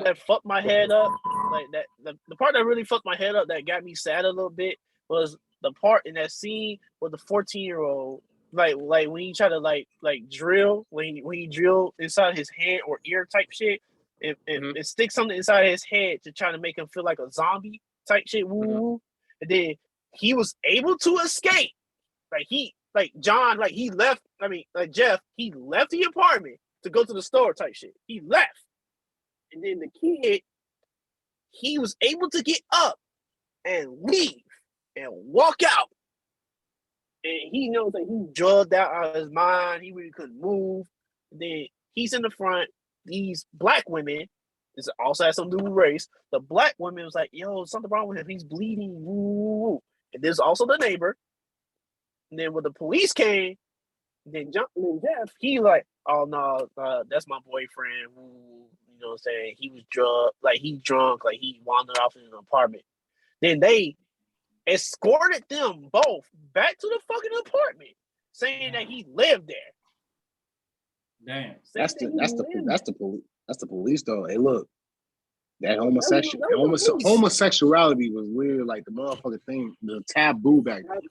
That fucked my head up, like that. The part that really fucked my head up, that got me sad a little bit, was the part in that scene with the 14-year-old, like when he tried to like drill, when he drilled inside his head or ear type shit, and stick something inside his head to try to make him feel like a zombie type shit. Woo, and then he was able to escape. Jeff, he left the apartment to go to the store type shit. He left. And then the kid, he was able to get up and leave and walk out. And he knows that he drugged out of his mind. He really couldn't move. And then he's in the front. These black women, this also has something to do with race. The black woman was like, yo, something wrong with him. He's bleeding. Woo. And there's also the neighbor. And then when the police came, then Jeff, he like, oh no, that's my boyfriend. Woo. You know what I'm saying? He was drunk, like he wandered off in an apartment. Then they escorted them both back to the fucking apartment, saying that he lived there. Damn. That's the police though. Hey, look, that homosexuality was weird, like the motherfucking thing, the taboo back then.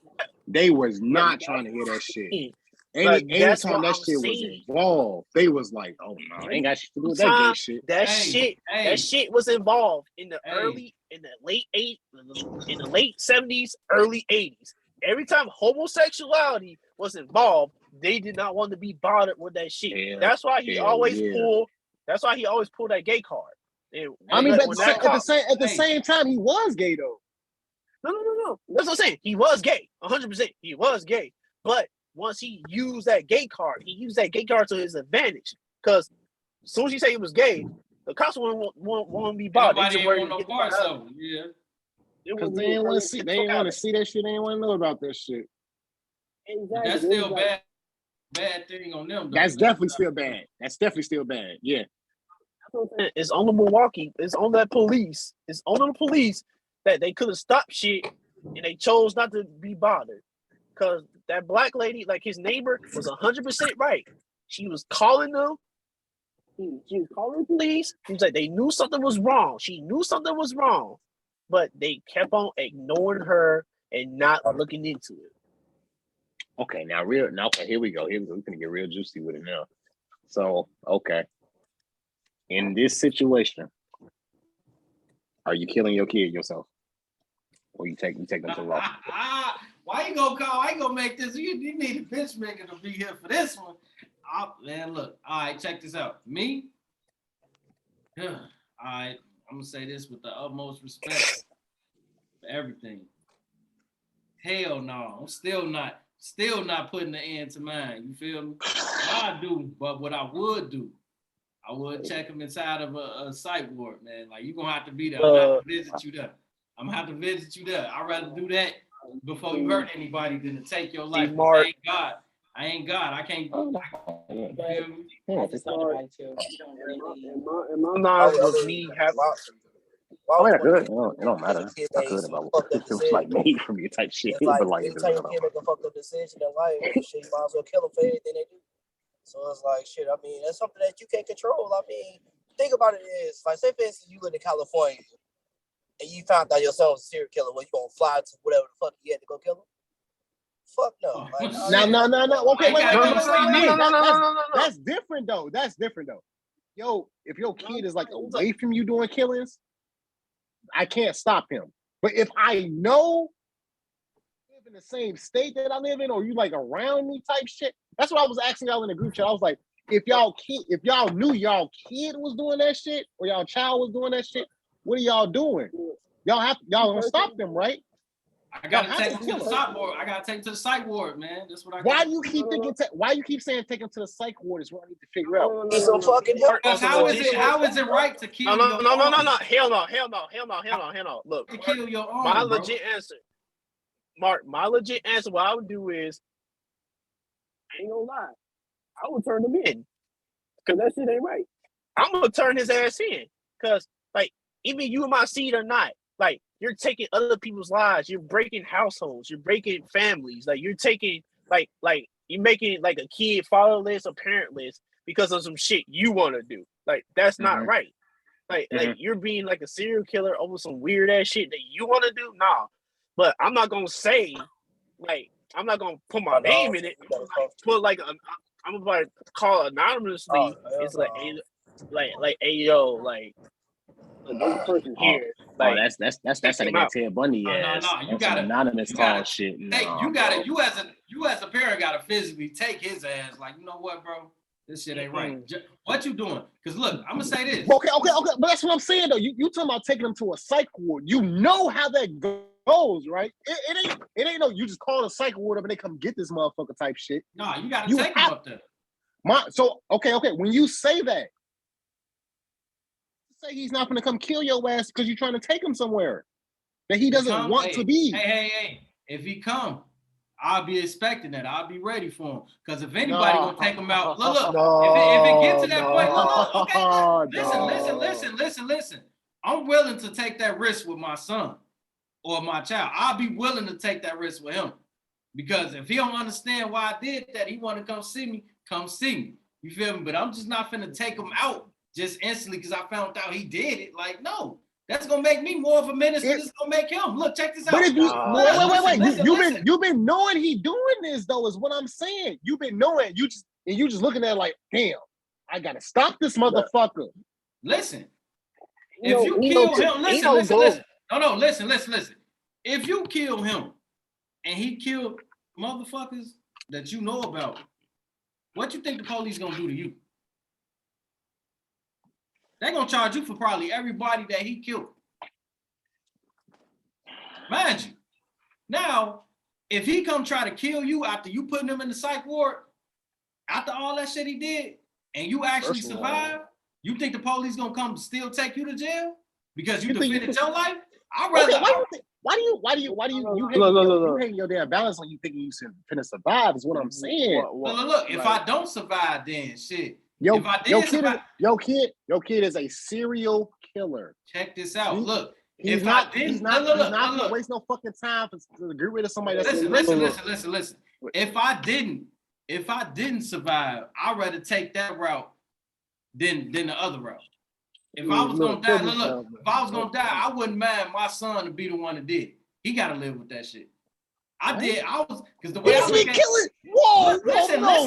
They was not trying to hear that shit. Anytime that shit was involved, they was like, "Oh no, ain't got shit to do with that gay shit." That shit was involved in the late 70s, early 80s. Every time homosexuality was involved, they did not want to be bothered with that shit. That's why he always pulled that gay card. I mean, but at the same time, he was gay though. No. That's what I'm saying. He was gay, 100%. He was gay, but once he used that gay card, to his advantage. Because as soon as he said he was gay, the cops won't be bothered. Nobody ain't want no parts of him. Yeah. Because they didn't want to see. They didn't want to see that shit. They didn't want to know about that shit. Exactly. That's still bad thing on them. That's definitely still bad. Yeah. It's on the Milwaukee. It's on that police. It's on the police that they could have stopped shit, and they chose not to be bothered. because that black lady, like his neighbor, was 100% right. She was calling them. She was calling the police. She was like, they knew something was wrong. She knew something was wrong, but they kept on ignoring her and not looking into it. Okay, okay, here we go. We're gonna get real juicy with it now. So, okay. In this situation, are you killing your kid yourself? Or you take them to the law? Why you gonna make this? You need a bitch maker to be here for this one. Man, look. All right, check this out. Me? All right, I'm gonna say this with the utmost respect for everything. Hell no, I'm still not putting the end to mine. You feel me? I do, but what I would do, I would check him inside of a psych ward, man. Like, you gonna have to be there. I'm gonna have to visit you there. I'd rather do that before you hurt anybody than to take your life. I ain't God. I can't. In my knowledge was me having. Oh, yeah, good. It don't matter. It's not good about what it feels like made from you type shit. It's like, but like, anytime your kid make a fucked up decision in life, shit, you might as well kill them for anything they do. So it's like, shit, I mean, that's something that you can't control. I mean, think about it is, like, say for instance, you live in California and you found out your son was a serial killer, well, you gonna fly to whatever the fuck you had to go kill him? Fuck no. Like, no. Okay, wait. No. That's different though. Yo, if your kid is like away from you doing killings, I can't stop him. But if I know you live in the same state that I live in, or you like around me type shit, that's what I was asking y'all in the group chat. I was like, if y'all knew y'all kid was doing that shit, or y'all child was doing that shit, what are y'all doing? Y'all gonna stop them, right? I gotta take him to the psych ward. I gotta take him to the psych ward, man. That's what I. Why do you keep thinking? Why you keep saying take him to the psych ward? Is what I need to figure out. He's so fucking help. Because how is it right to kill? No. Hell no. Look, to kill your own. My legit answer, Mark. My legit answer. What I would do is, I ain't gonna lie, I would turn him in, because that shit ain't right. I'm gonna turn his ass in, because like even you in my seat or not, like. You're taking other people's lives. You're breaking households. You're breaking families. Like, you're taking, like you're making like a kid fatherless or parentless because of some shit you want to do. Like, that's not right. Like you're being like a serial killer over some weird ass shit that you want to do. Nah, but I'm not gonna say, like, I'm not gonna put my name in it. Put like I'm about to call anonymously. It's like, hey yo, like. This person here. Like, that's like Ted Bundy. No. You got anonymous call shit. You as a parent gotta physically take his ass. Like, you know what, bro? This shit ain't right. What you doing? Because look, I'm gonna say this. Okay. But that's what I'm saying though. You talking about taking them to a psych ward? You know how that goes, right? It ain't no. You just call a psych ward up and they come get this motherfucker type shit. No, you gotta take them up there. Okay. When you say that. Say he's not going to come kill your ass because you're trying to take him somewhere that he doesn't want to be. Hey. If he come, I'll be expecting that. I'll be ready for him. Because if anybody gonna take him out, look. If it gets to that point, okay. Listen. I'm willing to take that risk with my son or my child. I'll be willing to take that risk with him. Because if he don't understand why I did that, he want to come see me. Come see me. You feel me? But I'm just not finna take him out. Just instantly because I found out he did it. Like, no, that's gonna make me more of a menace than it's gonna make him. Look, check this out. But if you wait. You've been knowing he doing this though, is what I'm saying. You've been knowing you just looking at it like, damn, I gotta stop this motherfucker. Listen, if you kill him, listen. No, listen. If you kill him and he killed motherfuckers that you know about, what you think the police gonna do to you? They're gonna charge you for probably everybody that he killed. Mind you. Now, if he come try to kill you after you putting him in the psych ward, after all that shit he did, and you actually survive, you think the police gonna come still take you to jail because you defended your life? I'd rather. Why do you hang your damn balance when you thinking you finna survive? Is what I'm saying. Look, if I don't survive, then shit. Your kid is a serial killer. Check this out. Look, He's not gonna waste no fucking time to get rid of somebody that's listen. If I didn't survive, I'd rather take that route than the other route. If I was gonna die, if I was gonna die, I wouldn't mind my son to be the one that did it. He gotta live with that shit. I was because the way I look at killing. Whoa, listen, bro.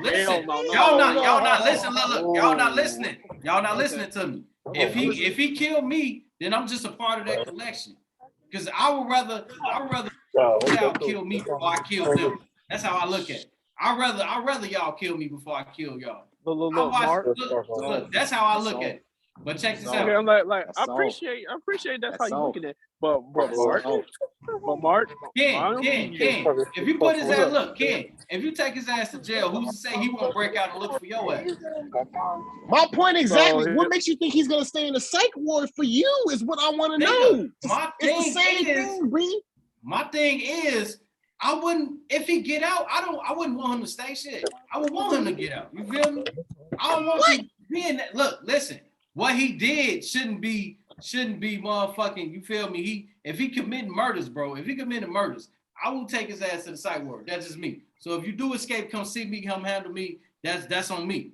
Listen. Y'all not listening. Look, y'all not listening. Y'all not listening to me. If he killed me, then I'm just a part of that collection. Because I would rather y'all kill me before I kill them. That's how I look at it. I'd rather y'all kill me before I kill y'all. Look, that's how I look at it. But check this out. I'm like I appreciate that's how you look at it. But Mark, Ken, if you put his ass, Ken, if you take his ass to jail, who's to say he won't break out and look for your ass? My point exactly. What makes you think he's gonna stay in the psych ward for you is what I want to know. My thing is, I wouldn't, if he get out, I wouldn't want him to stay shit. I would want him to get out. You feel me? I don't want him being that. Look, listen, what he did shouldn't be motherfucking, you feel me? If he committing murders, bro, I will take his ass to the psych ward. That's just me. So if you do escape, come see me, come handle me, that's on me.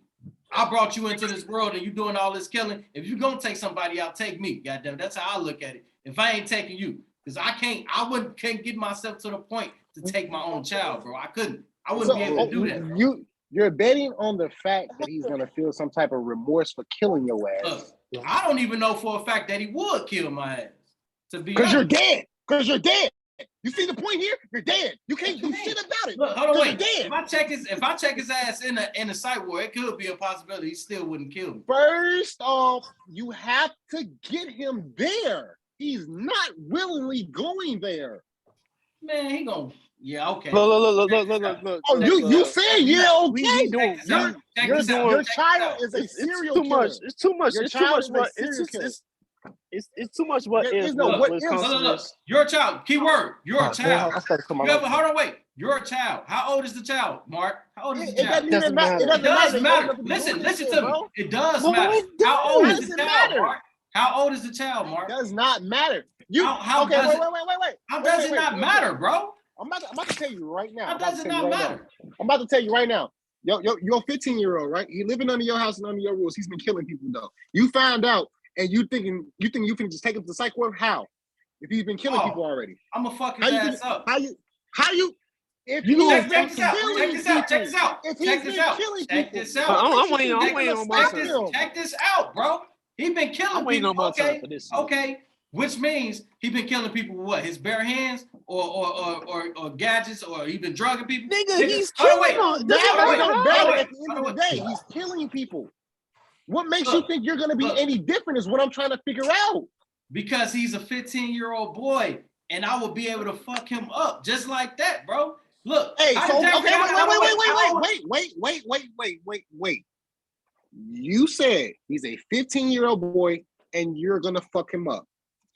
I brought you into this world and you doing all this killing. If you gonna take somebody out, take me. Goddamn, that's how I look at it. If I ain't taking you, because I can't get myself to the point to take my own child, bro. I wouldn't be able to do that. You're betting on the fact that he's gonna feel some type of remorse for killing your ass. I don't even know for a fact that he would kill my ass. Because you're dead. You see the point here? You're dead. You can't do shit about it. Look, hold on, wait. If I check his ass in the psych ward, it could be a possibility he still wouldn't kill me. First off, you have to get him there. He's not willingly going there. Man, he gonna. Yeah, okay. Look. Oh, you said yeah, okay. Your child is a serial killer. It's too much. It's too much. What is? Look. Your child. Keyword. Your child. Hold on, wait. Your child. How old is the child, Mark? How old is the child? It doesn't matter. Listen to me. It does matter. How old is the child, Mark? How old is the child, Mark? It does not matter. Wait. How does it not matter, bro? I'm about to tell you right now. How does it not matter? I'm about to tell you right now. You're 15-year-old, right? He living under your house and under your rules. He's been killing people though. You found out, and you think you can just take him to the psych ward? How? If he's been killing people already, I'm gonna fuck his ass up. How you? If you check this out. Check this out. I'm waiting on my turn. Check this out, bro. He been killing people. Okay. Which means he been killing people with what? His bare hands or gadgets, or he been drugging people? Nigga, he's killing them. At the end of the day, he's killing people. What makes you think you're gonna be any different is what I'm trying to figure out. Because he's a 15-year-old boy, and I will be able to fuck him up just like that, bro. Look. Hey, wait. You said he's a 15-year-old boy, and you're gonna fuck him up.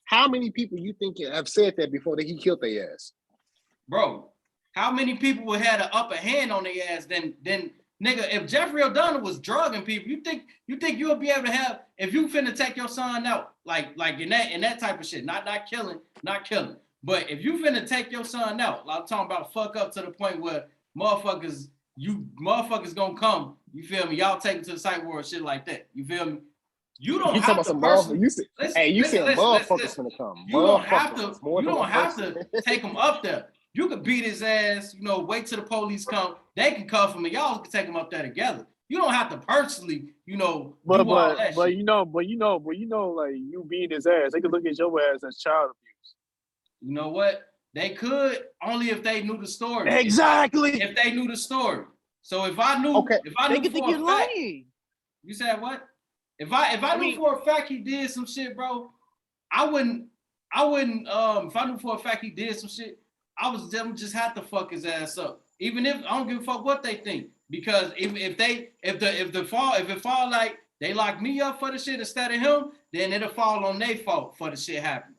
How many people you think have said that before that he killed their ass? Bro, how many people would have an upper hand on their ass than nigga? If Jeffrey O'Donnell was drugging people, you think you'll be able to have, if you finna take your son out, like in that type of shit, not killing. But if you finna take your son out, I'm talking about fuck up to the point where motherfuckers gonna come, you feel me? Y'all take him to the psych ward, shit like that. You feel me? You don't have to personally. You said motherfuckers gonna come. You don't have to take him up there. You could beat his ass, wait till the police come. They can cuff him and y'all can take him up there together. You don't have to personally, But you know, like you beat his ass, they could look at your ass as child abuse. You know what? They could, only if they knew the story. Exactly. If they knew the story. So if I knew, they could think you're lying. You said what? If I knew for a fact he did some shit, bro, I wouldn't. If I knew for a fact he did some shit, I was just have to fuck his ass up. Even if I don't give a fuck what they think, because if it fall like they lock me up for the shit instead of him, then it'll fall on their fault for the shit happening.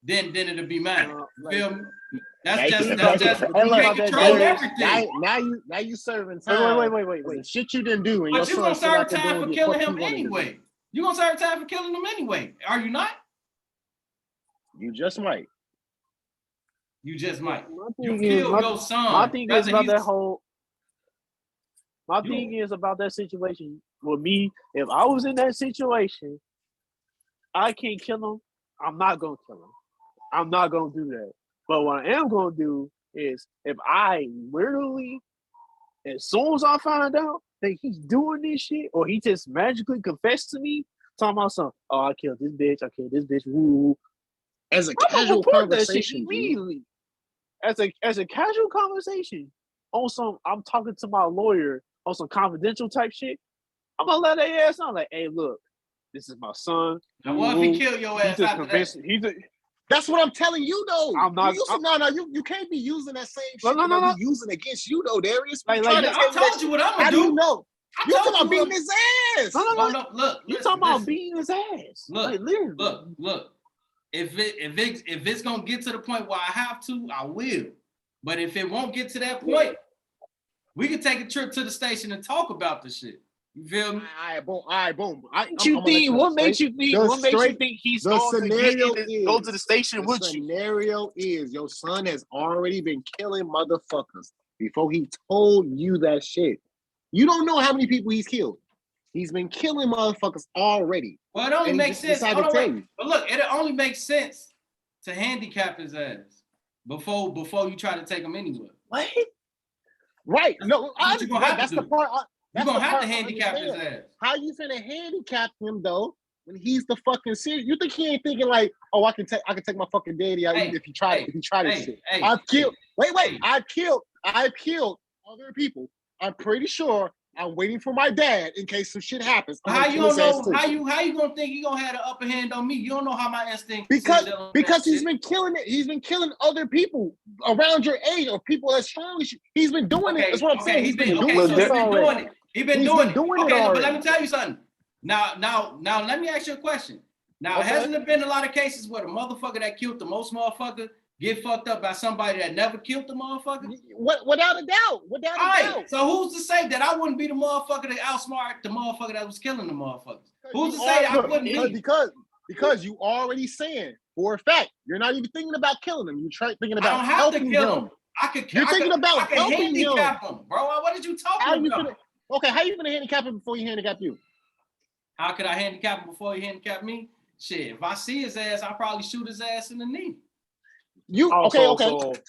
Then it'll be mine. Feel me? That's just you can't control everything. Now you serving time. Wait. Shit you didn't do. But you gonna serve time for killing him anyway. You're gonna serve time for killing them anyway, are you not? You just might. You just might. You kill your son. My thing is about that whole. My thing is about that situation with me. If I was in that situation, I can't kill him. I'm not gonna kill him. I'm not gonna do that. But what I am gonna do is, if I literally, as soon as I find out that he's doing this shit, or he just magically confessed to me, talking about something, oh, I killed this bitch, woo. As a casual conversation, immediately. As a casual conversation, on some, I'm talking to my lawyer on some confidential type shit. I'm gonna let their ass on, like, hey, look, this is my son. Now, what if he kill your ass after that? That's what I'm telling you, though. I'm not. You can't be using that same shit. No. Using against you, though, Darius. I told you what I'm gonna do. How do you know? You talking about beating his ass? No. Look, you talking about beating his ass? Look. If it's gonna get to the point where I have to, I will. But if it won't get to that point, we can take a trip to the station and talk about the shit. You feel me? All right, boom. What makes you think he's going to go to the station with you? The scenario is your son has already been killing motherfuckers before he told you that shit. You don't know how many people he's killed. He's been killing motherfuckers already. Well, it only makes sense. But look, it only makes sense to handicap his ass before you try to take him anywhere. What? Right. No, that's the part. You're gonna have to handicap his ass. How you finna handicap him though when he's the fucking serious? You think he ain't thinking like, oh, I can take my fucking daddy out if he tried this shit. I've killed. I've killed other people. I'm pretty sure I'm waiting for my dad in case some shit happens. How you don't know? How you gonna think he gonna have the upper hand on me? You don't know how my instinct. Because he's been killing it. He's been killing other people around your age or people as strong as you. He's been doing it. That's what I'm saying. He's been doing it. He's been doing it. Okay, but let me tell you something. Now, let me ask you a question. Now, hasn't there been a lot of cases where the motherfucker that killed the most motherfucker get fucked up by somebody that never killed the motherfucker? Without a doubt. Without a doubt. So who's to say that I wouldn't be the motherfucker that outsmart the motherfucker that was killing the motherfuckers? Who's to say I wouldn't be? Because you already saying for a fact you're not even thinking about killing them. You're thinking about I don't have helping to kill them. him. You're thinking about helping him. Bro, what did you talking about? Okay, how you gonna handicap him before you handicap you? How could I handicap him before he handicapped me? Shit, if I see his ass, I'll probably shoot his ass in the knee.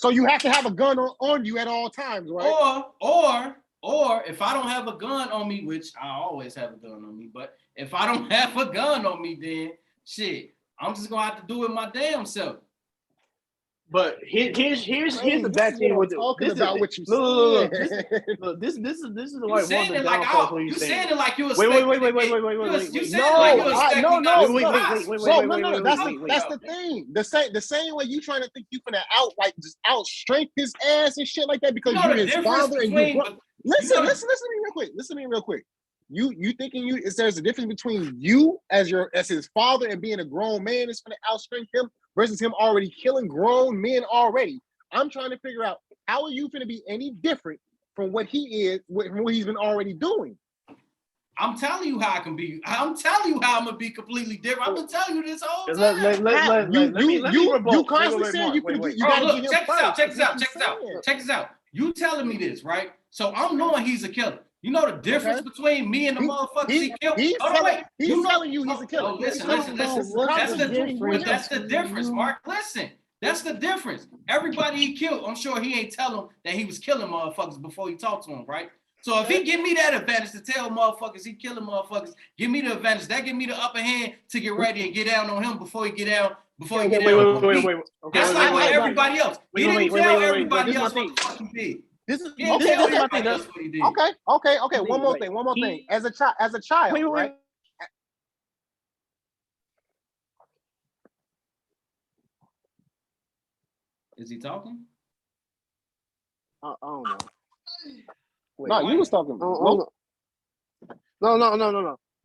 So you have to have a gun on you at all times, right? Or if I don't have a gun on me, which I always have a gun on me, but if I don't have a gun on me, then shit, I'm just gonna have to do it my damn self. But here's the bad thing with talking about what you said. This is the right one. You saying it like you was wait. You saying it like you was That's the thing. The same way you trying to think you finna out strength his ass and shit like that because you're his father and you. Listen to me real quick. You thinking there's a difference between you as his father and being a grown man is gonna outstrength him versus him already killing grown men already. I'm trying to figure out how are you gonna be any different from what he is, from what he's been already doing. I'm telling you how I can be. I'm telling you how I'm gonna be completely different. I've been telling you this whole time. You constantly saying you gotta get him. Check this out. You telling me this, right? So I'm knowing he's a killer. You know the difference between me and the motherfuckers he killed? He's telling you he's a killer. Listen. That's the difference, Mark. Listen, that's the difference. Everybody he killed, I'm sure he ain't tell him that he was killing motherfuckers before he talked to him, right? So if he give me that advantage to tell motherfuckers he killing motherfuckers, give me the advantage. That give me the upper hand to get ready and get down on him before he get down. Before he get down. That's like with everybody else. He didn't tell everybody else what the fuck he did. This is my thing. Okay. One more thing. As a child, right? Is he talking? I don't know. No, you was talking. No.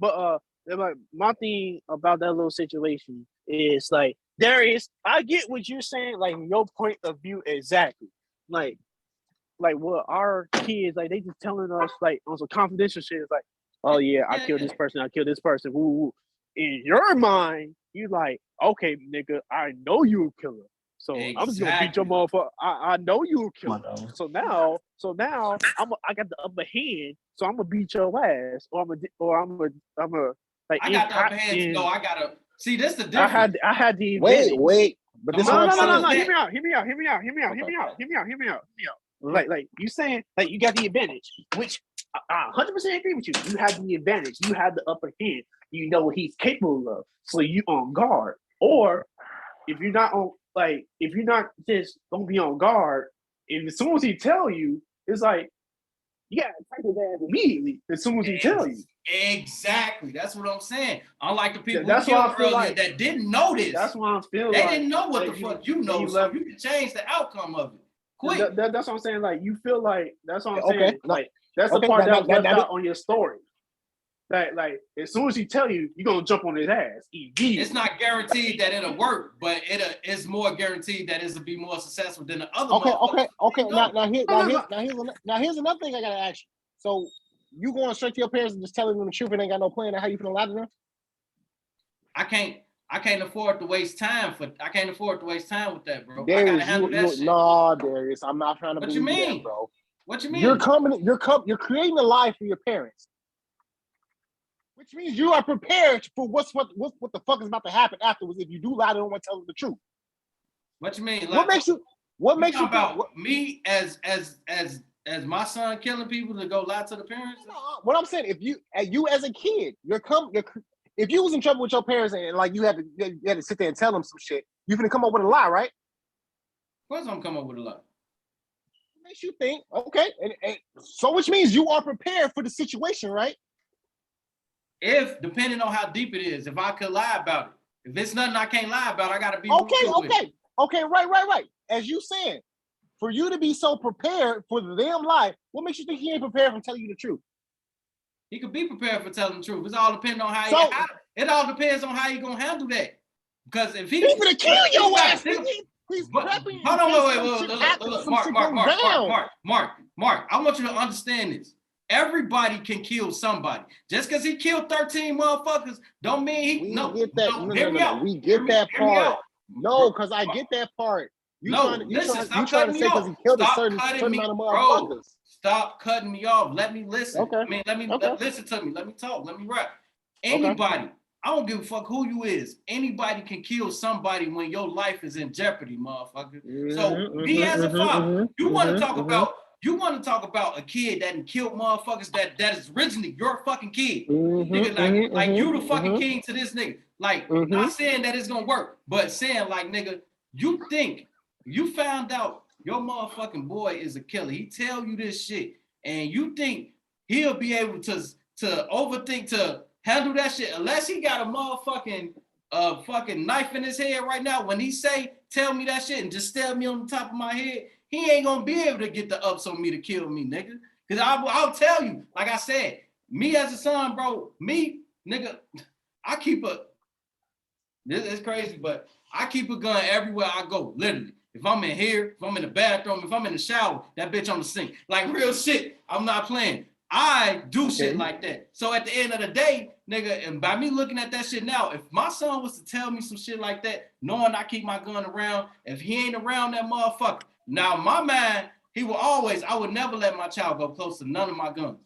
But like my thing about that little situation is like, Darius, I get what you're saying, like your point of view exactly. Like what our kids, like they just telling us like on some confidential shit, it's like, oh yeah, I killed this person, woo. in your mind, you like, okay, nigga, I know you a killer. So I'm just gonna beat your motherfucker. I know you a killer. So now I got the upper hand. So I'm gonna beat your ass, or I'm a like. I got the upper hand. No, I gotta see. This the difference. I had the advantage. Wait. But this no. Hear me out. Like you saying, like you got the advantage, which I 100% agree with you. You have the advantage. You have the upper hand. You know what he's capable of, so you on guard. Or if you're not on, like if you're not just gonna be on guard, and as soon as he tell you, it's like you gotta take his ass immediately. As soon as he tell you. Exactly. That's what I'm saying. Unlike the people that's who killed earlier like, that didn't know this. That's why I'm feeling. They didn't know what the fuck you know, so you can change the outcome of it. Quick. That's what I'm saying. Like you feel like that's what I'm saying. Like that's the part that was left out on your story. Like as soon as he tell you, you're gonna jump on his ass immediately. It's not guaranteed that it'll work, but it's more guaranteed that it'll be more successful than the other. Okay. Now here's another thing I gotta ask you. So you going straight to your parents and just telling them the truth and ain't got no plan on how you finna lie to them? I can't afford to waste time with that, bro. I gotta handle that shit. No, Darius, I'm not trying to What you mean, that, bro? What you mean? You're creating a lie for your parents. Which means you are prepared for what the fuck is about to happen afterwards if you do lie to them and tell them the truth. What you mean? Like, what makes you about me as my son killing people to go lie to the parents? No, what I'm saying, if you as a kid, if you was in trouble with your parents and like you had to sit there and tell them some shit, you finna come up with a lie, right? Of course, I'm gonna come up with a lie. It makes you think, okay, and so which means you are prepared for the situation, right? If depending on how deep it is, if I could lie about it, if it's nothing I can't lie about, I gotta be okay, right. As you saying, for you to be so prepared for the damn lie, what makes you think he ain't prepared for telling you the truth? He could be prepared for telling the truth. It's all depending on it all depends on how you gonna handle that. Because if he's gonna kill your ass, he's prepping. Hold on, wait, Mark. I want you to understand this. Everybody can kill somebody. Just because he killed 13 motherfuckers, don't mean he. We get that part. No, because I get that part. You trying to say because he killed a certain amount of motherfuckers. Stop cutting me off. Let me listen. Okay. I mean, listen to me. Let me talk. Let me rap. Anybody, I don't give a fuck who you is. Anybody can kill somebody when your life is in jeopardy, motherfucker. So me as a father, you want to talk about a kid that killed motherfuckers that is originally your fucking kid. Nigga, like you the fucking king to this nigga. Like, not saying that it's gonna work, but saying like, nigga, you think you found out your motherfucking boy is a killer. He tell you this shit, and you think he'll be able to overthink to handle that shit unless he got a motherfucking fucking knife in his head right now. When he say, tell me that shit and just stab me on the top of my head, he ain't gonna be able to get the ups on me to kill me, nigga. Cause I'll tell you, like I said, me as a son, bro, nigga, this is crazy, but I keep a gun everywhere I go, literally. If I'm in here, if I'm in the bathroom, if I'm in the shower, that bitch on the sink. Like real shit, I'm not playing. I do shit like that. So at the end of the day, nigga, and by me looking at that shit now, if my son was to tell me some shit like that, knowing I keep my gun around, if he ain't around that motherfucker, now my mind, I would never let my child go close to none of my guns.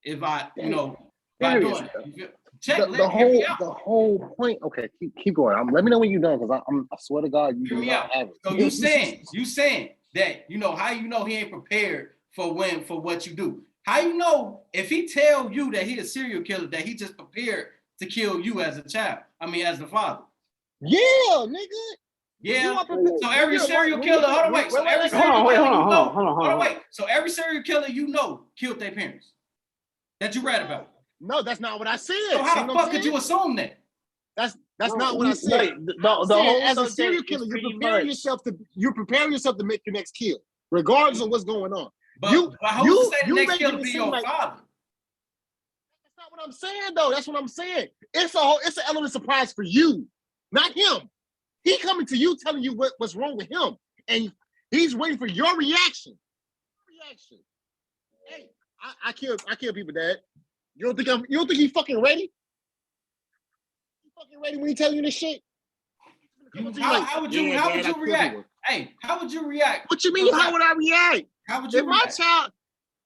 If I, by doing it. The whole point. Okay, keep going. Let me know when you're done, because I swear to God, you do not have it. So you saying that how you know he ain't prepared for what you do? How you know if he tell you that he a serial killer that he just prepared to kill you as a child? I mean, as the father. Yeah, nigga. Yeah. So every serial killer. Hold on, wait. So every serial killer. So every serial killer killed their parents that you read about. No, that's not what I said. So how the fuck could you assume that? That's not what I said. As a serial killer, you're preparing yourself to make your next kill, regardless of what's going on. But who's to say the next killer be your father? That's not what I'm saying, though. That's what I'm saying. It's an element of surprise for you, not him. He coming to you telling you what's wrong with him, and he's waiting for your reaction. Hey, I kill people, Dad. You don't think he fucking ready? fucking ready when he tell you this shit? How would you react? Hey, how would you react? What you mean? How would I react? How would you react?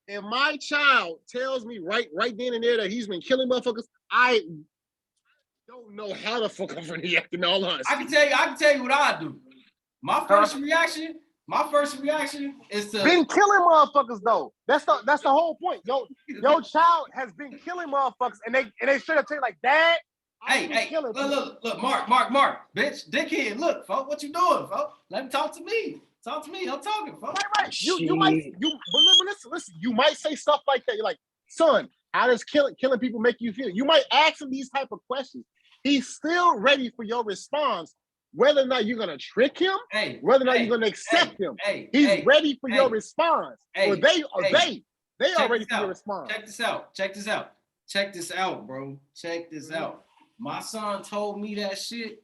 If my child tells me right then and there that he's been killing motherfuckers, I don't know how the fuck I'm gonna react in all honesty. I can tell you what I do. My first reaction is to been killing motherfuckers though. That's the whole point. Your child has been killing motherfuckers, and they should have tell you like, Dad. Hey, look, Mark, bitch, dickhead, look, folks, what you doing, folks? Let me talk to me. Talk to me. I'm talking, folks. Right. You might listen. You might say stuff like that. You're like, son, how does killing people make you feel? You might ask him these type of questions. He's still ready for your response, whether or not you're gonna trick him, whether or not you're gonna accept him. He's ready for your response. Or they are ready for your response. Check this out, bro. Check this out. My son told me that shit.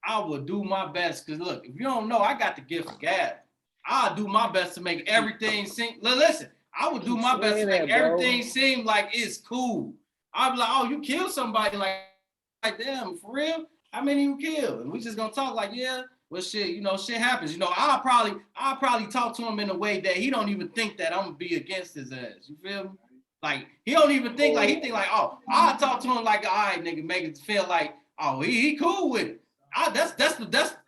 I will do my best. Cause look, if you don't know, I got the gift of gab. I'll do my best to make everything seem. Listen, I would do my best to make everything seem like it's cool. I'll be like, oh, you killed somebody, like damn, for real? How many you killed? And we just gonna talk like, yeah, well, shit, shit happens. I'll probably talk to him in a way that he don't even think that I'm gonna be against his ass. You feel me? Like he don't even think like he think like, oh, I'll talk to him like, all right, nigga, make it feel like, oh, he cool with it. That's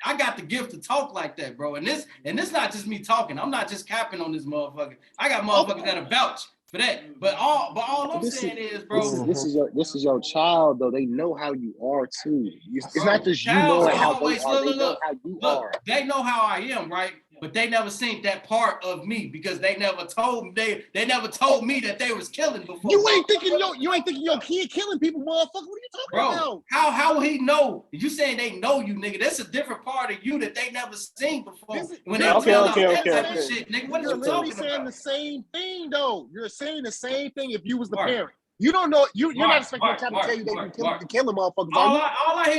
I got the gift to talk like that, bro. And this not just me talking. I'm not just capping on this motherfucker. I got motherfuckers that'll vouch for that. But all I'm saying is, bro. This is your child though. They know how you are too. It's not just you knowing how they are. They know how you are. They know how I am, right? But they never seen that part of me because they never told me they never told me that they was killing before. You ain't thinking your kid killing people, motherfucker. What are you talking about? How will he know? You saying they know you, nigga? That's a different part of you that they never seen before. When they tell us that type of shit, nigga, what are you talking about? You're saying the same thing though. You're saying the same thing if you was the parent. You don't know. You're not expecting your child to tell you they've been killing motherfuckers.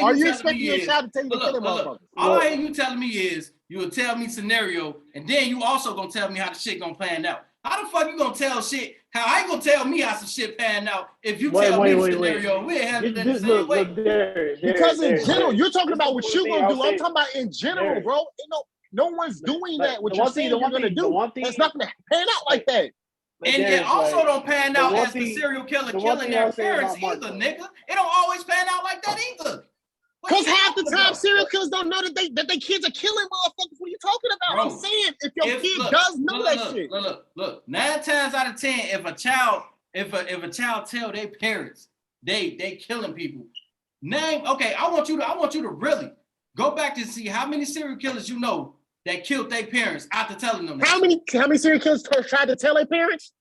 Are you expecting your child to tell you they're killing motherfuckers? All I hear you telling me is you will tell me scenario, and then you also gonna tell me how the shit gonna pan out. How the fuck you gonna tell shit? How I ain't gonna tell me how some shit pan out if you tell me the scenario? We have it in the same way. Because in general, you're talking about what you gonna do. I'm talking about in general, bro. No one's doing that. What you're saying you're gonna do. It's not gonna pan out like that. And it also don't pan out as the serial killer killing their parents either, nigga. It don't always pan out like that either. Because half the time serial killers don't know that they kids are killing motherfuckers. What are you talking about? Bro, I'm saying if your kid does know that shit. Look. 9 times out of 10, if a child tell their parents they killing people, I want you to really go back and see how many serial killers you know that killed their parents after telling them that. How many serial killers tried to tell their parents?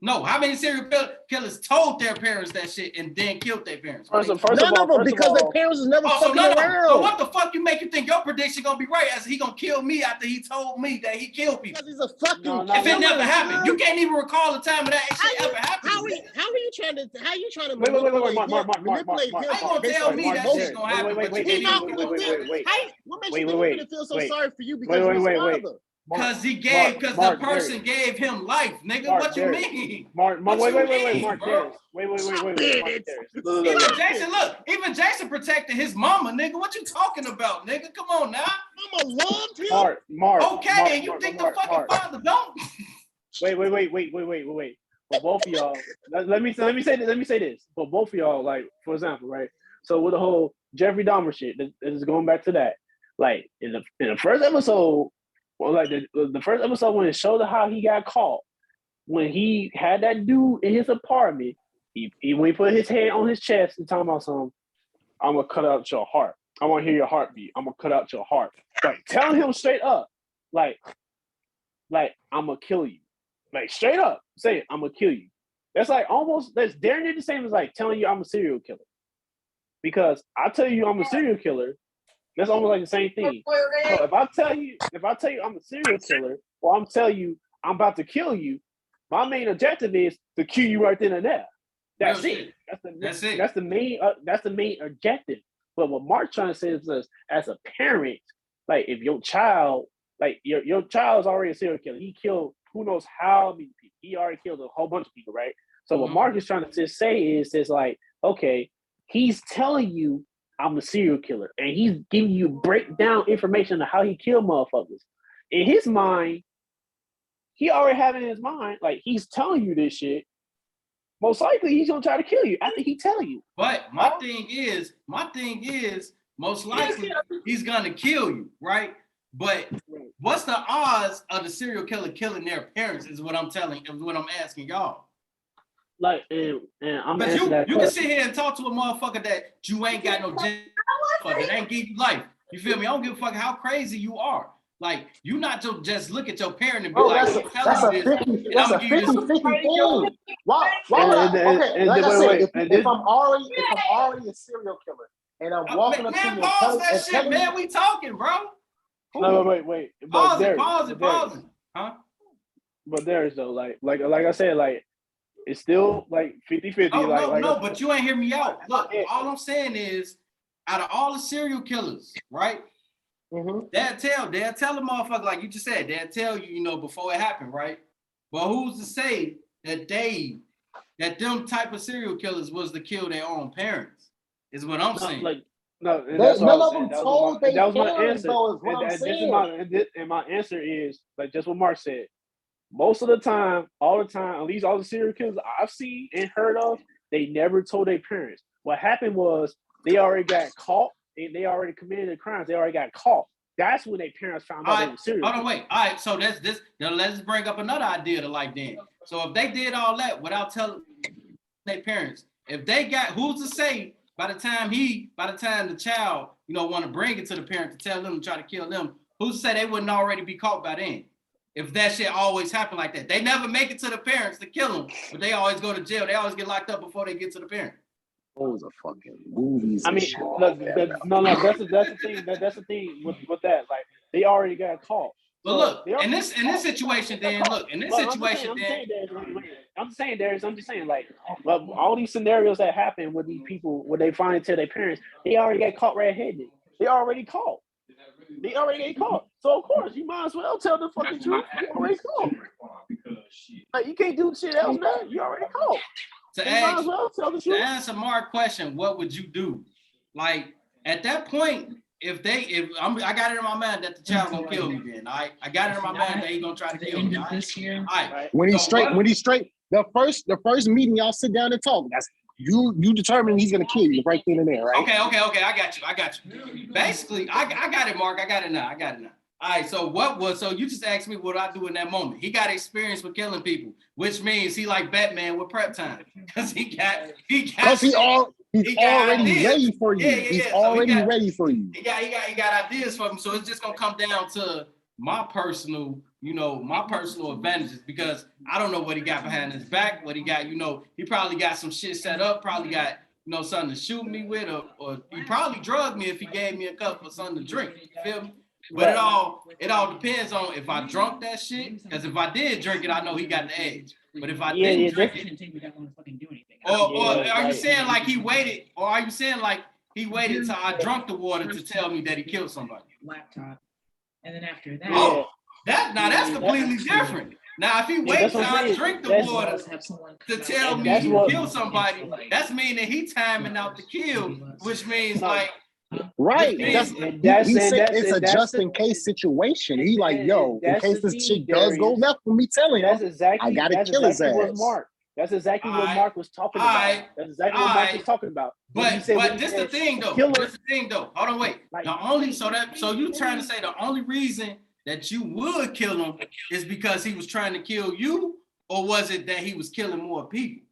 No, how many serial killers told their parents that shit and then killed their parents? None of them, because their parents was never fucking around. So what the fuck you make you think your prediction gonna be right as he gonna kill me after he told me that he killed people? Because he's a fucking if it never happened, you can't even recall the time of that shit ever happened. How are you trying to manipulate him? How you gonna tell me that shit's gonna happen? What makes you feel so sorry for you because you're his father? Because the person gave him life, nigga. What you mean? Mark, Even Jason protected his mama, nigga. What you talking about, nigga? Come on now. Mama loved him. Mark. Okay, and you think the fucking father don't? Wait. But both of y'all, let me say this. But both of y'all, like, for example, right? So with the whole Jeffrey Dahmer shit, this is going back to that. Like in the first episode. Well, like the first episode when it showed how he got caught, when he had that dude in his apartment, when he put his hand on his chest and talking about something, I'm gonna cut out your heart. I want to hear your heartbeat. I'm gonna cut out your heart. Like telling him straight up, like I'm gonna kill you. Like straight up saying I'm gonna kill you. That's damn near the same as like telling you I'm a serial killer. Because I tell you I'm a serial killer. That's almost like the same thing. So if I tell you I'm a serial killer, or I'm telling you I'm about to kill you, my main objective is to kill you right then and there. That's it. That's the main objective. But what Mark's trying to say is this: as a parent, like if your child, like your child's already a serial killer, he killed who knows how many people. He already killed a whole bunch of people, right? So what Mark is trying to say is like, okay, he's telling you I'm a serial killer, and he's giving you breakdown information on how he killed motherfuckers. In his mind, he already have it in his mind, like he's telling you this shit. Most likely, he's gonna try to kill you after he tell you. But my thing is, most likely he's gonna kill you, right? But what's the odds of the serial killer killing their parents? Is what I'm asking y'all. Like, and I'm But asking that you can question. sit here and talk to a motherfucker that you ain't got no that ain't give you life. You feel me? I don't give a fuck how crazy you are. Like, you not to just look at your parent and be like, that's a 50-50 thing. Why would I? Okay, like I said, if I'm already a serial killer and I'm walking up to you and pause that shit, man. you, We talking, bro. No, wait. Pause it. Huh? But there's though, like I said, like it's still like 50-50. No, but you ain't hear me out. Look, all I'm saying is, out of all the serial killers, right? Mm-hmm. They'll tell the motherfucker, like you just said, they'll tell you, before it happened, right? But who's to say that them type of serial killers was to kill their own parents? Is what I'm saying. None of them told they parents, though, is what I'm saying. And my answer is, like just what Mark said. Most of the time, all the time, at least all the serial killers I've seen and heard of, they never told their parents. What happened was they already got caught and they already committed the crimes. They already got caught. That's when their parents found out they were serial killers. Hold on, wait. All right, so that's this. Now let's bring up another idea to like then. So if they did all that without telling their parents, if they got, who's to say by the time the child, want to bring it to the parent to tell them to try to kill them, who's to say they wouldn't already be caught by then? If that shit always happen like that, they never make it to the parents to kill them, but they always go to jail. They always get locked up before they get to the parent. Those are fucking movies. I mean, look, that's the thing. That's the thing with that. Like, they already got caught. But look, in this situation, then I'm just saying, like, all these scenarios that happen with these people, when they finally tell their parents, they already got caught red-handed. They already caught. They already get caught. So of course you might as well tell the fucking truth. You already caught. Like, you can't do shit else, man. You already caught. To answer Mark's question, what would you do? Like, at that point, I got it in my mind that the child gonna kill me, then I got it in my mind that he gonna try to kill me. All right. When he's straight, the first meeting y'all sit down and talk. That's you determine he's gonna kill you right then and there, right? Okay. I got you. Basically, I got it, Mark. I got it now. All right. So you just asked me what I do in that moment. He got experience with killing people, which means he like Batman with prep time, because he's already ready for you. He's already ready for you. He got ideas for him. So it's just gonna come down to my personal advantages, because I don't know what he got behind his back, what he got, he probably got some shit set up, probably got, something to shoot me with, or he probably drugged me if he gave me a cup of something to drink. You feel me? But it all depends on if I drunk that shit, because if I did drink it, I know he got the edge. But if I didn't drink it, or are you saying like he waited, or are you saying like he waited till I drunk the water to tell me that he killed somebody? Laptop. And then after that, that's completely different. Now, if he waits till I drink the water to tell me he killed somebody, that's meaning that he timing out the kill, which means like. Right. He said it's a just in case situation. He like, yo, in case this shit does go left with me telling him, I gotta kill his ass. That's exactly what Mark was talking about. That's exactly what Mark was talking about. But this the thing though. Hold on, wait. So you trying to say the only reason that you would kill him is because he was trying to kill you, or was it that he was killing more people?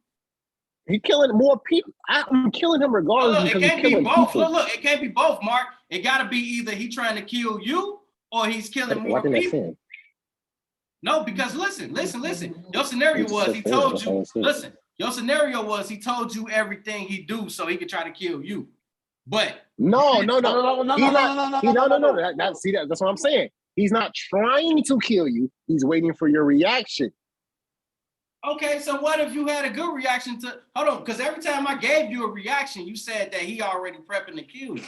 He killing more people. I'm killing him regardless. It can't be both. Look, it can't be both, Mark. It gotta be either he trying to kill you or he's killing more people. No, because listen. Your scenario was he told you. Listen, your scenario was he told you everything he do so he could try to kill you. But no. See, that's what I'm saying. He's not trying to kill you. He's waiting for your reaction. Okay, so what if you had a good reaction to? Hold on, because every time I gave you a reaction, you said that he already prepping to kill you.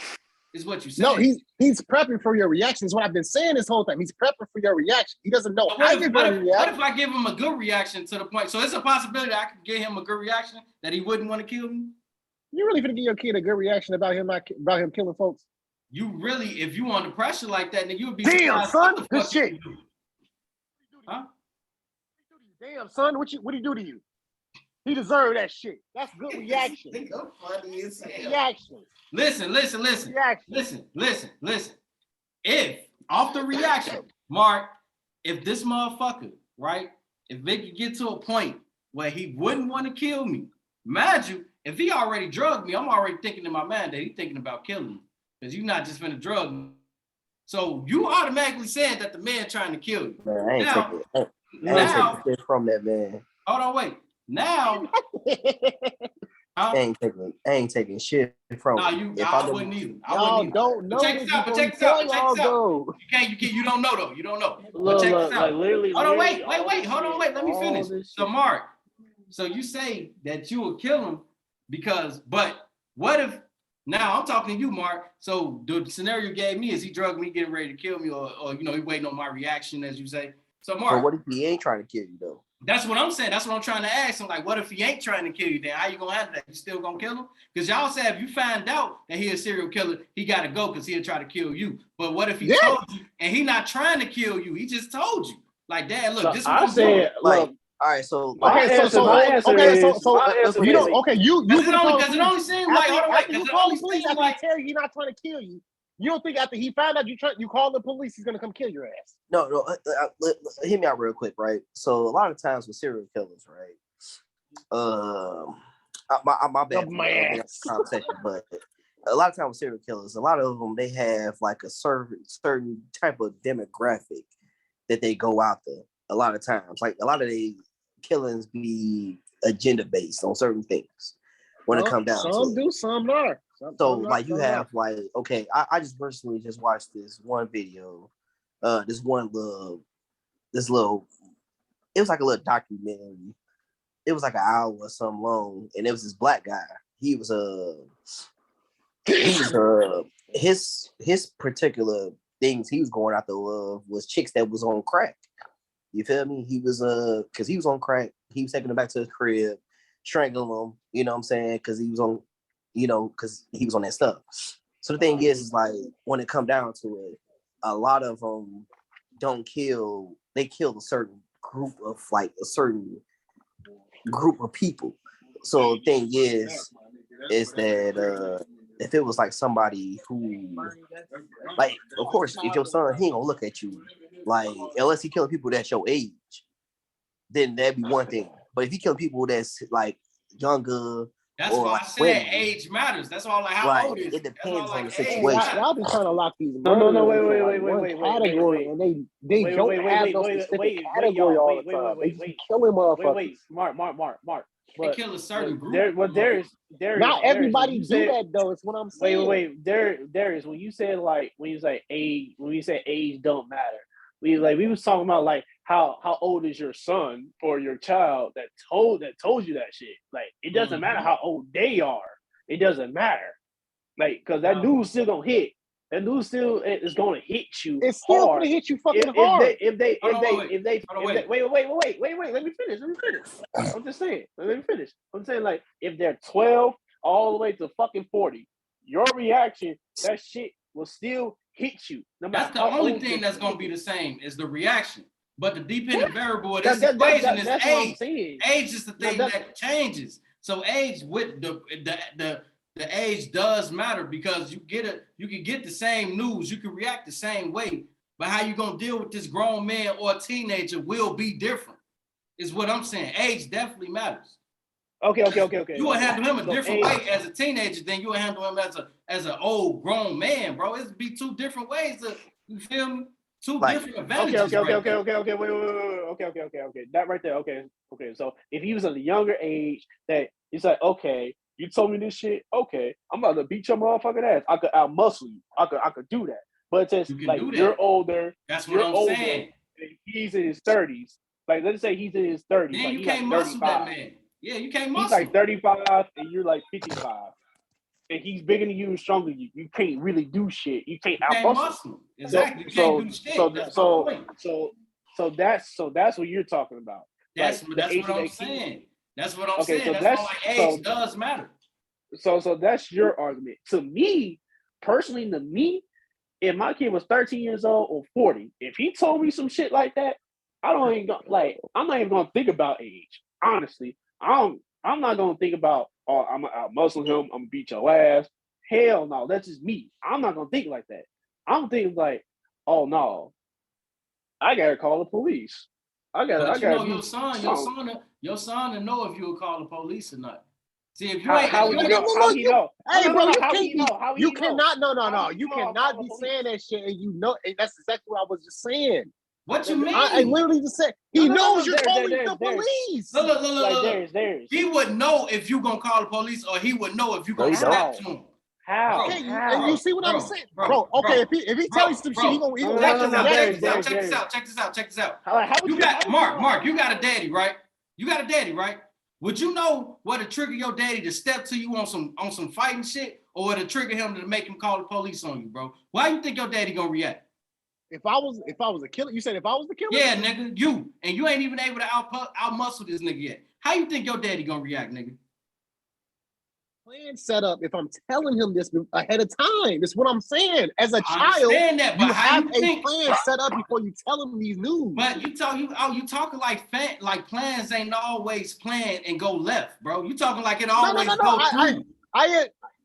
Is what you said. No, he's prepping for your reaction. Is what I've been saying this whole time. He's prepping for your reaction. He doesn't know how you're going to react. What if I give him a good reaction to the point? So it's a possibility that I could give him a good reaction that he wouldn't want to kill me. You really finna give your kid a good reaction about him killing folks? You really, if you under pressure like that, then you would be Damn, surprised son, what the good fuck you shit. can do. Huh? Damn, son, what he do to you? He deserved that shit. That's good reaction. Nigga funny as hell. Reaction. Listen. Reaction. Listen. If off the reaction, Mark, if this motherfucker, right, if they could get to a point where he wouldn't want to kill me, imagine if he already drugged me, I'm already thinking in my mind that he's thinking about killing me. Because you're not just gonna drug me. So you automatically said that the man trying to kill you. Man, I ain't Now- taking shit from that man. Hold on, wait. Now, I ain't taking shit from no, him. I wouldn't either. Y'all don't know check this this out, but before check you this out, tell but check y'all this out. go. You don't know though. You don't know. But Look, check look, this out. like literally. Hold on, literally wait. all this Hold on, shit, wait. Let me all finish. this So shit. Mark, so you say that you will kill him but what if, now I'm talking to you, Mark. So the scenario you gave me is he drugged me, getting ready to kill me, or he waiting on my reaction, as you say. So But Mark, what if he ain't trying to kill you though? that's what I'm saying. That's what I'm trying to ask him. Like, what if he ain't trying to kill you? Then how you gonna handle that? You still gonna kill him? Because y'all said if you find out that he a serial killer, he gotta go because he'll try to kill you. But what if he told you and he not trying to kill you? He just told you. Like, Dad, look, So this is what I I'm said, doing. Like, look, all right, so my like, answer is you don't. Okay, you Because been calling it only seems like, hold on, wait, after because you it call only the police seems after like, he tell you he not trying to kill you. You don't think after he found out you call the police, he's gonna come kill your ass? no, hear me out real quick, right? So a lot of times with serial killers, right? My bad for the conversation, but a lot of times with serial killers, a lot of them they have like a certain type of demographic that they go after. A lot of times, like a lot of the killings be agenda based on certain things when it comes down to some it. do, some not. So like you have like, okay, I just personally just watched this one video, this little, it was like a little documentary. It was like an hour or something long, and it was this black guy. His particular things he was going after was chicks that was on crack. You feel me? He was because he was on crack. He was taking them back to his crib, strangling them. You know what I'm saying? Because he was on, because he was on that stuff. So the thing is like when it come down to it, a lot of them don't kill. They kill a certain group of people. So the thing is that if it was like somebody who, like, of course, if your son, he ain't gonna look at you like, unless he killing people that's your age, then that'd be one thing. But if he killing people that's like younger, that's or why like I said women, age matters. That's all, like, how right, old is it depends on the age situation. Y'all be trying to lock these. No, wait, category, and they don't have no specific category all the time. They just killing motherfuckers. Mark. They But kill a certain group. Not everybody do that though. It's what I'm saying. There is when you said like when you say age don't matter. We was talking about like how old is your son or your child that told you that shit. Like it doesn't matter how old they are. It doesn't matter. Like because that dude's still gonna hit. That dude still is gonna hit you. It's still hard. gonna hit you fucking hard. If they wait, let me finish. I'm just saying. Let me finish. I'm saying like if they're 12 all the way to fucking 40, your reaction, that shit will still hit you. No matter That's the how only old thing the that's gonna kid be the is. same is the reaction. But the dependent variable of this That's equation is what I'm age. saying. Age is the thing that changes. So age with the age does matter because you can get the same news, you can react the same way, but how you gonna deal with this grown man or a teenager will be different. Is what I'm saying. Age definitely matters. Okay. You will handle him a different way as a teenager than you will handle him as an old grown man, bro. It'd be two different ways to, you feel me? Two different advantages. Okay. Wait. Okay. That right there. Okay. So if he was at a younger age, that it's like, okay, you told me this shit. Okay, I'm about to beat your motherfucking ass. I could outmuscle you. I could do that. But it's just like you're older. That's what I'm saying. He's in his 30s. Like let's say he's in his 30s. Man, like, you he's can't like muscle that man. Yeah, you can't muscle. He's like 35 and you're like 55. And he's bigger than you and stronger than you. You can't really do shit. You can't outmuscle him. Exactly. So that's what you're talking about. That's what I'm saying. That's what I'm saying. That's why like age does matter. So that's your argument. To me, personally, to me, if my kid was 13 years old or 40, if he told me some shit like that, I'm not even gonna think about age. Honestly, I'm not gonna think about, oh, I'm gonna out muscle him, I'm gonna beat your ass. Hell no, that's just me. I'm not gonna think like that. I'm thinking like, oh no, I gotta call the police. But you know gotta your son to know if you would call the police or not. See, if you How ain't, he know? Hey, bro, How he know? How you he know? cannot, no. How he You know I'll cannot call be the saying that shit, and you know, and that's exactly what I was just saying. what you mean? I literally just said he knows you're There, calling there, the there. police. Look. There's. He would know if you gonna call the police, or he would know if you No, gonna he don't. snap to him. How? Okay, How? you see what I'm saying, bro? bro, Okay, if he tells you some shit, he gonna Check There's. this out. How You would got you Mark. You got a daddy, right? Would you know what to trigger your daddy to step to you on some fighting shit, or what to trigger him to make him call the police on you, bro? Why you think your daddy gonna react? If I was a killer, you said if I was the killer? Yeah, nigga, you ain't even able to out muscle this nigga yet. How you think your daddy gonna react, nigga? Plan set up. If I'm telling him this ahead of time, that's what I'm saying. As a I child, understand that, but you how have you a think? plan set up before you tell him these news. But you talking like plans ain't always plan and go left, bro. You talking like it always go through.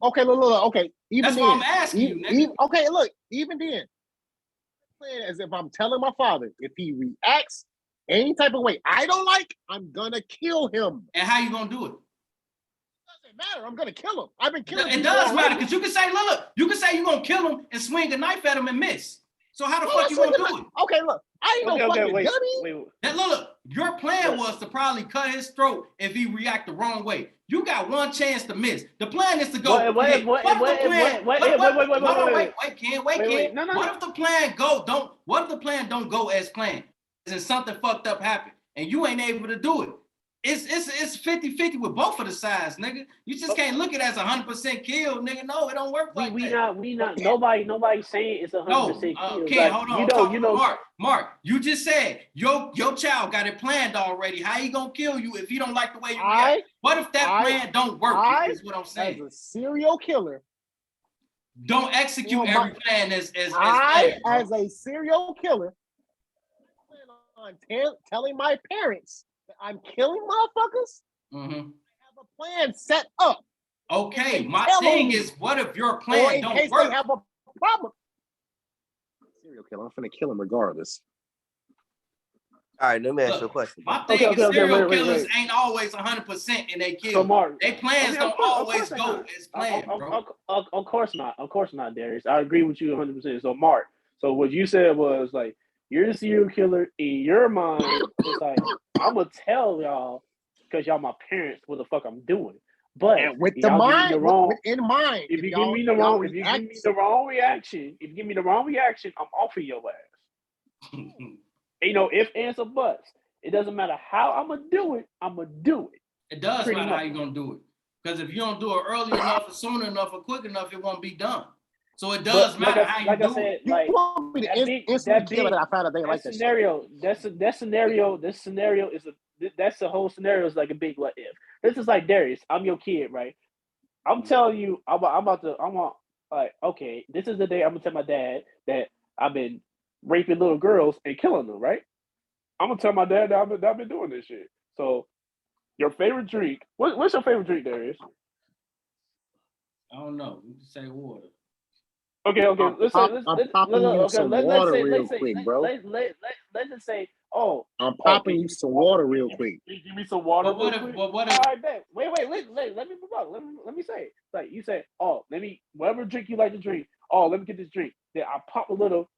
Okay, look. Okay, even That's then, why I'm asking you, nigga. okay, look, even then, plan as if I'm telling my father, if he reacts any type of way I don't like, I'm gonna kill him. And how you gonna do it? Doesn't matter. I'm gonna kill him. I've been killing. It does matter, because you can say, look, you can say you gonna kill him and swing a knife at him and miss. So how the fuck you gonna do it? Okay, look, I ain't no fucking dummy. Look, your plan was to probably cut his throat if he react the wrong way. You got one chance to miss. The plan is to go. Wait, What if the plan don't go as planned? And something fucked up happened and you ain't able to do it? It's 50-50 with both of the sides, nigga. You just can't look at it as 100% kill, nigga. No, it don't work like that. We not. Nobody saying it's 100% kill. Ken, hold on. Mark, you just said your child got it planned already. How he gonna kill you if he don't like the way you react? What if that plan don't work? Is what I'm saying. As a serial killer, don't execute every plan as as a serial killer, I plan on telling my parents that I'm killing motherfuckers. Mm-hmm. I have a plan set up. Okay, my thing is, what if your plan don't work? They have a problem. Serial killer, I'm finna kill him regardless. All right, let me ask you a question. My thing is, serial killers ain't always 100% in they kill. So Mark, they plans don't always go as planned, bro. Of course not, Darius. I agree with you 100%. So Mark, so what you said was like, you're the serial killer in your mind. It's like, I'm gonna tell y'all because y'all my parents what the fuck I'm doing. But with the mind in mind, if you give me the wrong reaction, I'm off of your ass. Ain't no ifs, ands, or buts. It doesn't matter how I'm gonna do it. I'm gonna do it. It does matter how you're gonna do it, because if you don't do it early enough, or soon enough, or quick enough, it won't be done. So it does matter how you do it. Like that scenario. This scenario is that's the whole scenario is like a big what if. This is like Darius. I'm your kid, right? I'm telling you, okay, this is the day I'm gonna tell my dad that I've been raping little girls and killing them, right? I'm gonna tell my dad that I've been doing this shit. So, your favorite drink? What's your favorite drink, Darius? I don't know. You can say water. Okay. Let's just say, oh, I'm popping you some water real quick. Give me some water. What if? All right, bet. Wait. Let me say it. Like you say, oh, whatever drink you like to drink. Oh, let me get this drink. Then I put a little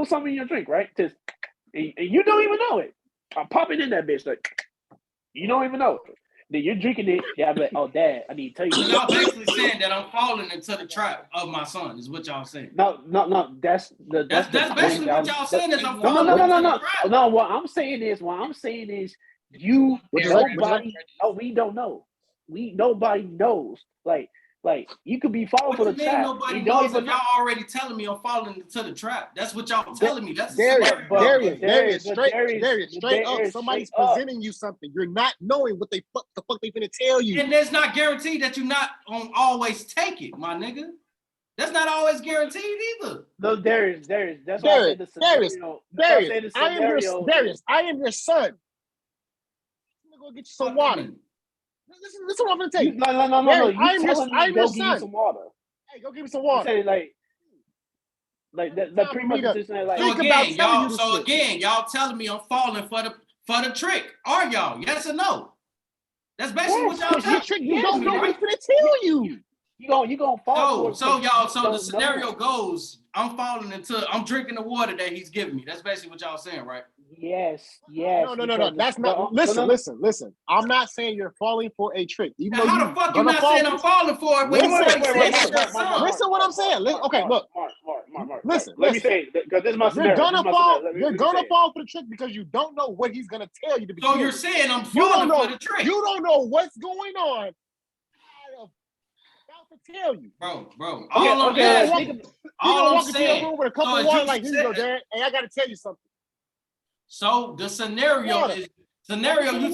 something in your drink, right? And you don't even know it. I'm popping in that bitch, like you don't even know it. Then you're drinking it. Yeah, I'm like, oh, Dad, I need to tell you. So y'all basically saying that I'm falling into the trap of my son, is what y'all saying. No. That's basically what y'all saying is I'm falling into the trap. No, what I'm saying is we don't know. Nobody knows. Like Like you could be falling What for do the you mean trap. nobody You don't knows even if know. y'all already telling me I'm falling into the trap? That's what y'all telling me. That's Darius, straight up. Darius, Somebody's straight up. presenting you something. You're not knowing what the fuck they finna tell you. And there's not guaranteed that you're not gonna always take it, my nigga. That's not always guaranteed either. No, Darius. That's why I said the scenario. Darius, I am your son. I'm gonna go get you some water. Listen what I'm gonna tell you. No. I'm your son. You some water. Hey, go give me some water. Say like that pretty much just saying like. So again, y'all telling me I'm falling for the trick. Are y'all? Yes or no? That's basically what y'all telling me. You don't know what he's gonna tell you. You gonna fall. So the scenario goes, I'm drinking the water that he's giving me. That's basically what y'all saying, right? Yes. No. That's not. Listen. I'm not saying you're falling for a trick. Now, how the fuck you not saying I'm falling for it? Listen what I'm saying. Okay, look. Mark. Listen. Let me say because this is my scenario. You're gonna fall for the trick because you don't know what he's gonna tell you to begin. So you're saying I'm falling for the trick. You don't know what's going on. To tell you, bro. All I'm saying. With a cup of water, like, here you go, Dad. Hey, I gotta tell you something. So the scenario you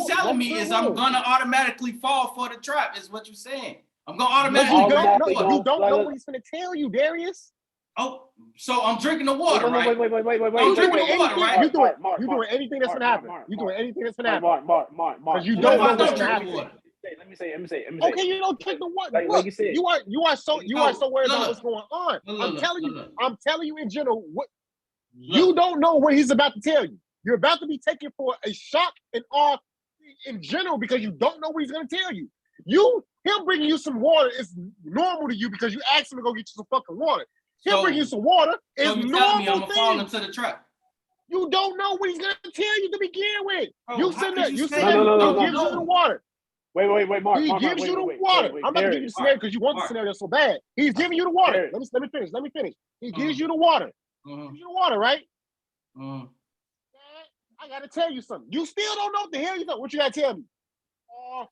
telling me is I'm gonna automatically fall for the trap. Is what you're saying? I'm gonna automatically. You don't know what he's gonna tell you, Darius. Oh, so I'm drinking the water, right? Wait. I'm drinking the water, right? You're doing anything that's gonna happen. You're doing anything that's gonna happen. Mark. Because you don't know what's gonna happen. Let me say. Okay, you don't drink the water. Like you said, you are so worried about what's going on. I'm telling you in general. You don't know what he's about to tell you. You're about to be taken for a shock and awe in general because you don't know what he's going to tell you. Him bringing you some water is normal to you because you asked him to go get you some fucking water. Him bringing you some water is normal. Me I'm gonna fall into the trap. You don't know what he's going to tell you to begin with. You said that. You said no, he gives you the water. Wait, Mark. He gives you the water. I'm about to give you the scenario because you want the scenario so bad. He's giving you the water. Let me finish. He gives you the water. Gives you the water, right? I gotta tell you something. You still don't know what the hell you know. What you gotta tell me?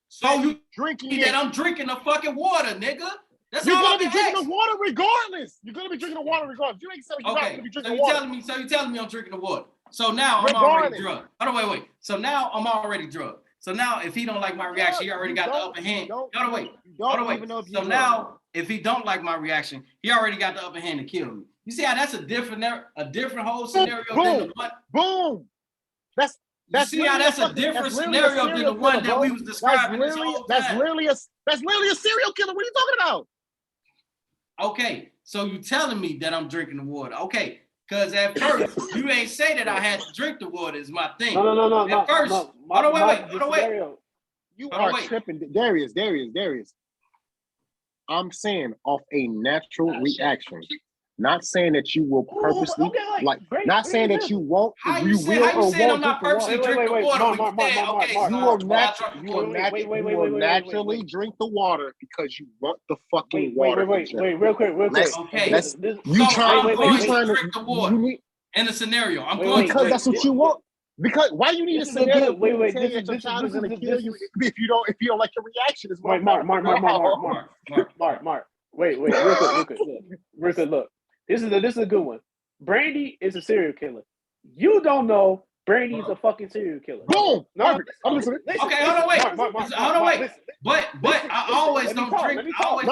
So you drinking that I'm drinking the fucking water, nigga. That's You're all gonna be drinking the water regardless. You're gonna be drinking the water regardless. You ain't saying you're not gonna be drinking the water. So you telling me I'm drinking the water. So now I'm already drugged. Hold on, wait. So now I'm already drugged. So now if he don't like my reaction, he already got the upper hand. Hold on, wait. So now if he don't like my reaction, he already got the upper hand to kill me. You see how that's a different whole scenario than the one. Boom. That's a different scenario than the one that we was describing this whole time. That's literally a serial killer. What are you talking about? Okay, so you telling me that I'm drinking the water. Okay, because at first you ain't say that I had to drink the water is my thing. No. At first, hold on, wait. You are tripping. Darius. I'm saying off a natural reaction. Not saying that you will purposely, not saying that you won't, you will or won't drink the water. You will naturally drink the water because you want the fucking water. Wait, real quick. Okay. You trying to drink the water in the scenario. I'm going because that's what you want. Because why you need a scenario? Wait. Your child is gonna kill you if you don't like your reaction. Is Mark. Wait, real quick. Look. This is a good one. Brandy is a serial killer. You don't know Brandy's a fucking serial killer. Boom. No, I'm listening. Okay, hold on, wait. But I always don't drink. Shut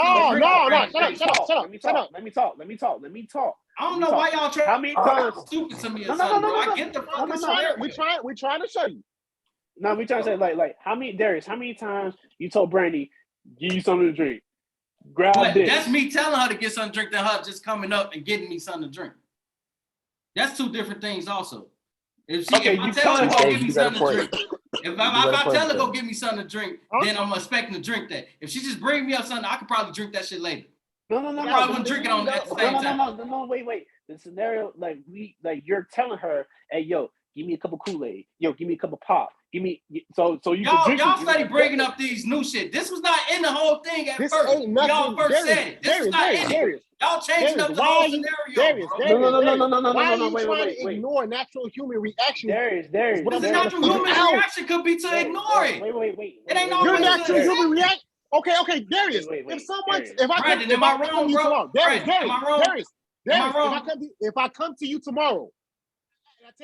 up. Let me talk. I don't know why y'all try. How many times? Stupid to me or something, bro. I get the fucking scenario. We're trying to show you. No, we trying to say like how many times you told Brandy give you something to drink? But that's me telling her to get something to drink than her just coming up and getting me something to drink. That's two different things also. If I tell her to go give me something to drink, if I tell her to go give me something to drink, then I'm expecting to drink that. If she just bring me up something, I could probably drink that shit later. No. I probably wouldn't drink it on at the same time. No, wait. The scenario, you're telling her, hey, yo, give me a cup of Kool-Aid. Yo, give me a cup of pop. Give me so you can drink. Y'all study bringing up these new shit. This was not in the whole thing at this first. Ain't nothing. Y'all first said it. This is not in it. Y'all changing up the whole scenario. No. Why are you trying to ignore natural human reaction? Darius. Because the natural human reaction could be to ignore it. Wait. It ain't always your natural human reaction. Okay, Darius. Wait, If someone, Darius. if I come, Brandon, if am I I come wrong, to you bro? tomorrow, Brandon, am I wrong? Darius, Am I wrong? if I come to you tomorrow,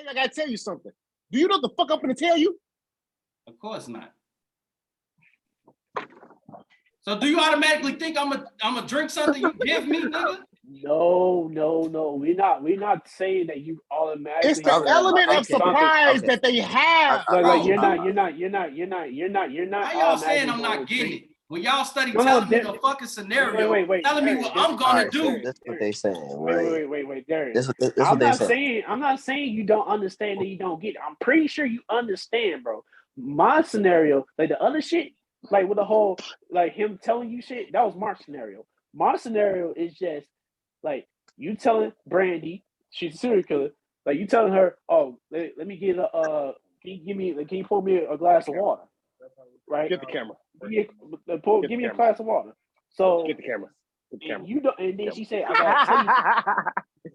I gotta tell you something. Do you know what the fuck I'm gonna tell you? Of course not. So do you automatically think I'm a drink something you give me, nigga? No. We're not saying that you automatically. It's the have to element drink of surprise okay. that they have. Like you're Bro, not how y'all saying automatically I'm going not to getting drink. it? When y'all study No, telling me Dar- the fucking scenario, wait, telling me what I'm All gonna right, so do. that's what they saying, right? wait, Darius. This what they saying. I'm not saying you don't understand that you don't get it. I'm pretty sure you understand, bro. My scenario, like the other shit, like with the whole like him telling you shit, that was Mark's scenario. My scenario is just like you telling Brandy, she's a serial killer, like you telling her, oh, let me get can you pour me a glass of water? Right? Get the camera. Give me a glass of water. So Get the camera. Get the camera. you don't, and then she said, I gotta tell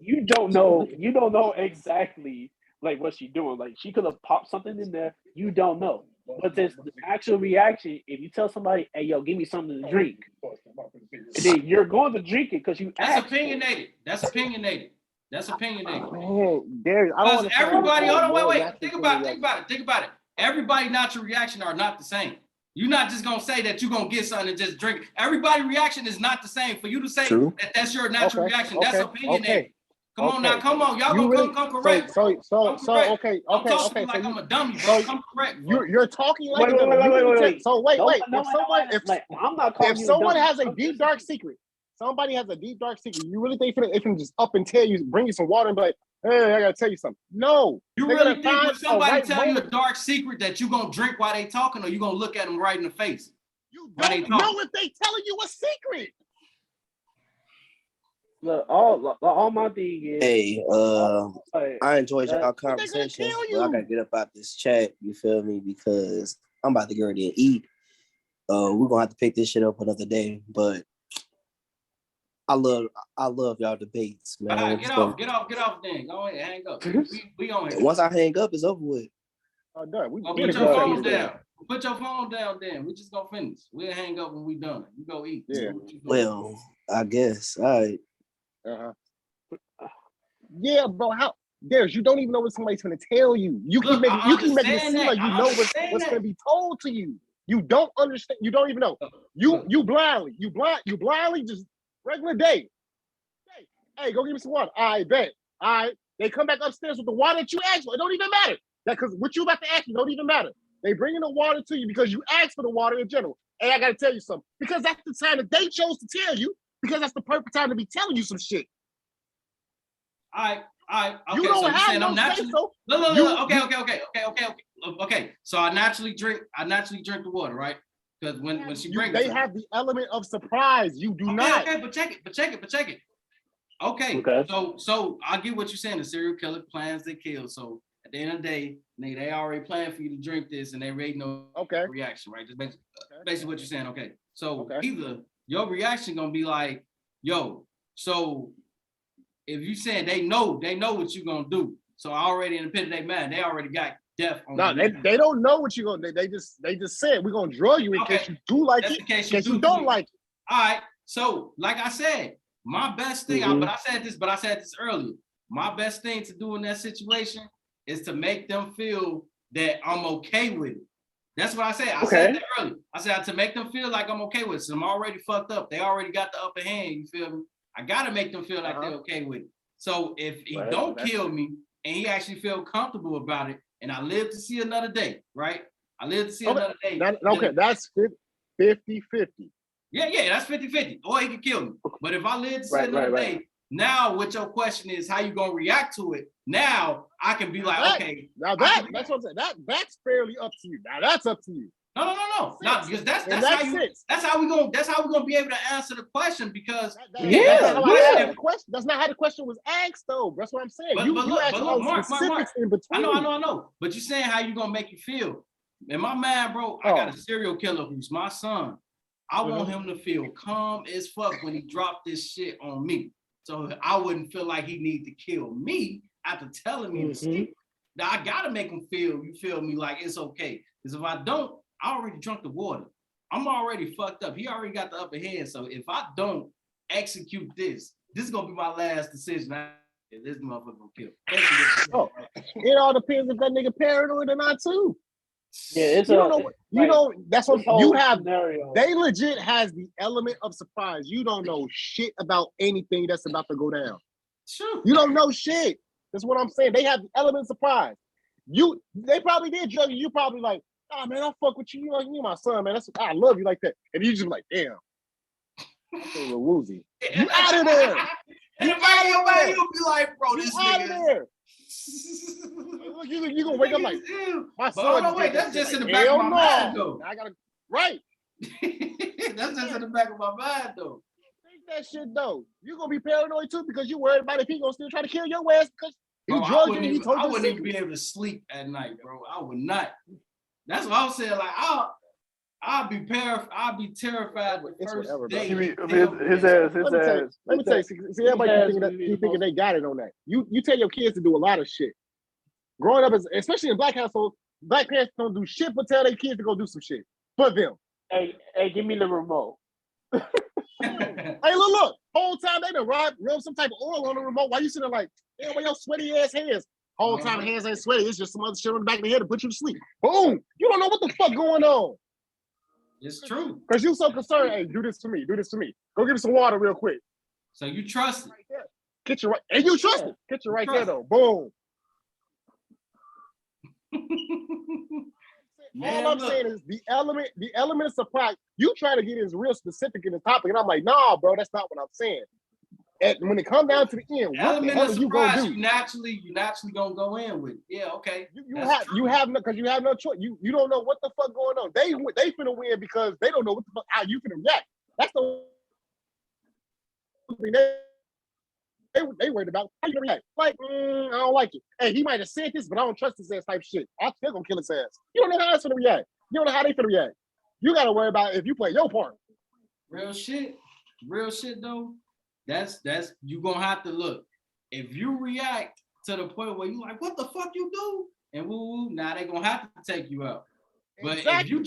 you, you don't know exactly like what she's doing. Like she could have popped something in there, you don't know. But this the actual reaction, if you tell somebody, hey yo, give me something to drink, and then you're going to drink it because you That's asked. opinionated. That's opinionated. That's opinionated. Man, Darius, I don't Because understand. everybody, hold on, wait. Reaction Think to about reaction. it. Think about it. Everybody natural reaction are not the same. You're not just gonna say that you're gonna get something and just drink it. Everybody reaction is not the same. For you to say True. that that's your natural reaction, that's opinionated. Okay. Come on now, come on. Y'all You gonna really, come correct. so Come correct. okay. I'm talking So like I'm a dummy, bro. so Come correct, bro. you're talking like Wait, a dummy. wait. So wait. No, If like I'm not calling if you someone a dummy. has a deep dark secret, somebody has a deep dark secret, you really think they can just up and tell you, bring you some water and be like, hey, I gotta tell you something. No. You They're really gonna think find when somebody right tell you a moment. dark secret that you gonna drink while they talking, or you gonna look at them right in the face? You Why they don't talking? know if they telling you a secret. Look, all my thing is. Hey, I enjoyed y'all They're gonna conversation, kill but I you. gotta get up out this chat. You feel me? Because I'm about to get ready to eat. We're gonna have to pick this shit up another day. But I love y'all debates, man. All right, get off then. Go ahead, hang up. We on here. Once I hang up, it's over with. Done. We Well, did put it. your go phone second. down. Put your phone down then. We just gonna finish. We'll hang up when we done. You go eat. Yeah. Well, I guess. All right. Yeah, bro. How? Darius, you don't even know what somebody's gonna tell you. You Look, keep I making it understand seem like that. you I know understand what's that. gonna be told to you. You don't understand. You don't even know. You blindly just regular day. Hey, go give me some water. I bet. All right. They come back upstairs with the water that you asked for. It don't even matter. That because what you about to ask me don't even matter. They bringing the water to you because you asked for the water in general. Hey, I gotta tell you something. Because that's the time that they chose to tell you, because that's the perfect time to be telling you some shit. All right. Okay, You so don't you have saying no I'm say naturally so. look. Okay. So I naturally drink the water, right? Because when she brings They have the element of surprise. You do not. Okay, but check it. Okay. So I get what you're saying. The serial killer plans to kill. So at the end of the day, they already planned for you to drink this, and they already know reaction, right? Just basically what you're saying. Okay. So either your reaction gonna be like, yo, so if you saying they know what you're gonna do. So already in the pit of their mind, they already got death on. No, they don't know what you're gonna. They just said we're gonna draw you in case you do like it, in case you don't like it. All right. So like I said, my best thing, but I said this earlier. My best thing to do in that situation is to make them feel that I'm okay with it. That's what I said. I said that earlier. I said to make them feel like I'm okay with it. So I'm already fucked up. They already got the upper hand. You feel me? I gotta make them feel like they're okay with it. So if he don't kill me and he actually feel comfortable about it, and I live to see another day, right? I live to see another day. That's 50-50. Yeah, that's 50-50. Or he can kill me. But if I live to see another day, now what your question is how you gonna react to it. Now I can be like, okay. Now that's what I'm saying. That's fairly up to you. Now that's up to you. No. Not because that's how we gonna be able to answer the question because that's not how the question was asked though. That's what I'm saying. You asked all the specifics in between. I know. But you're saying how you gonna make you feel. In my mind, bro, I got a serial killer who's my son. I want him to feel calm as fuck when he dropped this shit on me. So I wouldn't feel like he need to kill me after telling me the secret. Now I gotta make him feel, you feel me, like it's okay. Because if I don't, I already drunk the water. I'm already fucked up. He already got the upper hand. So if I don't execute this is gonna be my last decision. This motherfucker gonna kill. Oh, it all depends if that nigga paranoid or not too. Yeah, it's You don't know. You know that's what you have. Scenario. They legit has the element of surprise. You don't know shit about anything that's about to go down. Sure. You don't know shit. That's what I'm saying. They have the element of surprise. They probably did drug you. You probably like, oh man, I'll fuck with you. You know, you my son, man. I love you like that. And you just like, damn. That's a little woozy. You out of there. And everybody will be like, bro, this out of nigga. there. You gonna wake up like, my son. Oh no, wait, that's just in the back of my mind though. I gotta right. That's just in the back of my mind though. Think that shit though. You gonna be paranoid too because you worried about if he gonna still try to kill your ass because he Bro, drugged you and he told you. I wouldn't even be able to sleep at night, bro. I would not. That's what I was saying. Like I'll be terrified the It's first whatever, bro. day. His ass. Let me tell you, see everybody thinking they got it on that. You tell your kids to do a lot of shit. Growing up, especially in black households, black parents don't do shit but tell their kids to go do some shit. But them. Hey, give me the remote. Hey, look. Whole time they done rub some type of oil on the remote while you sitting there like, damn, where your sweaty ass hands? Whole time hands ain't sweaty. It's just some other shit on the back of the head to put you to sleep. Boom. You don't know what the fuck going on. It's true. Because you so concerned. Hey, do this to me. Do this to me. Go get me some water real quick. So you trust it. Right there. Kitchen right. And you trust it. Kitchen right there though. Boom. Man, all I'm saying is the element of surprise. You try to get is real specific in the topic, and I'm like, nah, bro, that's not what I'm saying. And when it comes down to the end, what the hell are you gonna do? You naturally gonna go in with. Yeah, okay. You have no choice. You don't know what the fuck going on. They finna win because they don't know what the fuck how you finna react. That's the thing they worried about. How you gonna react? Like, I don't like it. Hey, he might have said this, but I don't trust his ass type shit. I'm still gonna kill his ass. You don't know how it's gonna react. You don't know how they finna react. You gotta worry about if you play your part. Real shit though. That's you gonna have to look. If you react to the point where you like, what the fuck you do? And woo, now they gonna have to take you out. But exactly.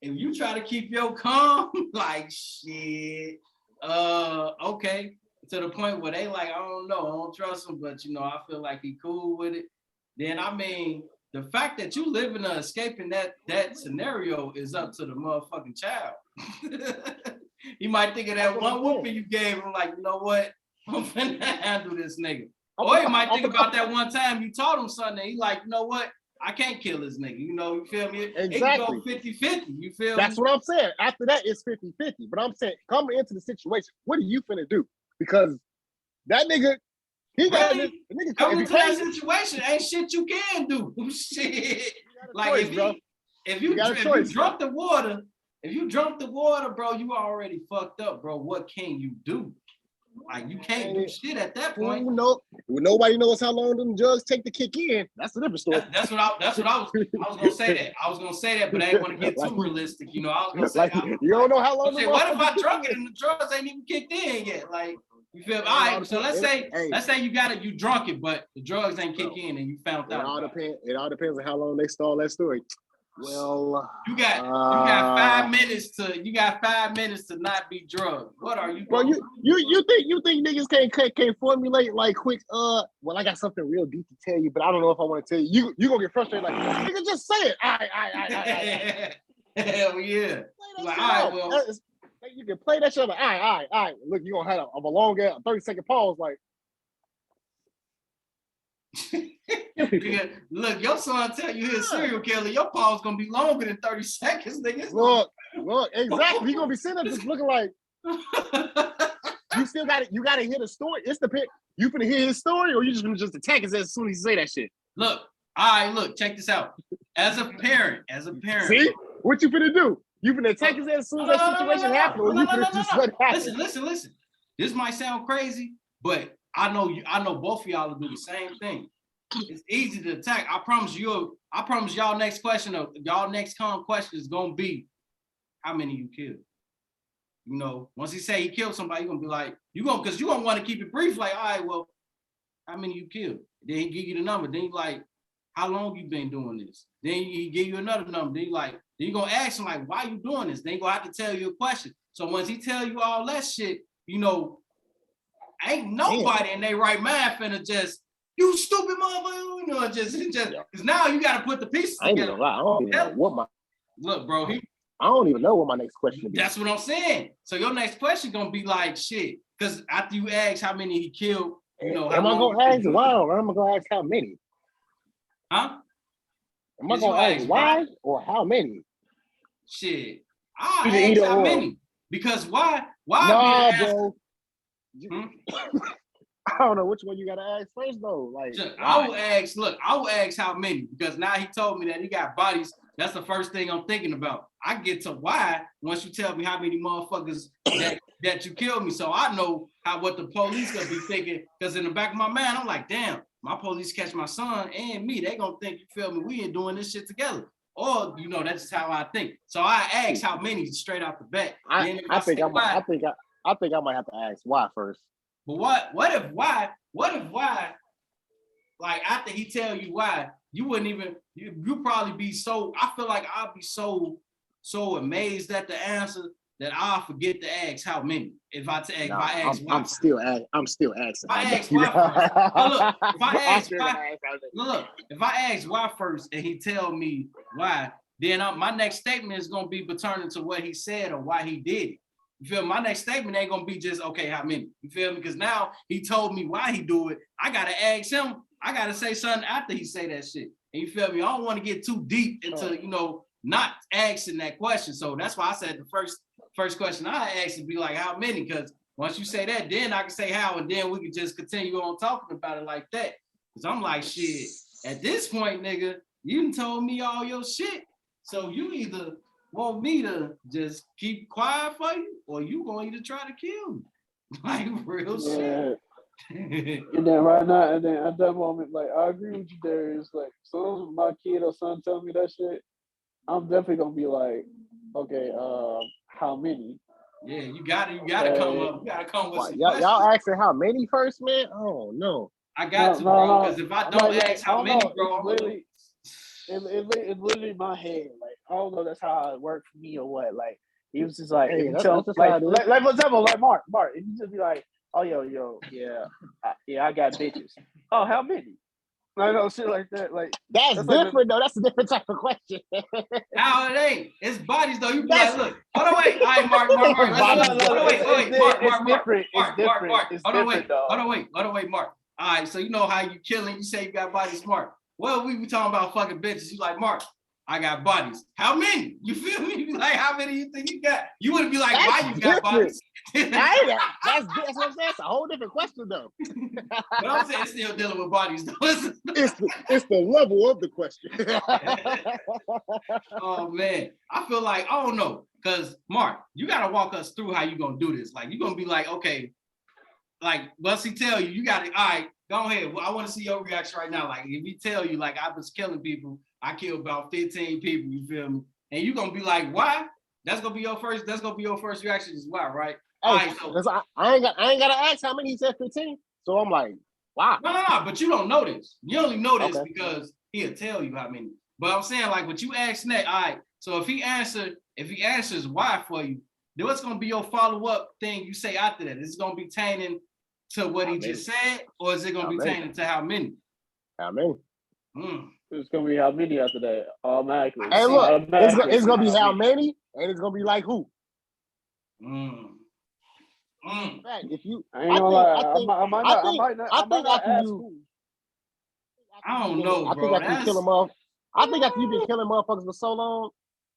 if you try to keep your calm, like shit, okay, to the point where they like, I don't know, I don't trust him, but I feel like he cool with it. Then I mean, the fact that you living or escaping that scenario is up to the motherfucking child. He might think of that one whooping you gave him, like, you know what? I'm finna handle this nigga. Or he might think about that one time you taught him something. He like, you know what? I can't kill this nigga. You feel me? Exactly. It can go 50-50. You feel That's me? what I'm saying. After that, it's 50-50. But I'm saying, coming into the situation, what are you finna do? Because that nigga, he got this. Coming into that situation, ain't shit you can do. Shit. Like choice, if you drunk the water, bro, you already fucked up, bro. What can you do? Like you can't do shit at that point. Nobody knows how long them drugs take to kick in. That's a different story. That's what I was gonna say that. I was gonna say that, but I didn't want to get too realistic. I was gonna say you don't know how long. What if I drunk it and the drugs ain't even kicked in yet? Like you feel me? All right, so let's say you drunk it, but the drugs ain't kicked in and you found out. It all depends on how long they stall that story. Well, you got 5 minutes to not be drugged. What are you? Bro, you think niggas can't formulate like quick? Well, I got something real deep to tell you, but I don't know if I want to tell you. You gonna get frustrated like nigga, just say it. All right. Hell yeah. Like, all right, well, you can play that shit. Like, all right. Look, you gonna have a long 30-second pause, like. Look, your son tell you he's a serial killer. Your pause gonna be longer than 30 seconds, nigga. Look, exactly. He gonna be sitting there just looking like you still got it. You gotta hear the story. It's the pit. You finna hear his story, or you just gonna just attack his ass as soon as he say that shit. Look, all right, check this out. As a parent. See what you finna do? You finna attack his ass as soon as that situation happens, or you finna just let it happen. Listen. This might sound crazy, but I know both of y'all will do the same thing. It's easy to attack. I promise y'all next question is gonna be how many you killed. Once he say he killed somebody, you're gonna be like, because you gonna want to keep it brief, like, all right, well, how many you killed? Then he give you the number. Then you like, how long you been doing this? Then he give you another number. Then you like, Then you're gonna ask him like, why you doing this? Then you gonna have to tell you a question. So once he tell you all that shit, you know, ain't nobody in their right mind finna just, you stupid motherfucker, you know, just because now you gotta put the pieces I ain't together. gonna lie. I don't even know what my. Look, bro, I don't even know what my next question is. that's what I'm saying. So your next question gonna be like shit, because after you ask how many he killed, you know, Am I gonna ask why or am I gonna ask how many? Huh? Am I Yes, gonna you ask ask why or how many? Shit, I'll Either ask how or. many. Because why Nah, be the answer? bro. I don't know which one you gotta ask first though. Like, I will ask, look, I will ask how many, because now he told me that he got bodies. That's the first thing I'm thinking about. I get to why once you tell me how many motherfuckers that you killed me. So I know what the police gonna be thinking, because in the back of my mind, I'm like, damn, my police catch my son and me, they gonna think, you feel me, we ain't doing this shit together. Or, you know, that's just how I think. So I ask how many straight out the bat. I think I might have to ask why first. But what if why, like after he tell you why, you wouldn't even, you probably be so, I feel like I'll be so amazed at the answer that I'll forget to ask how many. If I ask why. I'm still asking. If I ask why first, oh, look, if I ask I'm why, look, if I ask why first and he tell me why, then my next statement is gonna be pertaining to what he said or why he did it. You feel me? My next statement ain't gonna be just, okay, how many? You feel me? Because now he told me why he do it. I gotta ask him. I gotta say something after he say that shit. And you feel me? I don't want to get too deep into, you know, not asking that question. So that's why I said the first question I asked would be like, how many? Because once you say that, then I can say how, and then we can just continue on talking about it like that. Because I'm like, shit, at this point, nigga, you done told me all your shit. So you either want me to just keep quiet for you, or you gonna either try to kill me. Like real shit. And then right now, and then at that moment, like I agree with you, Darius. Like, as soon as my kid or son tell me that shit, I'm definitely gonna be like, okay, how many? Yeah, you gotta come up. You gotta come with some questions. Y'all asking how many first, man? Oh no. I got to, bro. Because if I don't ask how many, bro, it's literally my head. Like I don't know, that's how it worked for me or what. Like he was just like, Hey, if you tell, like for example, like Mark, if you just be like, oh yo, yeah, I got bitches. Oh, how many? I know shit like that. Like that's different like though. That's a different type of question. How it ain't? It's bodies though. You be like, look, hold on, wait. All right, Mark. Hold on, wait, Mark. All right, so you know how you killing? You say you got bodies, Mark. Well, we talking about fucking bitches. You like, Mark, I got bodies. How many? You feel me? You be like, how many you think you got? You wouldn't be like, why you got bodies? That's what I'm saying. It's a whole different question though. But I'm saying still dealing with bodies though. It's the level of the question. Oh man, I feel like, I don't know, because Mark, you gotta walk us through how you gonna do this. Like, you gonna be like, okay, like once he tell you, you gotta, all right, go ahead. Well, I want to see your reaction right now. Like, if he tell you, like, I was killing people, I killed about 15 people, you feel me? And you gonna be like, why? That's gonna be your first reaction is why, right? Hey, all right, so I ain't gotta ask how many. He said 15. So I'm like, wow. No, but you don't know this. You only know this because he'll tell you how many. But I'm saying, like, what you asked that, all right, so if he answers why for you, then what's gonna be your follow-up thing you say after that? Is it gonna be pertaining to what he just said, or is it gonna be pertaining to how many? How many? It's gonna be how many after that, automatically. Hey, look, it's gonna be how many, and it's gonna be like who. If you, I ain't gonna lie, I might not ask who. I don't know, bro. I think after you kill them off, I think after you've been killing motherfuckers for so long,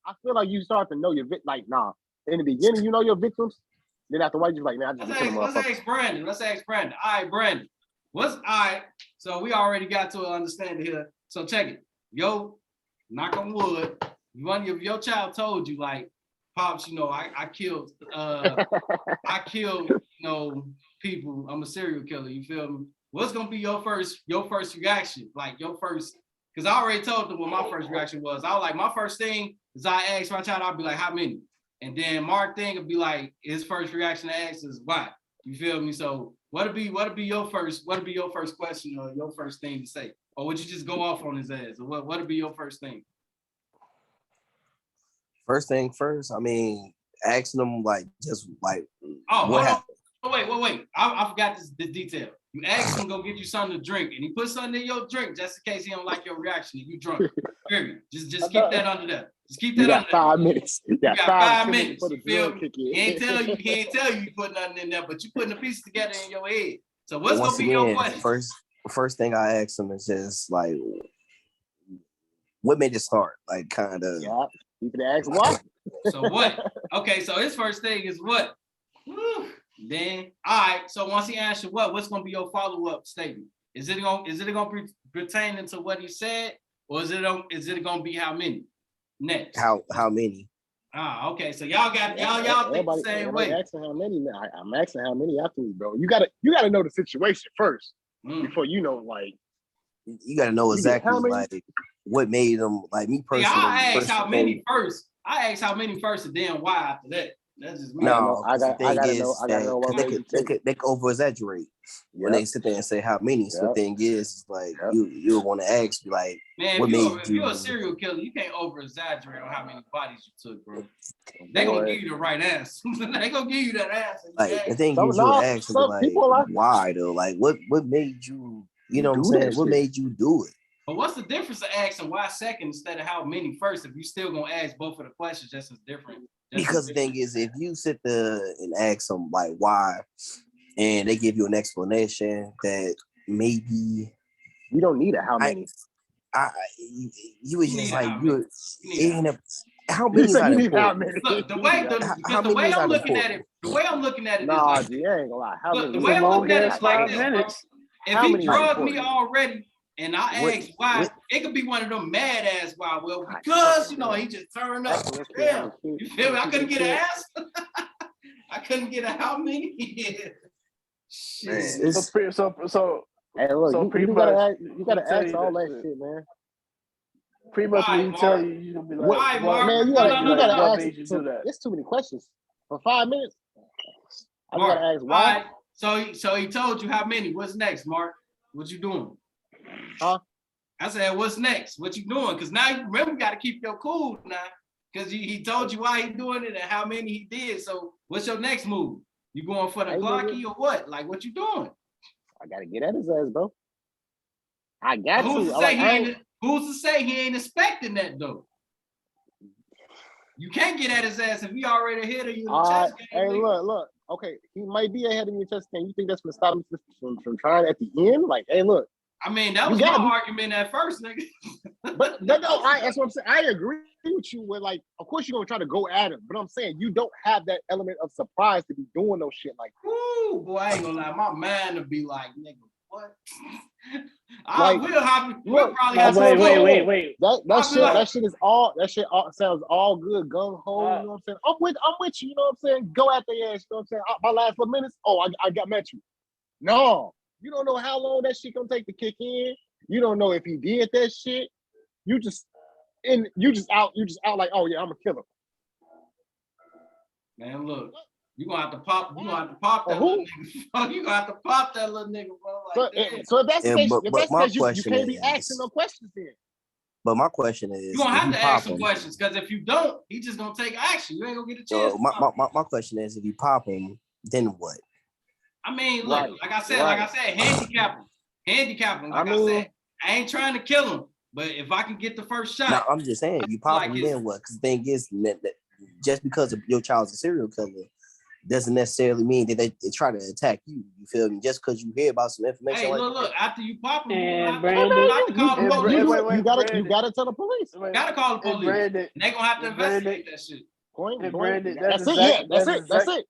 I feel like you start to know your like, nah. In the beginning, you know your victims. Then after a while, you're like, man, I just kill them motherfuckers. Let's ask Brandon. All right, Brandon. All right? So we already got to understand here. So check it. Yo, knock on wood. One of your child told you, like, Pops, you know, I killed, you know, people. I'm a serial killer. You feel me? What's gonna be your first reaction? Like your first, because I already told them what my first reaction was. I was like, my first thing is I asked my child, I'll be like, how many? And then Mark thing would be like, his first reaction to ask is why? You feel me? So what'd be your first question or your first thing to say? Or would you just go off on his ass? Or what'd be your first thing? First thing first, I mean, asking them like just like Oh, what hold happened. on. Wait. I forgot this detail. You asked him to go get you something to drink, and he put something in your drink just in case he don't like your reaction and you drunk. Period. Just keep that under there. Just keep that You under got there. 5 minutes. You got got 5 5 minutes. for the You feel drug me? kick in. He ain't tell you put nothing in there, but you putting the pieces together in your head. So what's Once gonna be your again, question? first thing I ask them is just like, what made it start? Like, kind of. Yeah, you can ask why. So what? Okay, so his first thing is what? Whew. Then all right. So once he asks you what's gonna be your follow-up statement? Is it gonna be pertaining to what he said, or is it gonna be how many? Next. How many? Okay. So y'all think the same way. Asking how many. I'm asking how many afterwards, bro. You gotta know the situation first before you know. Like, you gotta know exactly like what made them. Like me personally. I asked how many first. I asked how many first, and then why after that. That's just me. No, I gotta know what they could over exaggerate when they sit there and say how many. So the thing is like you want to ask like, man, what if you're a serial killer, you can't over exaggerate on how many bodies you took, bro. They gonna give you the right answer. They gonna give you that answer. Like the thing is, you ask like why though? Like what made you? You know what I'm saying? What made you do it? But what's the difference of asking why second instead of how many first? If you still gonna ask both of the questions just as different. Because the thing is, if you sit there and ask them like why, and they give you an explanation that maybe you don't need it. How many? You was just like how many is not important? Look, the way I'm looking at it, nah, is like, you ain't gonna lie. How many? The way I'm looking at it is like this, bro. If he drugged me already, and I asked why, it could be one of them mad ass why. Well, because he just turned up. Damn, you feel me? I couldn't get an answer. I couldn't get a how many. Shit. So hey, look, so you gotta ask all that shit, man. Pretty much when you tell you gonna be like, man, you gotta ask. It's too many questions for 5 minutes. I gotta ask why. So he told you how many. What's next, Mark? What you doing? Huh? I said, what's next? What you doing? Because now you remember you got to keep your cool now. Because he told you why he doing it and how many he did. So what's your next move? You going for the Glocky or what? Like what you doing? I gotta get at his ass, bro. I got who's to. Who's to say he ain't expecting that though? You can't get at his ass if he already ahead of you in the chest game. Hey, look. Okay, he might be ahead of me in the chest game. You think that's gonna stop him from trying at the end? Like, hey, look. I mean, that was my argument at first, nigga. but no, that's what I'm saying. I agree with you. With like, of course you're gonna try to go at him, but I'm saying you don't have that element of surprise to be doing no shit like that. Ooh, boy, I ain't gonna lie. My man would be like, nigga, what? We'll probably have wait. That shit sounds all good, gung ho. You know what I'm saying? I'm with you. You know what I'm saying? Go at their ass. You know what I'm saying? My last 4 minutes. Oh, I got met you. No, you don't know how long that shit gonna take to kick in. You don't know if he did that shit. You just out like, oh yeah, I'm a killer. Man, look. You gonna have to pop that little nigga. You gonna have to pop that little nigga, bro. Like, so if that's the case, you can't be asking no questions then. But my question is, you're gonna have to ask some questions because if you don't, he's just gonna take action. You ain't gonna get a chance. So my question is, if you pop him, then what? I mean, look, like I said, handicap him. Like I said, I ain't trying to kill him, but if I can get the first shot, no, I'm just saying, you pop him, then what? Because the thing is, that just because your child's a serial killer doesn't necessarily mean that they try to attack you. You feel me? Just because you hear about some information. Hey, look, after you pop him, you gotta tell the police. Gotta call the police. Brandon, and they gonna have to investigate that shit. Brandon, that's it.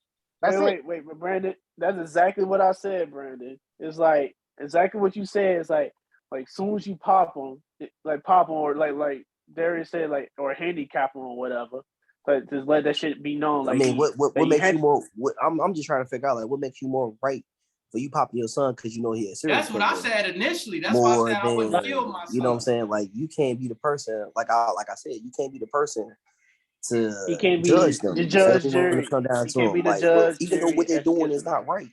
Wait, but Brandon, that's exactly what I said, Brandon. It's like exactly what you said. It's like soon as you pop them, or like Darius said, like, or handicap them or whatever. But just let that shit be known. Like, I mean, what makes you more? I'm just trying to figure out like what makes you more right for you popping your son because you know he a serial killer. That's what I said initially. That's why I said I wouldn't kill my son. You know what I'm saying? Like you can't be the person. Like I said, you can't be the person to judge them. The judge, when it come down to them. Like, even though what they're doing is not right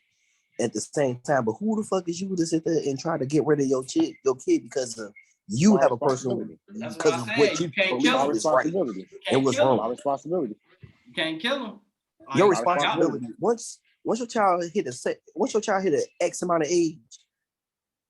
at the same time, but who the fuck is you to sit there and try to get rid of your kid because of You My have a personal responsibility. That's what because I of said. what You you can't believe kill My him. is right responsibility. You and can't what's kill him. My wrong. responsibility. You can't kill him. Your Like, responsibility once your child hit an X amount of age,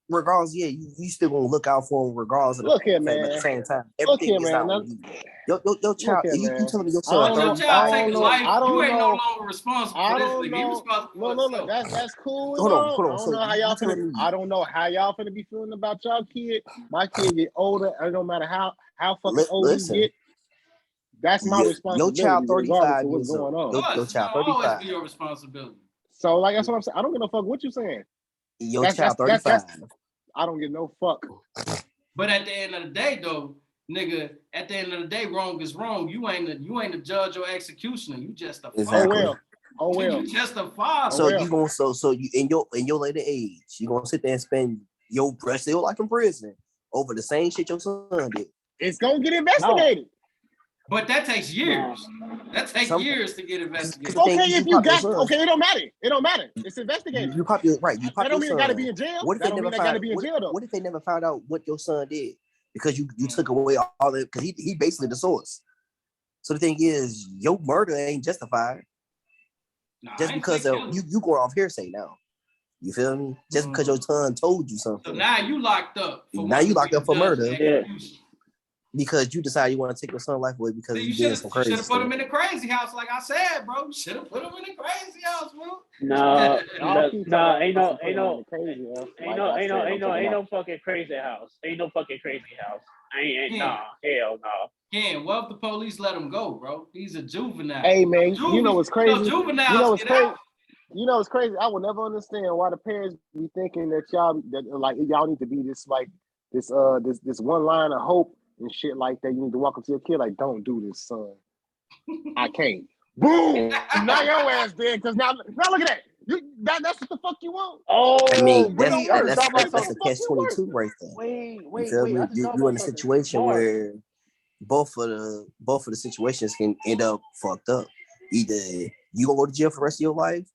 regardless, yeah, you still gonna look out for them regardless of the Look here, fact, but at the man. same time, Look everything here, is man. not on you. Your Look child, here, if you man. telling me your I son once don't your know. 35, child I take don't a know. life, I you don't ain't no know. longer responsible I for this don't nigga. He know. responsible for Look, himself. that's cool and hold all. on. I don't So know how you y'all telling finna. me I don't know how y'all finna be feeling about y'all kid. My kid get older. It don't matter how fucking old he listen, get. That's my your child responsibility, regardless 35 of what's years old. going on. Of Your course, it's child gonna always 35. be your responsibility. So, like, that's what I'm saying. I don't give no fuck what you saying. Your child 35. That's. I don't give no fuck. But at the end of the day, though, nigga, at the end of the day, wrong is wrong. You ain't a judge or executioner. You just a Oh Exactly. father. well. Oh well. You just a father. So well. you gonna so you in your later age, you gonna sit there and spend your rest of your life in prison over the same shit your son did. It's gonna get investigated. But that takes years. That takes Some- years to get The investigated. thing Okay, is, if you pop your got son. okay, it don't matter. It don't matter. It's investigated. You pop your right. You pop That don't your mean they gotta son. be in jail. What if That they don't never mean they found? gotta be in jail though. What if they never found out what your son did because you took away all that? Because he basically the source. So the thing is, your murder ain't justified Nah, just I ain't because say of kill him. you going off hearsay now. You feel me? Just because your son told you So something. now you locked up. Now you locked up for murder Yeah. because you decide you want to take your son's life away because You you should did some have crazy put stuff. him in the crazy house, like I said, bro. You should have put him in the crazy house, bro. No, Y'all keep no, talking ain't about no, some crazy, huh? ain't Like I said, I'm taking no out. fucking crazy house. Ain't no fucking crazy house. Ain't Yeah. nah, hell no. Ken, what if the police let him go, bro? He's a juvenile. Hey man, you know what's crazy? Juveniles You know what's get crazy? out. You know what's crazy? I will never understand why the parents be thinking that y'all need to be this one line of hope and shit like that. You need to walk up to your kid like, don't do this, son. I can't. Boom! Now your ass dead because now look at that. That's what the fuck you want. Oh, I mean, we don't work. Talk about that's something. a catch-22 right there. Wait, You feel me? I just thought You in about a something. situation Mark. where both of the situations can end up fucked up. Either you gonna go to jail for the rest of your life,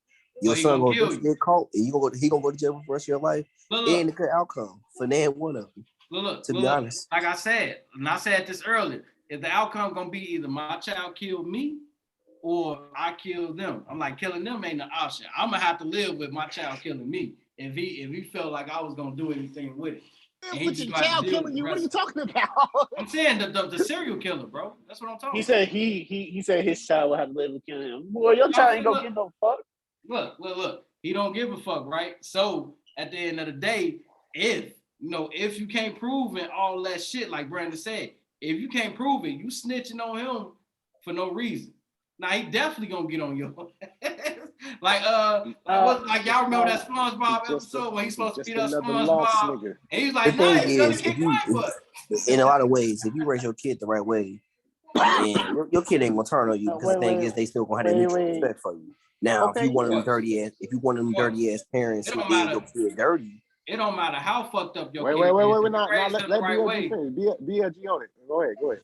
your son gonna get caught, and he gonna go to jail for the rest of your life. And a good outcome for neither one of them. To be honest, like I said, and I said this earlier, if the outcome gonna be either my child killed me or I kill them, I'm like, killing them ain't an option. I'm gonna have to live with my child killing me if he felt like I was gonna do anything with it. And What's your child killing you? What are you talking about? I'm saying the serial killer, bro. That's what I'm talking He about. said he said his child will have to live with killing him. Boy, your child ain't gonna get no fuck. Look. He don't give a fuck, right? So at the end of the day, if you can't prove it, all that shit, like Brandon said, if you can't prove it, you snitching on him for no reason. Now he definitely gonna get on your like y'all remember that SpongeBob episode when he's supposed to beat up SpongeBob, and he's like, the nah, thing he's gonna is, kick my butt. in a lot of ways, if you raise your kid the right way, and your kid ain't gonna turn on you because the thing is, they still gonna have that mutual respect for you. Now, if you one of them dirty ass parents who did your kid dirty, it don't matter how fucked up your kid is. Wait. Let BLG finish. BLG on it. Go ahead.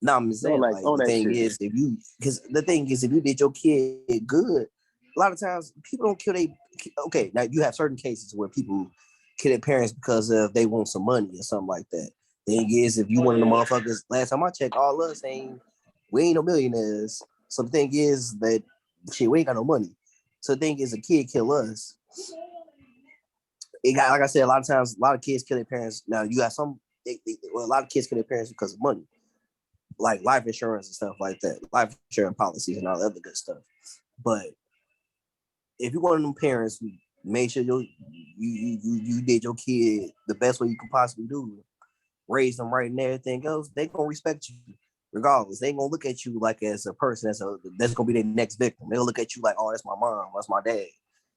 No, I'm saying the thing is, if you did your kid good, a lot of times people don't kill okay, now you have certain cases where people kill their parents because of they want some money or something like that. Thing is, if you one of the motherfuckers, last time I checked, all us we ain't no millionaires. So the thing is that shit, we ain't got no money. So the thing is, a kid kill us. It got, like I said, a lot of times, a lot of kids kill their parents. Now you got a lot of kids kill their parents because of money, like life insurance and stuff like that, life insurance policies and all that other good stuff. But if you're one of them parents who made sure you did your kid the best way you could possibly do, raise them right and everything else, they gonna respect you regardless. They ain't gonna look at you like as a person that's gonna be their next victim. They'll look at you like, oh, that's my mom, that's my dad.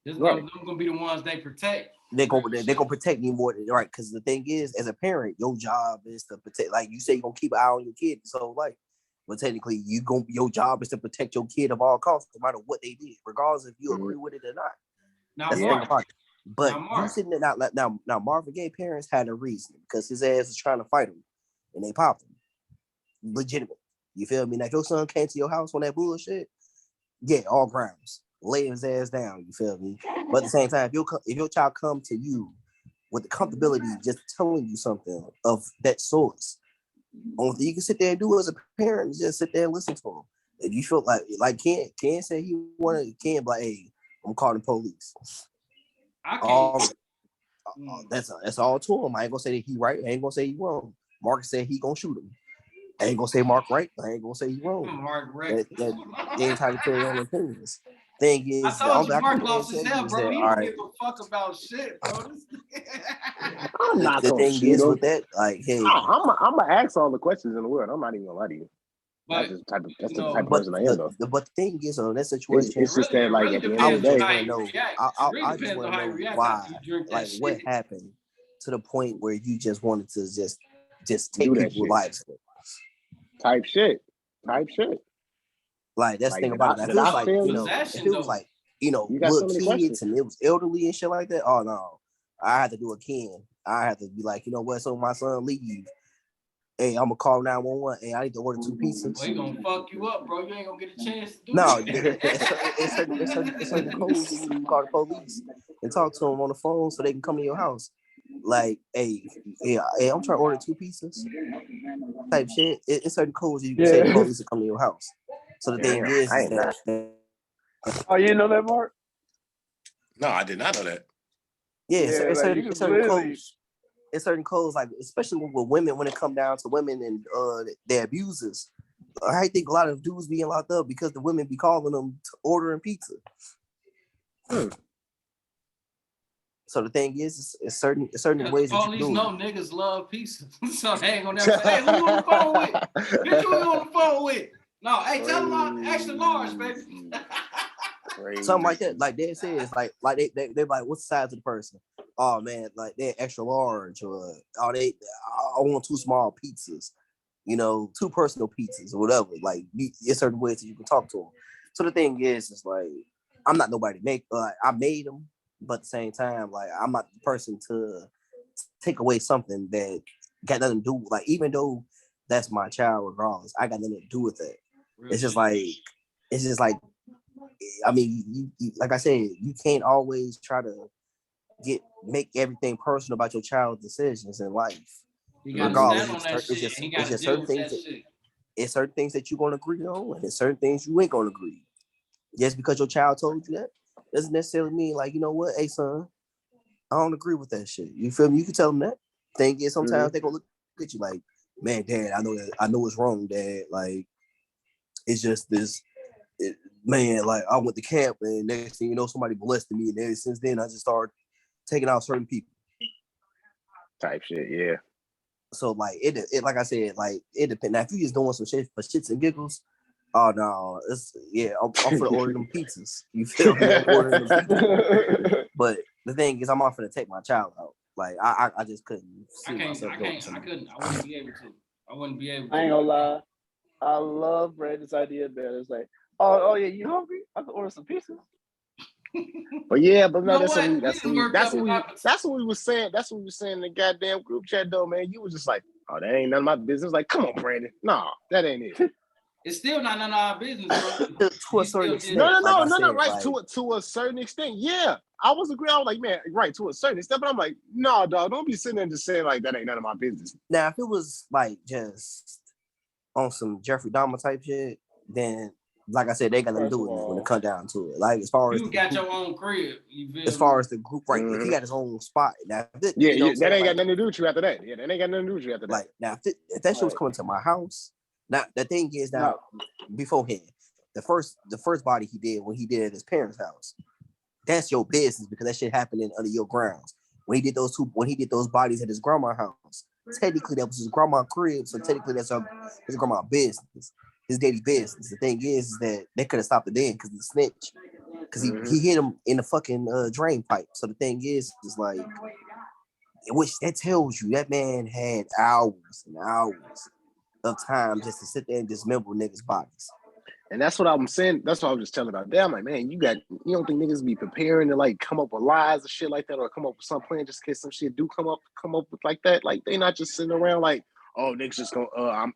They're gonna be the ones they protect. They're gonna protect you more than right. Because the thing is, as a parent, your job is to protect. Like you say, you're gonna keep an eye on your kid his whole life. But technically, your job is to protect your kid at all costs, no matter what they did, regardless if you agree with it or not. Now, that's the thing about it. But you sitting there now Marvin Gaye parents had a reason because his ass was trying to fight him, and they popped him. Legitimate. You feel me? Now if your son came to your house on that bullshit, yeah, all grounds. Lay his ass down. You feel me? But at the same time, if your child come to you with the comfortability just telling you something of that source. Only thing you can sit there and do as a parent is just sit there and listen to him. If you feel like Ken said he wanted, Ken be like, hey, I'm calling the police. I can't. That's all to him. I ain't gonna say that he right. I ain't gonna say he wrong. Mark said he gonna shoot him. I ain't gonna say Mark right. I ain't gonna say he wrong. Mark right. They ain't trying to carry on opinions. Thing is, I told you Mark lost his hell, bro. He don't give a fuck about shit, bro. I'm not the gonna thing shoot is him. with that, like, hey, I'm gonna ask all the questions in the world. I'm not even gonna lie to you. But That's the type of person I am, though. But the thing is, on that situation, it's just that, like, at the end of the day, I just want to know why, like, what happened to the point where you just wanted to just take people's lives. Type shit. Like, that's the thing about it. If it was like, if it was like, little kids and it was elderly and shit like that, oh no, I had to do a Ken. I had to be like, you know what? So my son leave. Hey, I'm gonna call 911. Hey, I need to order 2 pizzas. Well, he gonna fuck you up, bro. You ain't gonna get a chance to do it's certain codes that you can call the police and talk to them on the phone so they can come to your house. Like, hey, I'm trying to order 2 pizzas. Type shit. It's certain codes that you can say the police to come to your house. So the thing is that. Oh, you didn't know that, Mark? No, I did not know that. Yeah, it's certain codes. It's certain codes, like especially with women when it come down to women and their abusers. I think a lot of dudes being locked up because the women be calling them ordering pizza. So the thing is, it's certain ways that you do it. Police know niggas love pizza, so they ain't gonna never say, "Hey, who you on the phone with? Bitch, who you on the phone with?" No, hey, tell them I'm extra large, baby. Something like that. Like they say, it's like they like, what's the size of the person? Oh man, like they're extra large, or I want 2 small pizzas, 2 personal pizzas or whatever. Like, there's certain ways that you can talk to them. So the thing is, it's like, I'm not nobody to make. I made them, but at the same time, like, I'm not the person to take away something that got nothing to do. Like, even though that's my child, regardless, I got nothing to do with it. It's just like, I mean, you like I said, you can't always try to make everything personal about your child's decisions in life. Regardless, it's just certain things. It's certain things that you're gonna agree on, and it's certain things you ain't gonna agree. Just because your child told you that doesn't necessarily mean, like, you know what, hey son, I don't agree with that shit. You feel me? You can tell them that. Thing is, sometimes they gonna look at you like, man, Dad, I know it's wrong, Dad. Like, it's just this. Man, like, I went to camp and next thing you know, somebody molested me, and ever since then I just started taking out certain people. Type shit, yeah. So like it like I said, like, it depends. Now if you just doing some shit for shits and giggles, oh no, I'm for ordering them pizzas. You feel me? I'm ordering them pizzas. But the thing is, I'm not gonna take my child out. Like, I just couldn't see myself. I wouldn't be able to. I ain't gonna lie. I love Brandon's idea there. It's like, oh yeah, you hungry? I can order some pizzas. But yeah, but no, that's what we was saying. That's what we was saying in the goddamn group chat, though, man. You was just like, oh, that ain't none of my business. Like, come on, Brandon. No, that ain't it. It's still not none of our business, bro. To a certain extent. No, right. Like, to a certain extent, yeah. I was agreeing. I was like, man, right, to a certain extent. But I'm like, no, dog, don't be sitting there just saying like that ain't none of my business. Now, if it was like just on some Jeffrey Dahmer type shit, then, like I said, they got nothing to do with it when it come down to it. Like, as far as you got your own crib, as far as the group, right? If he got his own spot, now that ain't got nothing to do with you after that. Yeah, that ain't got nothing to do with you after that. Like, now, if that shit was coming to my house, now the thing is, now beforehand, the first body he did when he did at his parents' house, that's your business because that shit happening under your grounds. When he did those bodies at his grandma's house, technically that was his grandma's crib, so technically that's his grandma's business. His daddy business. The thing is that they could have stopped it then because of the snitch. Because he hit him in the fucking drain pipe. So the thing is like, which that tells you that man had hours and hours of time just to sit there and dismember niggas' bodies. And that's what I'm saying. That's what I was just telling about. Damn, like, man, you don't think niggas be preparing to like come up with lies and shit like that, or come up with some plan just in case some shit do come up with like that. Like, they not just sitting around like, oh, niggas just gonna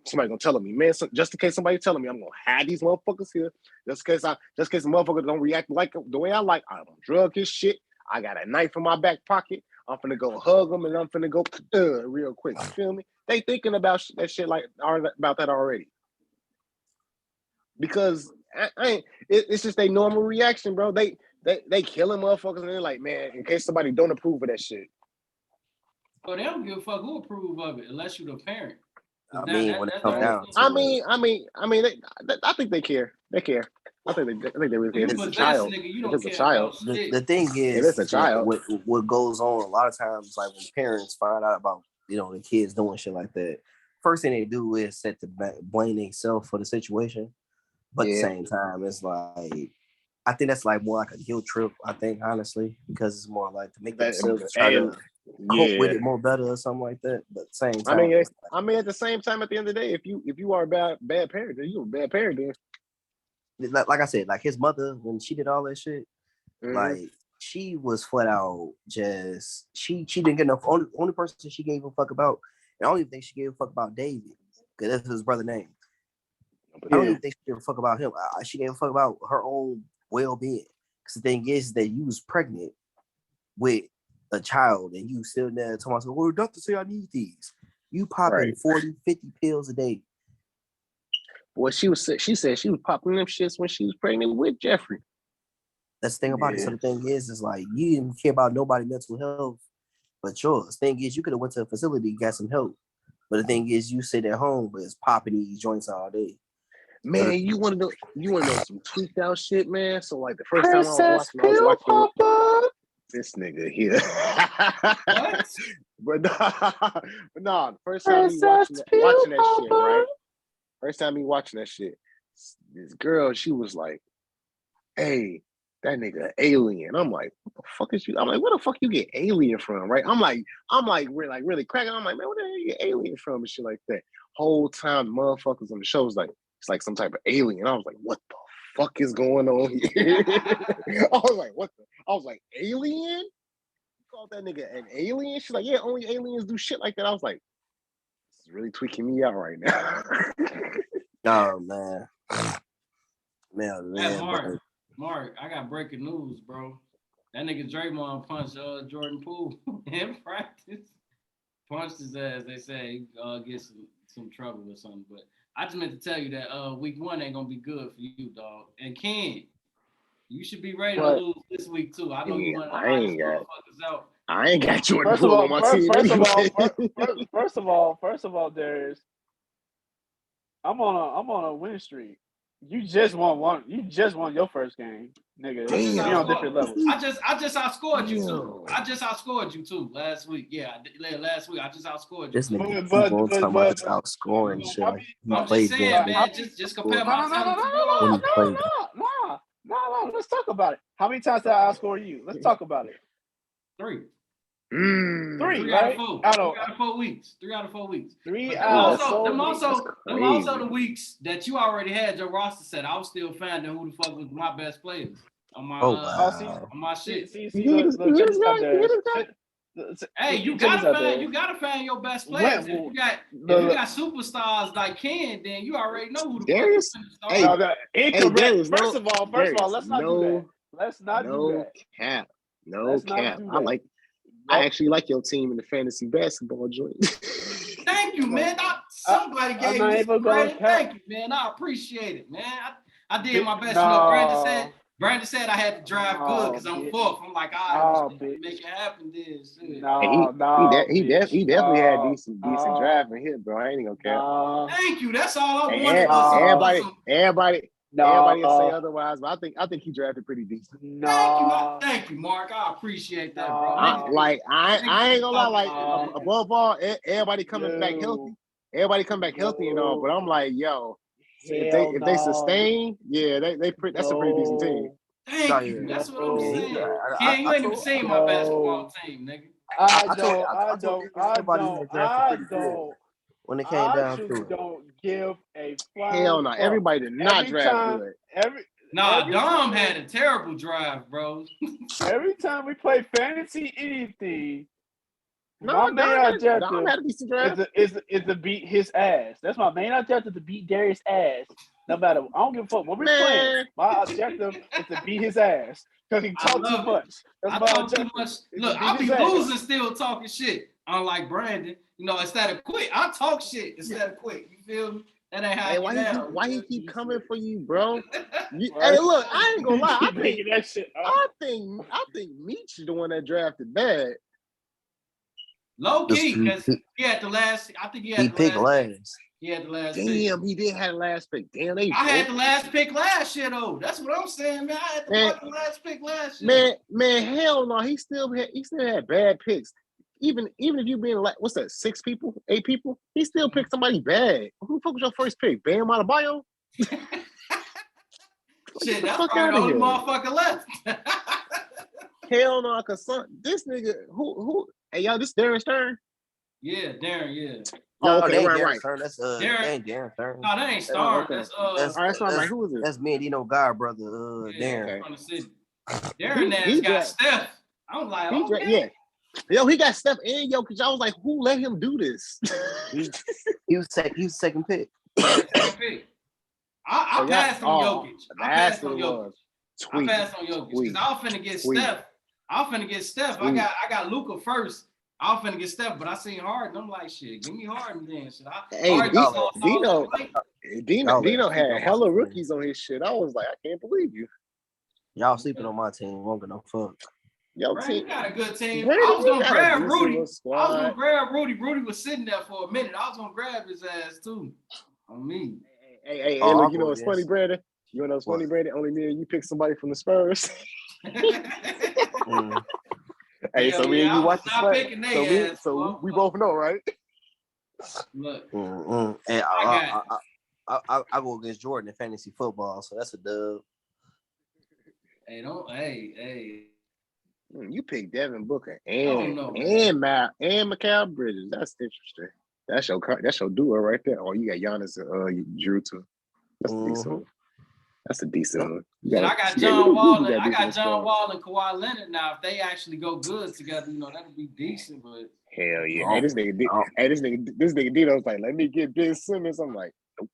somebody gonna tell me, man. So just in case somebody telling me, I'm gonna have these motherfuckers here. Just in case the motherfucker don't react like the way I like. I'm gonna drug his shit. I got a knife in my back pocket. I'm finna go hug them and I'm finna go real quick. You feel me? They thinking about that shit like about that already. Because it's just a normal reaction, bro. They killing motherfuckers and they're like, man, in case somebody don't approve of that shit. Well, they don't give a fuck who approve of it unless you're the parent. I mean, when it comes down to I mean, I think they care. They care. I think they really care. If it's a child, if it's a child. The thing is, if it's a child, what goes on a lot of times, like when parents find out about the kids doing shit like that, first thing they do is set to blame themselves for the situation. But at the same time, it's like I think that's like more like a guilt trip. I think honestly, because it's more like to make themselves try to cope with it more better or something like that. But at the same time, I mean, at the same time, at the end of the day, if you are a bad parent, then you're a bad parent. Then. Like I said, like his mother, when she did all that shit, like she was flat out just she didn't get enough. Only person she gave a fuck about, and the only thing she gave a fuck about David, because that's his brother's name. I don't even think she gave a fuck about him. She gave a fuck about her own well-being. Because the thing is that you was pregnant with a child and you still there talking about, well, doctor say I need these. You popping 40, 50 pills a day. Well, she said she was popping them shits when she was pregnant with Jeffrey. That's the thing about it. So the thing is like you didn't care about nobody's mental health but yours. The thing is you could have went to a facility and got some help. But the thing is you sit at home but it's popping these joints all day. Man, you want to know some tweaked out shit, man? So like the first time I was watching this nigga here. What? but the first time he watching that shit, right? First time he watching that shit, this girl, she was like, hey, that nigga alien. I'm like, what the fuck is you? I'm like, where the fuck you get alien from, right? I'm like really cracking. I'm like, man, where the hell you get alien from and shit like that? Whole time, motherfuckers on the show was like, it's like some type of alien. I was like, what the fuck is going on here? I was like, what the? I was like, alien? You called that nigga an alien? She's like, yeah, only aliens do shit like that. I was like, this is really tweaking me out right now. Oh, man. Man, Mark, I got breaking news, bro. That nigga Draymond punched Jordan Poole in practice. Punched his ass. They say he get some trouble or something. But I just meant to tell you that week 1 ain't gonna be good for you, dog. And Ken, you should be ready to lose this week too. I know you want to motherfuckers out. I ain't got Jordan Poole on my team. First of all, Darius, I'm on a win streak. You just won your first game, nigga. You're on different levels. I just outscored you too. I just outscored you too last week. Yeah, last week I just outscored you. This nigga talking about outscoring shit. Like I'm just saying, man. Just compare my talent to yours. No. Let's talk about it. How many times did I outscore you? Let's talk about it. 3. 3 out of 4. 3 out of 4 weeks. 3 out of 4 weeks. Them also the weeks that you already had your roster set. I was still finding who the fuck was my best players on my on my shit. Hey, you gotta find your best players. If you got superstars like Ken, then you already know who the Darius. Incorrect. First of all, let's not do that. Let's not do that. No cap. I actually like your team in the fantasy basketball joint. Thank you, man. Somebody gave me some credit. Thank you, man. I appreciate it, man. I did my best. Brandon said I had to drive good because I'm 4th. I'm like, make it happen. This he definitely had decent driving here, bro. I ain't gonna care. Thank you. That's all I wanted. Everybody will say otherwise, but I think he drafted pretty decent. Thank you, Mark. I appreciate that, bro. I ain't gonna lie. Like above all, everybody coming back healthy. Everybody come back healthy and all. But I'm like, yo, if they sustain, that's a pretty decent team. Thank you. That's what I'm saying. Ken, you ain't even seen my basketball team, nigga. I don't. When it came down to it, don't give a flying hell no. Everybody did not draft good. Dom had a terrible drive, bro. Every time we play fantasy anything, my main objective is to beat his ass. That's my main objective, to beat Darius' ass. No matter, I don't give a fuck what we're playing. Man. My objective is to beat his ass because he talk too much. That's I my talk too objective. much. is Look, to I beat be his ass. losing still talking shit. Unlike Brandon, you know, instead of quit, I talk shit instead of quit. You feel me? That ain't how Hey, I why get he down. keep, why he keep coming for you, bro? Hey, Right. look, I ain't gonna lie. Keep making that shit up. I think Meech is the one that drafted bad. Low key, because he had the last. I think he had He the picked last. last. He had the last pick. Damn, he did have the last pick. Damn, they I had the both- last pick last year though. That's what I'm saying, man. I had the Man. fucking last pick last year. Man, hell no. He still had bad picks. Even if you being like, what's that, 8 people? He still picked somebody bad. Who the fuck was your first pick? Bam Adebayo? Shit, the that's fuck probably the outta only here. motherfucker left. Hell no, cause this nigga who hey y'all, this Darren Stern? Yeah, Darren, yeah. Oh, No, okay, they ain't right, Darren right. Stern. That's Darren- that ain't Darren Stern. No, that ain't Star. okay. That's All right, that's why I'm like, who is it? That's me and Dino God brother. Darren. Okay. From the city. Darren He has got dra- Steph. I'm like, He okay. yeah. Yo, he got Steph and yo, cause y'all was like, who let him do this? He was second pick. Second pick. I passed on Jokic. I That's passed what on it Jokic. was. I Tweet. passed on Jokic because I was finna get Tweet. Steph. I was finna get Steph. Tweet. I got Luka first. I was finna get Steph, but I seen Harden. I'm like, shit, give me Harden then. Shit. Hey, Dino had hella rookies on his shit. I was like, I can't believe you. Y'all sleeping on my team. Won't get no fuck. Yo, Brandon, team. you got a good team. Brandon, I was you gonna got a grab decent Rudy. little I was squad. gonna grab Rudy. Rudy was sitting there for a minute. I was gonna grab his ass too. On me. Hey, Oh, look, I'll you know go what's funny, against- Brandon? You know what's funny, What? Brandon? Only me and you picked somebody from the Spurs. Mm. Hey, Hell so me yeah, and I you was watch the not Spurs. picking they ass, boy. We both know, right? Look, And I I go against Jordan in fantasy football, so that's a dub. hey, don't, hey. You picked Devin Booker don't know, and Mikal Bridges. That's interesting. That's your duo right there. Oh, you got Giannis and Drew too. That's a decent one. That's a decent one. Shit, I got John Wall and I John Wall and Kawhi Leonard now. If they actually go good together, you know, that'll be decent, but Hell yeah. Oh. Hey, this nigga Dino's like, let me get Ben Simmons. I'm like, nope.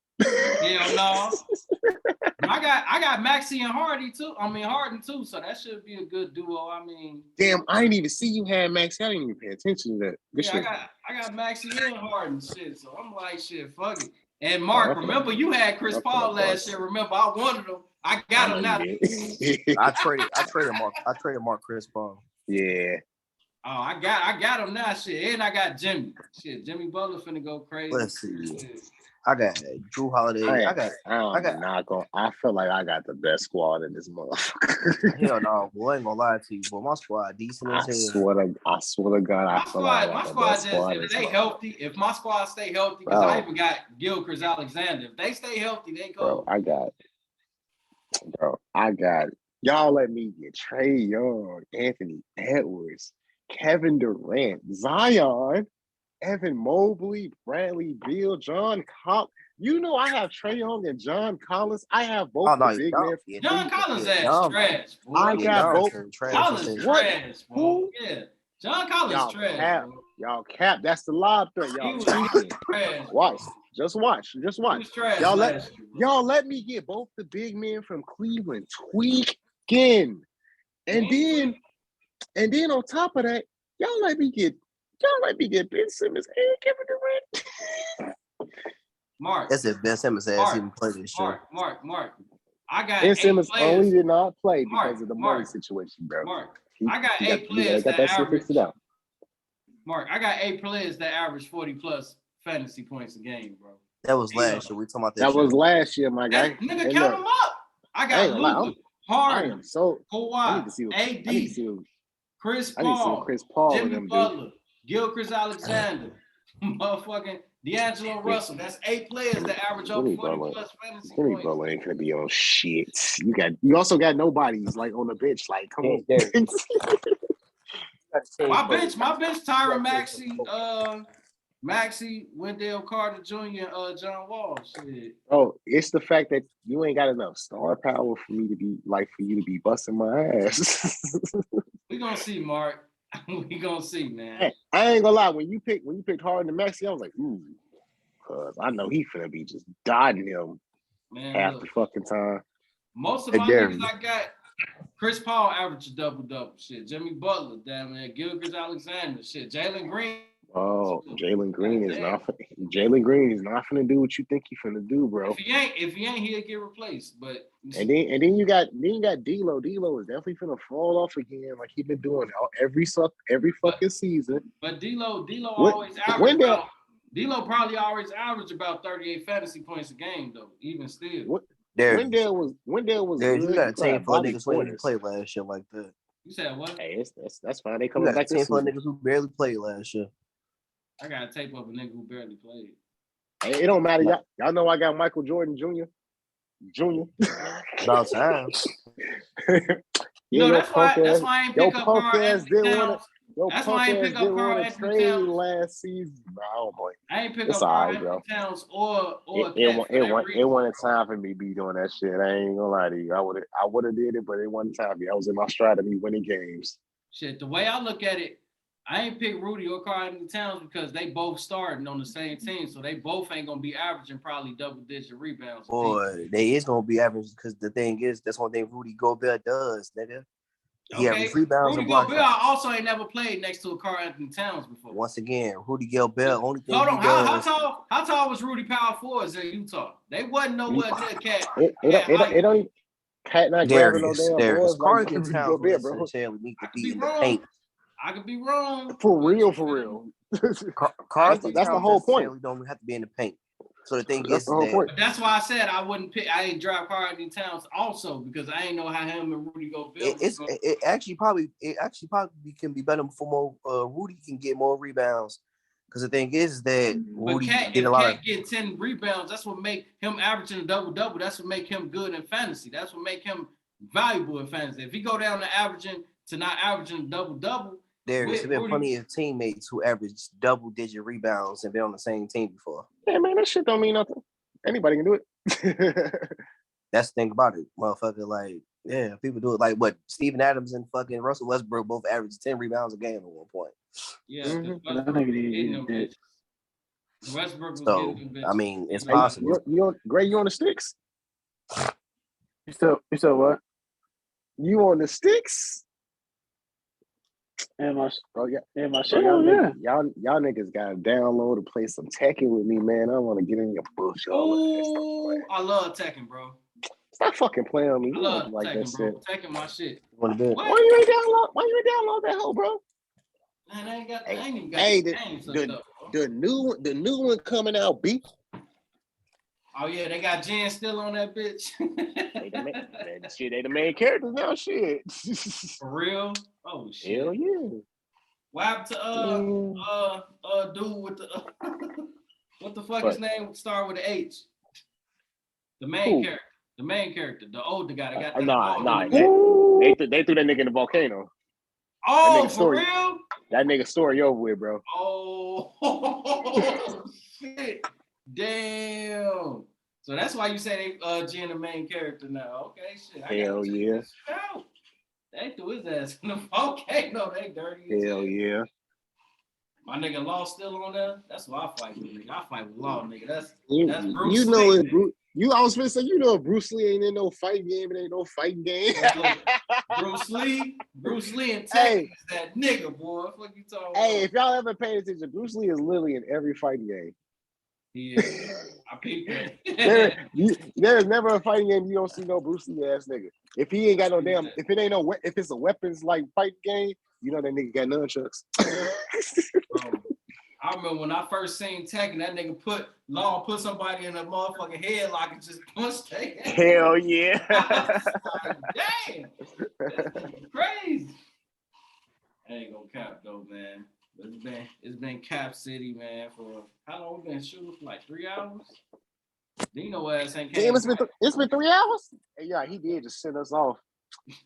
hell no. But I got Maxey and Harden too, so that should be a good duo. I mean, damn, I didn't even see you had Max. I didn't even pay attention to that. Good shit. I got Maxey and Harden shit, so I'm like, shit, fuck it. And Mark, remember you had Chris Paul last year. Remember, I wanted him. I got him now. I traded Mark Chris Paul. Yeah. Oh, I got him now, shit. And I got Jimmy. Shit, Jimmy Butler finna go crazy. Let's see. I got Drew Holiday. I feel like I got the best squad in this motherfucker. Hell no, boy, I ain't gonna lie to you, but my squad decent as hell. I swear to God, I feel like my squad just if they healthy, if my squad stay healthy, because I even got Gilchrist Alexander. If they stay healthy, they go. I got y'all let me get Trey Young, Anthony Edwards, Kevin Durant, Zion, Evan Mobley, Bradley Beal, John Collins. You know I have Trey Young and John Collins. I have both the big men. John Collins ass trash. Boy. I got both. Collins trash. Who? Yeah. John Collins trash. Y'all cap. That's the lob threat. Y'all trash. Watch. Just watch. Trash y'all let me get both the big men from Cleveland tweaking. And then on top of that, y'all let me get Ben Simmons and Kevin Durant. Mark. That's if Ben Simmons has even played this show. Mark. I got Ben Simmons only did not play Mark, because of the money situation, bro. Mark, I got 8 players that average. Mark, I got 8 players that average 40 plus fantasy points a game, bro. That was last year. We talking about that was last year, my guy. Nigga, count them up. I got Luka, Harden, Kawhi, AD, Chris Paul, Jimmy Butler, Gilchrist Alexander, motherfucking D'Angelo Russell. That's 8 players that average over 40 plus fantasy points. Jimmy Butler ain't gonna be on shit. You also got nobodies like on the bench. Like, come on. My bench, Tyron Maxey, Wendell Carter Jr., John Wall. Shit. Oh, it's the fact that you ain't got enough star power for you to be busting my ass. We gonna see, Mark. We gonna see, man. Hey, I ain't gonna lie. When you picked Harden and Maxey, I was like, ooh, cause I know he finna be just dotting him. Man, half look, the fucking time. most of Hey, my Darren. niggas I got, Chris Paul averaged a double. Shit, Jimmy Butler, damn man, Gilgeous Alexander, shit, Jalen Green. Oh, Jalen Green is Goddamn. not. Jalen Green is not finna do what you think he finna do, bro. If he ain't, he'll get replaced. But And then you got D'Lo. D'Lo is definitely finna fall off again, like he been doing every fucking season. But D'Lo When- always average Wendell- about. D'Lo probably always average about 38 fantasy points a game though, even still. There, Wendell was there. good. You got a You team had full of Bobby niggas who ain't even Portis. played last year like that. You said what? Hey, that's fine. They You coming got a back team this full of season. niggas who barely played last year. I got a tape of a nigga who barely played. Hey, it don't matter. Y'all know I got Michael Jordan Jr. About time. No, your that's why punk I ain't your pick up punk Carl ass Anthony didn't want Towns. to. Your That's why I punk ain't ass pick up didn't Carl want to Anthony trade Towns. last season. Bro, I don't blame. I ain't pick It's up all Carl right, Anthony bro. Towns or It wasn't time for me to be doing that shit. I ain't gonna lie to you. I would have did it, but it wasn't time for me. I was in my stride to be winning games. Shit, the way I look at it, I ain't pick Rudy or Carl Anthony Towns because they both starting on the same team, so they both ain't gonna be averaging probably double-digit rebounds. Boy, they is gonna be average because the thing is, that's one thing Rudy Gobert does, nigga. He averages rebounds Rudy and blocks. Gobert also ain't never played next to a Carl Anthony Towns before. Once again, Rudy Gobert, only thing Hold on, he does. how tall was Rudy Power forwards in Utah? They wasn't nowhere near Cat. It don't. Cat not grabbing no damn Darius. boards Carl like Anthony Rudy Towns Gobert, don't bro. necessarily need to I could be be in the wrong. paint. I could be wrong. For real. Carl Anthony That's the Towns whole point. necessarily don't have to be in the paint. So the thing That's is the whole that point. But that's why I said I wouldn't pick. I ain't draft Carl Anthony Towns also because I ain't know how him and Rudy Gobert. it actually probably can be better for more. Rudy can get more rebounds because the thing is that Rudy did a lot of. Get 10 rebounds, that's what make him averaging a double-double. That's what make him good in fantasy. That's what make him valuable in fantasy. If he go down to averaging to not averaging a double-double, There's been plenty of teammates who averaged double-digit rebounds and been on the same team before. Yeah, man, that shit don't mean nothing. Anybody can do it. That's the thing about it, motherfucker. Like, yeah, people do it. Like, what Steven Adams and fucking Russell Westbrook both averaged 10 rebounds a game at one point. Yeah, Westbrook was So, getting them bitches. I mean, it's Hey, possible. Gray, you on the sticks? You still what? You on the sticks? And my Oh yeah, and my bro, shit. y'all niggas gotta download and play some Tekken with me, man. I want to get in your bush. Oh, I love Tekken, bro. Stop fucking playing on me. I You love don't like that Tekken, bro. shit. Tekken my shit. Want to do it? What? Why you ain't download that hoe, bro? Man, I ain't even got Hey, the games hooked up, bro. the new one coming out, B. Oh yeah, they got Jen still on that bitch. They the main characters now, shit. For real? Oh shit. Hell yeah. What happened to dude with the what the fuck his name start with an H? The main character. The main character, the older guy that got that Nah. They threw that nigga in the volcano. Oh, for real? That nigga story over with, bro. Oh shit. Damn. So that's why you say they Jen the main character now. Okay, shit. Hell yeah. They threw his ass in the volcano. They dirty. Hell yeah. My nigga Law still on there. That's what I fight with, nigga. I fight with Law, nigga. That's You Bruce know Lee, it, Bruce. I was gonna say, you know, Bruce Lee ain't in no fighting game. It ain't no fighting game. Bruce Lee and Tekken is that nigga, boy. What you talking about? Hey, if y'all ever pay attention, Bruce Lee is literally in every fighting game. Yeah, I peeped that. There is never a fighting game you don't see no Bruce Lee ass nigga. If he ain't got no damn, if it's a weapons like fighting game, you know that nigga got nunchucks. Bro, I remember when I first seen Tekken, that nigga put somebody in a motherfucking headlock and just punched their head. Hell yeah. I was like, damn, that's crazy. I ain't gonna cap though, man. But it's been Cap City, man, for how long we been shooting? For like 3 hours? Dino ass ain't came. Damn, it's been 3 hours? Hey, yeah, he did just send us off.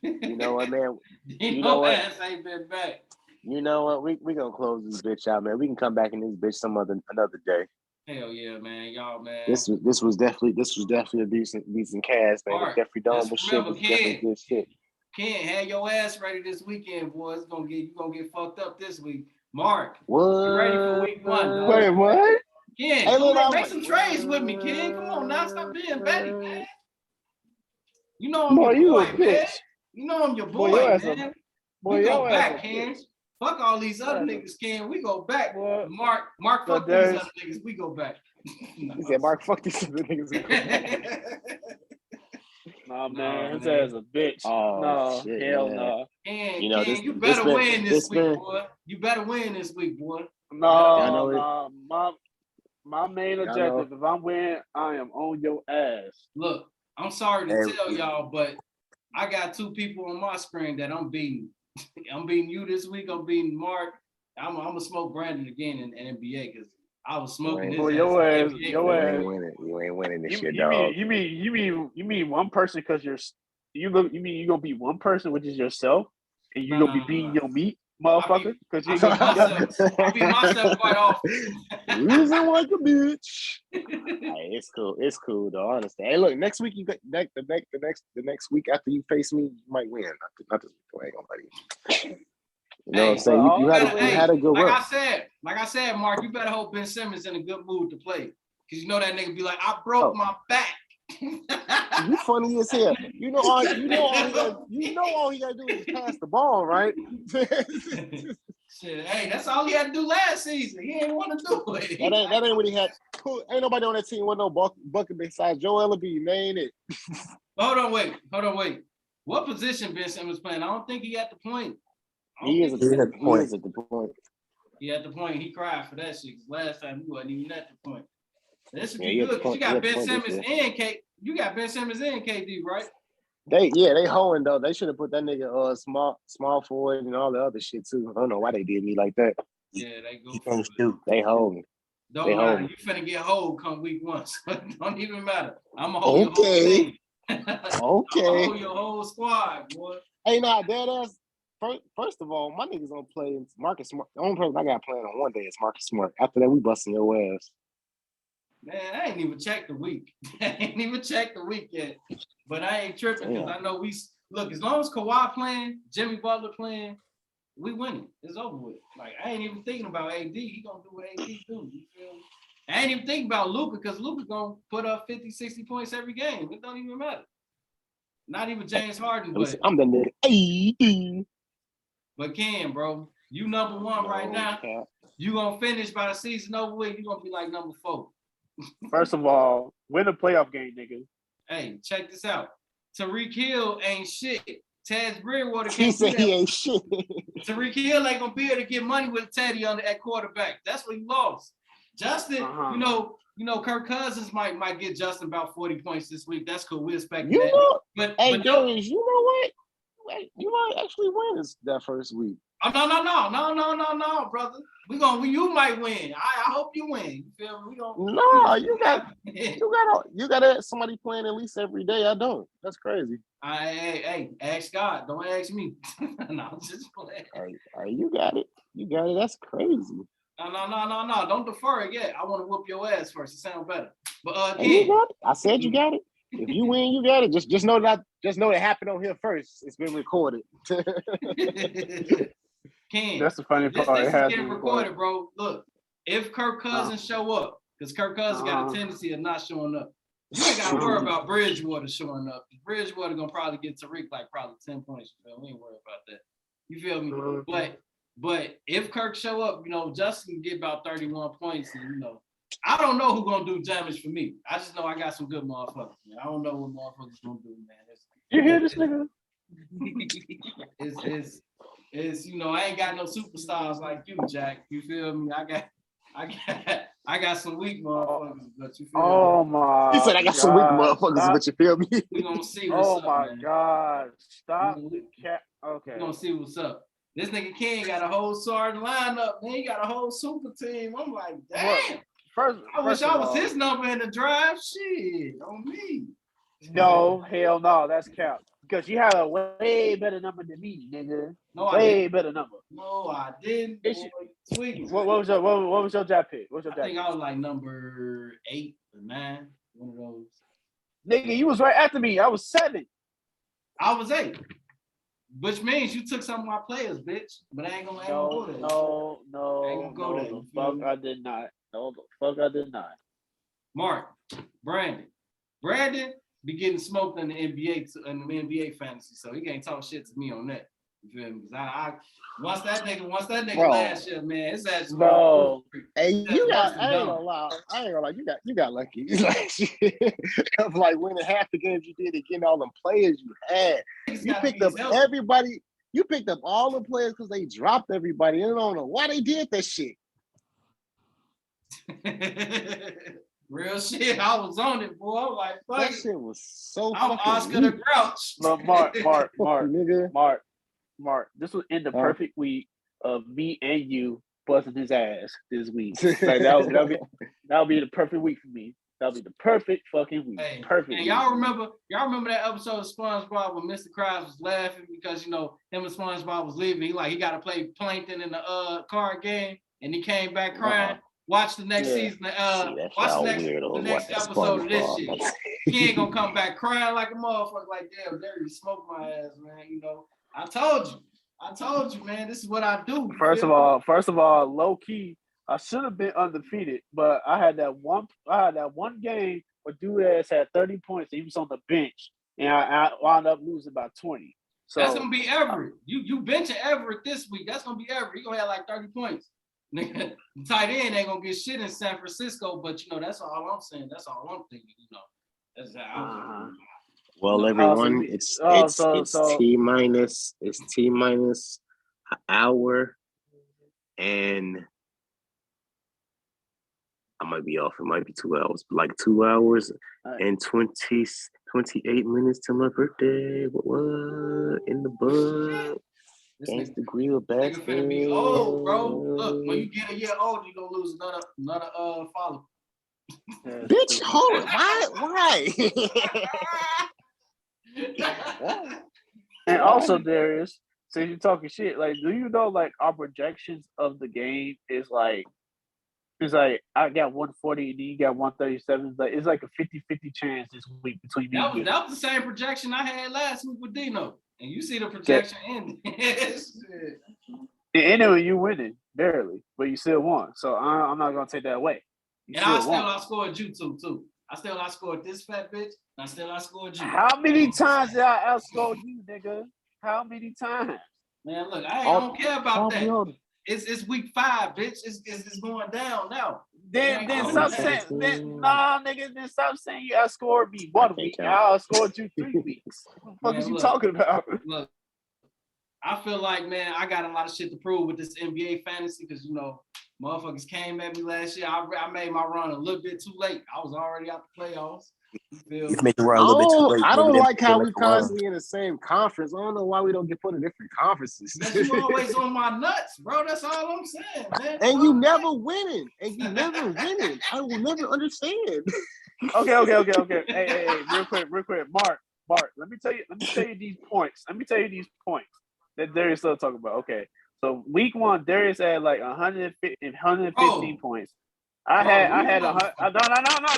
You know what, man? Dino ass ain't been back. You know what? We gonna close this bitch out, man. We can come back in this bitch another day. Hell yeah, man. Y'all, man. This was definitely a decent cast, man. Right. Jeffrey Dahmer shit was definitely good shit. Ken, have your ass ready this weekend, boy. You gonna get fucked up this week. Mark, what? you ready for week 1? Dog? Wait, what? Ken, Hey, look, make some trades with me, Ken. Come on now, stop being petty, man. You know I'm Boy, your you boy, a man. bitch. You know I'm your Boy, boy, your ass man. Boy, We go your back, ass a Ken. bitch. Fuck all these other Yeah. niggas, Ken. We go back. Boy, Mark, so fuck these there's- other niggas. We go back. He said, Mark, fuck these other niggas. Nah, Nah, man, his man. ass a bitch. Oh, No, shit, hell man. no. Ken, You know, Ken, this- you this better been- win this this week, been- boy. You better win this week, boy. I know No, my main Y'all objective, if I'm winning, I am on your ass. Look, I'm sorry to Hey, tell y'all, but I got two people on my screen that I'm beating. I'm beating you this week. I'm beating Mark. I'm gonna smoke Brandon again in NBA because I was smoking his Boy, ass. your in ass, NBA. your ass. You ain't winning this You shit, dog. mean one person because you mean you gonna be one person, which is yourself, and you gonna be beating your meat, motherfucker? Because you I beat myself quite often. Losing like a bitch. Hey, it's cool. It's cool though. Honestly. Hey, look, next week you got the next week after you face me, you might win. Not this week. I ain't gonna lie to you. You know what I'm saying? You had a good like run. I said, Mark, you better hope Ben Simmons in a good mood to play. Cause you know that nigga be like, I broke my back. You funny as hell. You know all he gotta do is pass the ball, right? Shit, hey, that's all he had to do last season. He ain't want to do it. That ain't what he had. Ain't nobody on that team with no bucket besides Joel Embiid, man. It. Hold on, wait. What position Ben Simmons playing? I don't think he at the point. He is at the point. He at the point. He cried for that shit. 'Cause last time he wasn't even at the point. This should be Yeah, good. 'Cause you he got at the Ben point Simmons this year. and K. You got Ben Simmons and KD, right? They hoeing though. They should have put that nigga small forward and all the other shit too. I don't know why they did me like that. Yeah, they go. He can't shoot. They hoeing. Don't They matter. hold. You finna get hold come week one. So it don't even matter. I'm gonna hold your whole Okay. team. I'm gonna Okay. hold your whole squad, boy. Hey, nah, deadass. First of all, my niggas don't play Marcus Smart. The only person I got playing on one day is Marcus Smart. After that, we busting your ass. Man, I ain't even checked the week. I ain't even checked the week yet. But I ain't tripping because I know we look, as long as Kawhi playing, Jimmy Butler playing, we winning. It's over with. Like, I ain't even thinking about AD. He gonna do what AD do. You feel me? I ain't even thinking about Luka because Luka gonna put up 50, 60 points every game. It don't even matter. Not even James Harden, but I'm the nigga. But Ken, bro, you number one right now. Cap. You gonna finish by the season over with. You gonna be like number 4. First of all, win a playoff game, nigga. Hey, check this out. Tariq Hill ain't shit. Taz Bridgewater He can't said do he that. ain't shit. Tariq Hill ain't gonna be able to get money with Teddy at quarterback. That's what he lost. Justin, you know, Kirk Cousins might get Justin about 40 points this week. That's cool. We expect You that. know, But hey, but Darius, you know what? Wait, you might actually win that first week. oh, no, brother. You might win. I hope you win. You feel me? No, you got somebody playing at least every day. I don't. That's crazy. Hey, ask God. Don't ask me. No, I'm just playing. All right, you got it. You got it. That's crazy. No. Don't defer it yet. I want to whoop your ass first. It sounds better. But Hey, you Ken, got it. I said you got it. If you win, you got it. Just know that. Just know it happened on here first. It's been recorded. Ken, That's the funny this part. It is has getting been recorded, bro. Look, if Kirk Cousins show up, because Kirk Cousins got a tendency of not showing up, you ain't got to worry about Bridgewater showing up. Bridgewater gonna probably get Tariq like probably 10 points. We ain't worried about that. You feel me? But if Kirk show up, you know, Justin can get about 31 points, and you know, I don't know who's gonna do damage for me. I just know I got some good motherfuckers. Man. I don't know what motherfuckers gonna do, man. You hear this nigga? It's you know, I ain't got no superstars like you, Jack. You feel me? I got some weak motherfuckers, but you feel Oh me? my! He said, "I got some weak motherfuckers, Stop. but you feel me?" We gonna see what's up. Oh my man. God! Stop the cat. Okay. We gonna see what's up. This nigga King got a whole starting lineup, man. He got a whole super team. I'm like, damn. I wish I was his number in the drive. Shit, on me. No, hell no, that's cap. Because you had a way better number than me, nigga. No, I way didn't. better number. No, I didn't. Sweet. What was your draft pick? What was your I draft think pick? I was like number 8 or 9. One of those. Nigga, you was right after me. I was 7. I was 8. Which means you took some of my players, bitch. But I ain't gonna go there. No. I ain't gonna go there. The fuck, I did not. No, the fuck I did not. Mark, Brandon be getting smoked in the NBA fantasy, so he can't talk shit to me on that. You feel me? 'Cause I once that nigga Bro. last year, man, it's actually Bro. Hey, you got. I ain't dumb. gonna lie. You got lucky. Like, of like winning half the games you did and getting all them players you had. You picked up everybody. You picked up all the players because they dropped everybody. I don't know why they did that shit. Real shit. I was on it, boy. I'm like, fuck That it. shit was so I'm fucking Oscar the weak. Grouch. But Mark, Nigga. Mark, this was in the perfect week of me and you busting his ass this week. Like that'll be the perfect week for me. That'll be the perfect fucking week. Hey, Perfect. and week. y'all remember that episode of SpongeBob when Mr. Krabs was laughing because him and SpongeBob was leaving. He got to play Plankton in the card game, and he came back crying. Watch the next season. Watch the next episode of this shit. He ain't gonna come back crying like a motherfucker. Like, damn, Derry, you smoked my ass, man. You know, I told you, man. This is what I do. First of all, low key, I should have been undefeated, but I had that one game where dude ass had 30 points. He was on the bench, and I wound up losing by 20. So that's gonna be Everett. You benching Everett this week. That's gonna be Everett. He gonna have like 30 points. Nigga, the tight end ain't gonna get shit in San Francisco, but you know that's all I'm saying. That's all I'm thinking. You know, that's how. Well, everyone, it's T minus an hour, and I might be off. It might be 2 hours, but like 2 hours and 28 minutes to my birthday. What in the bud? Against the Green Nigga finna be old, bro. Look, when you get a year old, you gonna lose another follow. Bitch, hold why? And also, Darius, since you're talking shit, like, do you know, like, our projections of the game is like I got 140 and you got 137. Like, it's like a 50-50 chance this week between me and you. That was the same projection I had last week with Dino. And you see the projection ending. And anyway, you winning, barely, but you still won. So I'm not going to take that away. And I still outscored you too. I still outscored this fat bitch, and I still outscored you. How many times did I outscore you, nigga? How many times? Man, look, I don't care about that. It's week 5, bitch. It's going down now. Then stop saying nigga. Then stop saying you outscored me 1 week. I outscored you 3 weeks. What the fuck is you talking about? Look, I feel like, man, I got a lot of shit to prove with this NBA fantasy because you know, motherfuckers came at me last year. I made my run a little bit too late. I was already out the playoffs. You make the run a little bit too late. I don't like how we constantly in the same conference. I don't know why we don't get put in different conferences. You always on my nuts, bro. That's all I'm saying, man. And you never winning. I will never understand. Okay. Hey, real quick. Mark, let me tell you these points. That Darius still talking about. Okay. So week 1, Darius had like 115 points. I had no,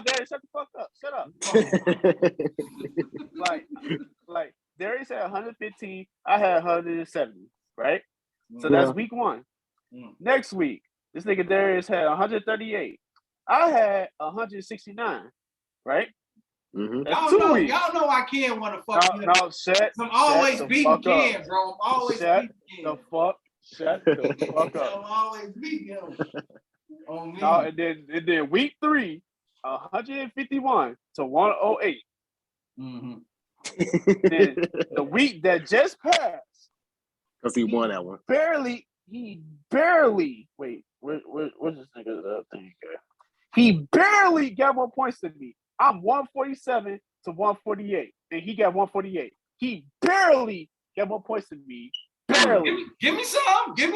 Darius, shut the fuck up. Shut up. like Darius had 115, I had 170, right? So that's week 1. Next week, this nigga Darius had 138. I had 169, right? Mm-hmm. That's 2 weeks. Y'all know I can't want to fuck you. No, shut. I'm always beating Ken, bro. I'm always beating Ken. Shut the fuck up. I'm always beating him. On me. No, and then week 3, 151 to 108. Mm-hmm. Then the week that just passed, because he won that one. He barely. Wait, where's this nigga thing? He barely got more points than me. I'm 147 to 148, and he got 148. He barely got more points than me. Barely. Give me some, bro.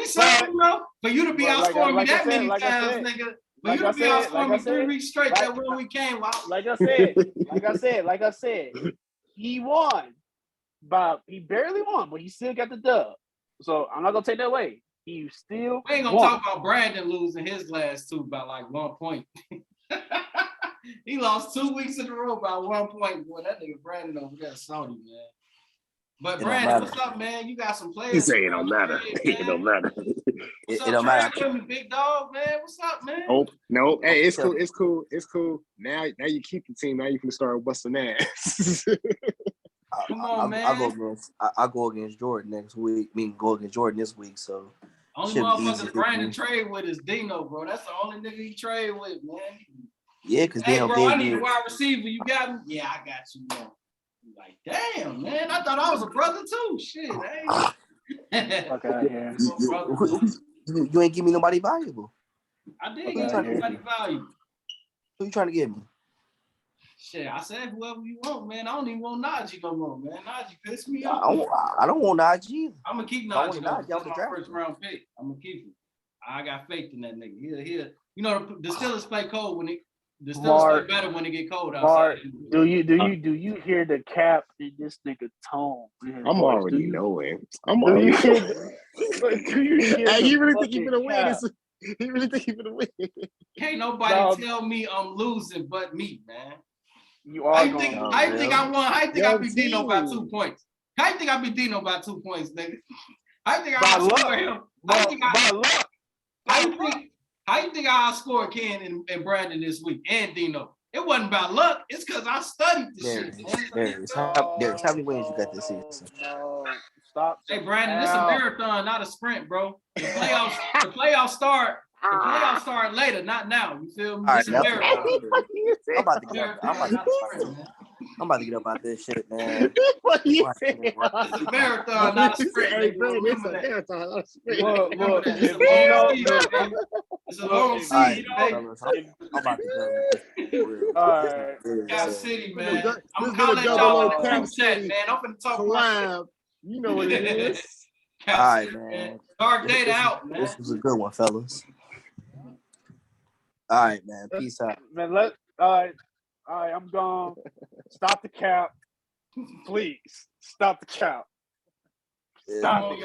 For you to be outscoring me that many times, nigga. For you to be outscoring me 3 weeks straight, that one we came out. Like I said, he won. He barely won, but he still got the dub. So I'm not gonna take that away. He still We ain't gonna talk about Brandon losing his last 2 by like 1 point. He lost 2 weeks in a row by 1 point. Boy, that nigga Brandon over there salty, man. But Brandon, what's up, man? You got some players. You say it don't matter. It don't matter. What's up, don't matter. Trey? With me, big dog, man. What's up, man? Nope. Hey, it's cool. It's cool. It's cool. Now you keep the team. Now you can start busting ass. Come on, man. I go against Jordan next week. Go against Jordan this week. So only should be motherfucker easy. Brandon trade with is Dino, bro. That's the only nigga he trade with, man. Yeah, because Hey, Dino bro, gave I need me. a wide receiver. You got me? Yeah, I got you, man. You like, damn, man. I thought I was a brother too. Shit, hey. Fuck out here. You ain't give me nobody valuable. I did get somebody value. Who you trying to give me? Shit, I said whoever you want, man. I don't even want Najee no more, man. Najee pissed me off. I don't want Najee. I'm gonna keep Najee. That's my first round pick. I'm gonna keep him. I got faith in that nigga. He'll. You know, the Steelers play cold when the Steelers play better when it get cold outside. Do you hear the cap in this nigga tone? I'm already knowing. Do you hear Hey, he really think he gonna win? He really think he gonna win? Can't nobody tell me I'm losing but me, man. You are I think I won. I think I beat Dino by 2 points. I think I beat Dino by 2 points, nigga. I think I outscored him. I think I outscored Ken and Brandon this week and Dino. It wasn't about luck. It's because I studied this shit. Darius, how many wins you got this season? No, stop. Hey, Brandon, this is a marathon, not a sprint, bro. The playoffs start later, not now. You feel me? This is a marathon. I'm about to get up out this shit, man. What you saying? It's a marathon, not a sprint. Hey, bro, it's a marathon, not a sprint. Look, it's a long season. I'm about to go. All right. Cap City, man. I'm This calling is a y'all in the double group chat, man. I'm finna talk collab. You know what it is. Cap All right, City, man. Dark Data out, man. This was a good one, fellas. All right, man. Peace out. Man, all right, I'm gone. Stop the cap. Please. Stop the cap. Stop it.